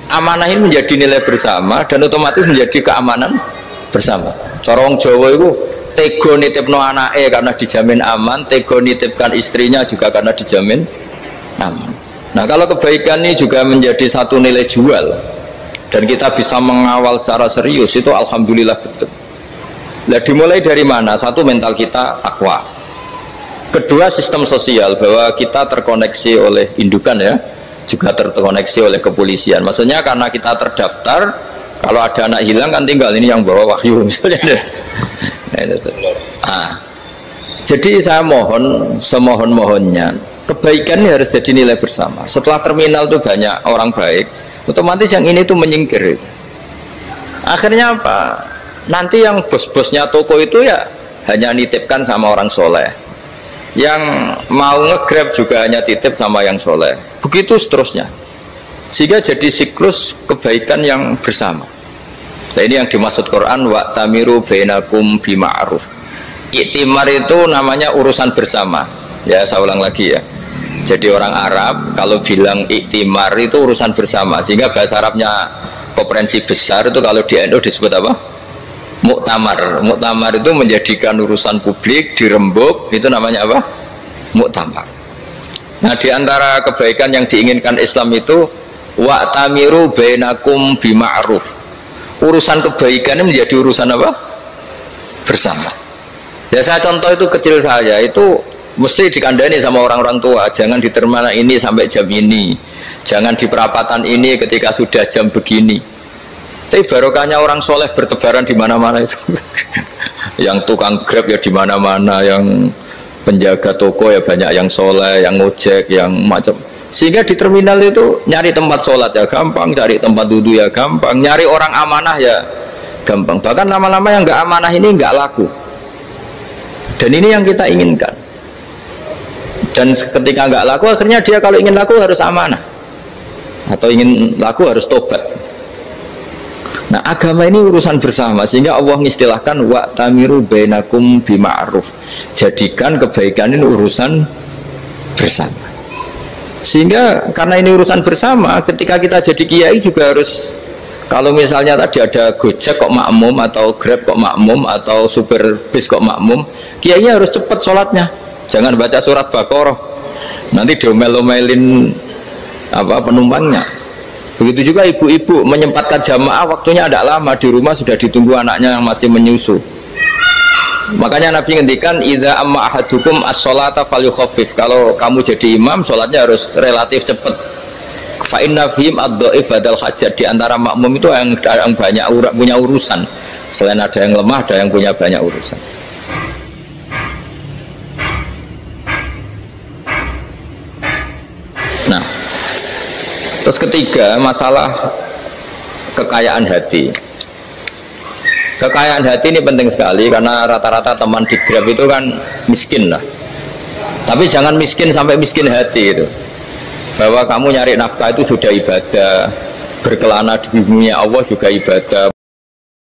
[SPEAKER 1] amanah ini menjadi nilai bersama dan otomatis menjadi keamanan bersama. Corong Jawa itu tego nitipno anake karena dijamin aman, tego nitipkan istrinya juga karena dijamin aman. Nah, kalau kebaikan ini juga menjadi satu nilai jual dan kita bisa mengawal secara serius, itu alhamdulillah betul. Nah, dimulai dari mana? Satu, mental kita takwa. Kedua, sistem sosial, bahwa kita terkoneksi oleh indukan ya, juga terkoneksi oleh kepolisian. Maksudnya karena kita terdaftar, kalau ada anak hilang kan tinggal ini yang bawa wahyu misalnya. Jadi saya mohon, semohon-mohonnya, kebaikan ini harus jadi nilai bersama. Setelah terminal itu banyak orang baik, otomatis yang ini tuh menyingkir itu. Akhirnya apa? Nanti yang bos-bosnya toko itu ya hanya nitipkan sama orang soleh, yang mau nge-grab juga hanya titip sama yang soleh, begitu seterusnya, sehingga jadi siklus kebaikan yang bersama. Nah, ini yang dimaksud Quran, wa tamiru bainakum bima'ruf. Iktimar itu namanya urusan bersama ya, saya ulang lagi ya. Jadi orang Arab kalau bilang iktimar itu urusan bersama, sehingga bahasa Arabnya konferensi besar itu kalau di NU disebut apa? Muktamar. Muktamar itu menjadikan urusan publik dirembuk, itu namanya apa? Muktamar. Nah, di antara kebaikan yang diinginkan Islam itu wa'tamiru bainakum bima'ruf. Urusan kebaikan ini menjadi urusan apa? Bersama. Ya, saya contoh itu kecil saya itu mesti dikandani sama orang-orang tua, jangan di terminal ini sampai jam ini, jangan di perapatan ini ketika sudah jam begini. Tapi barokahnya orang soleh bertebaran di mana-mana itu. Yang tukang grab ya di mana-mana, yang penjaga toko ya banyak yang soleh, yang ngojek, yang macam. Sehingga di terminal itu nyari tempat sholat ya gampang, cari tempat duduk ya gampang, nyari orang amanah ya gampang. Bahkan lama-lama yang nggak amanah ini nggak laku. Dan ini yang kita inginkan. Dan ketika nggak laku, akhirnya dia kalau ingin laku harus amanah, atau ingin laku harus tobat. Nah, agama ini urusan bersama, sehingga Allah mengistilahkan wa'tamiru bainakum bima'ruf. Jadikan kebaikan ini urusan bersama. Sehingga karena ini urusan bersama, ketika kita jadi kiai juga harus, kalau misalnya tadi ada Gojek kok makmum, atau Grab kok makmum, atau supir bis kok makmum, kiainya harus cepat sholatnya. Jangan baca surat Baqarah, nanti diomel-omelin apa penumpangnya. Begitu juga ibu-ibu menyempatkan jamaah, waktunya tidak lama, di rumah sudah ditunggu anaknya yang masih menyusu. Makanya Nabi ngendikan idza amma ahadukum as-sholata falyukhaffif. Kalau kamu jadi imam, sholatnya harus relatif cepat. Fa inna fihim ad-dhaif badal hajat. Di antara makmum itu yang banyak punya urusan. Selain ada yang lemah, ada yang punya banyak urusan. Nah, terus ketiga, masalah kekayaan hati. Kekayaan hati ini penting sekali, karena rata-rata teman di Grab itu kan miskin lah. Tapi jangan miskin sampai miskin hati itu. Bahwa kamu nyari nafkah itu sudah ibadah, berkelana di dunia Allah juga ibadah,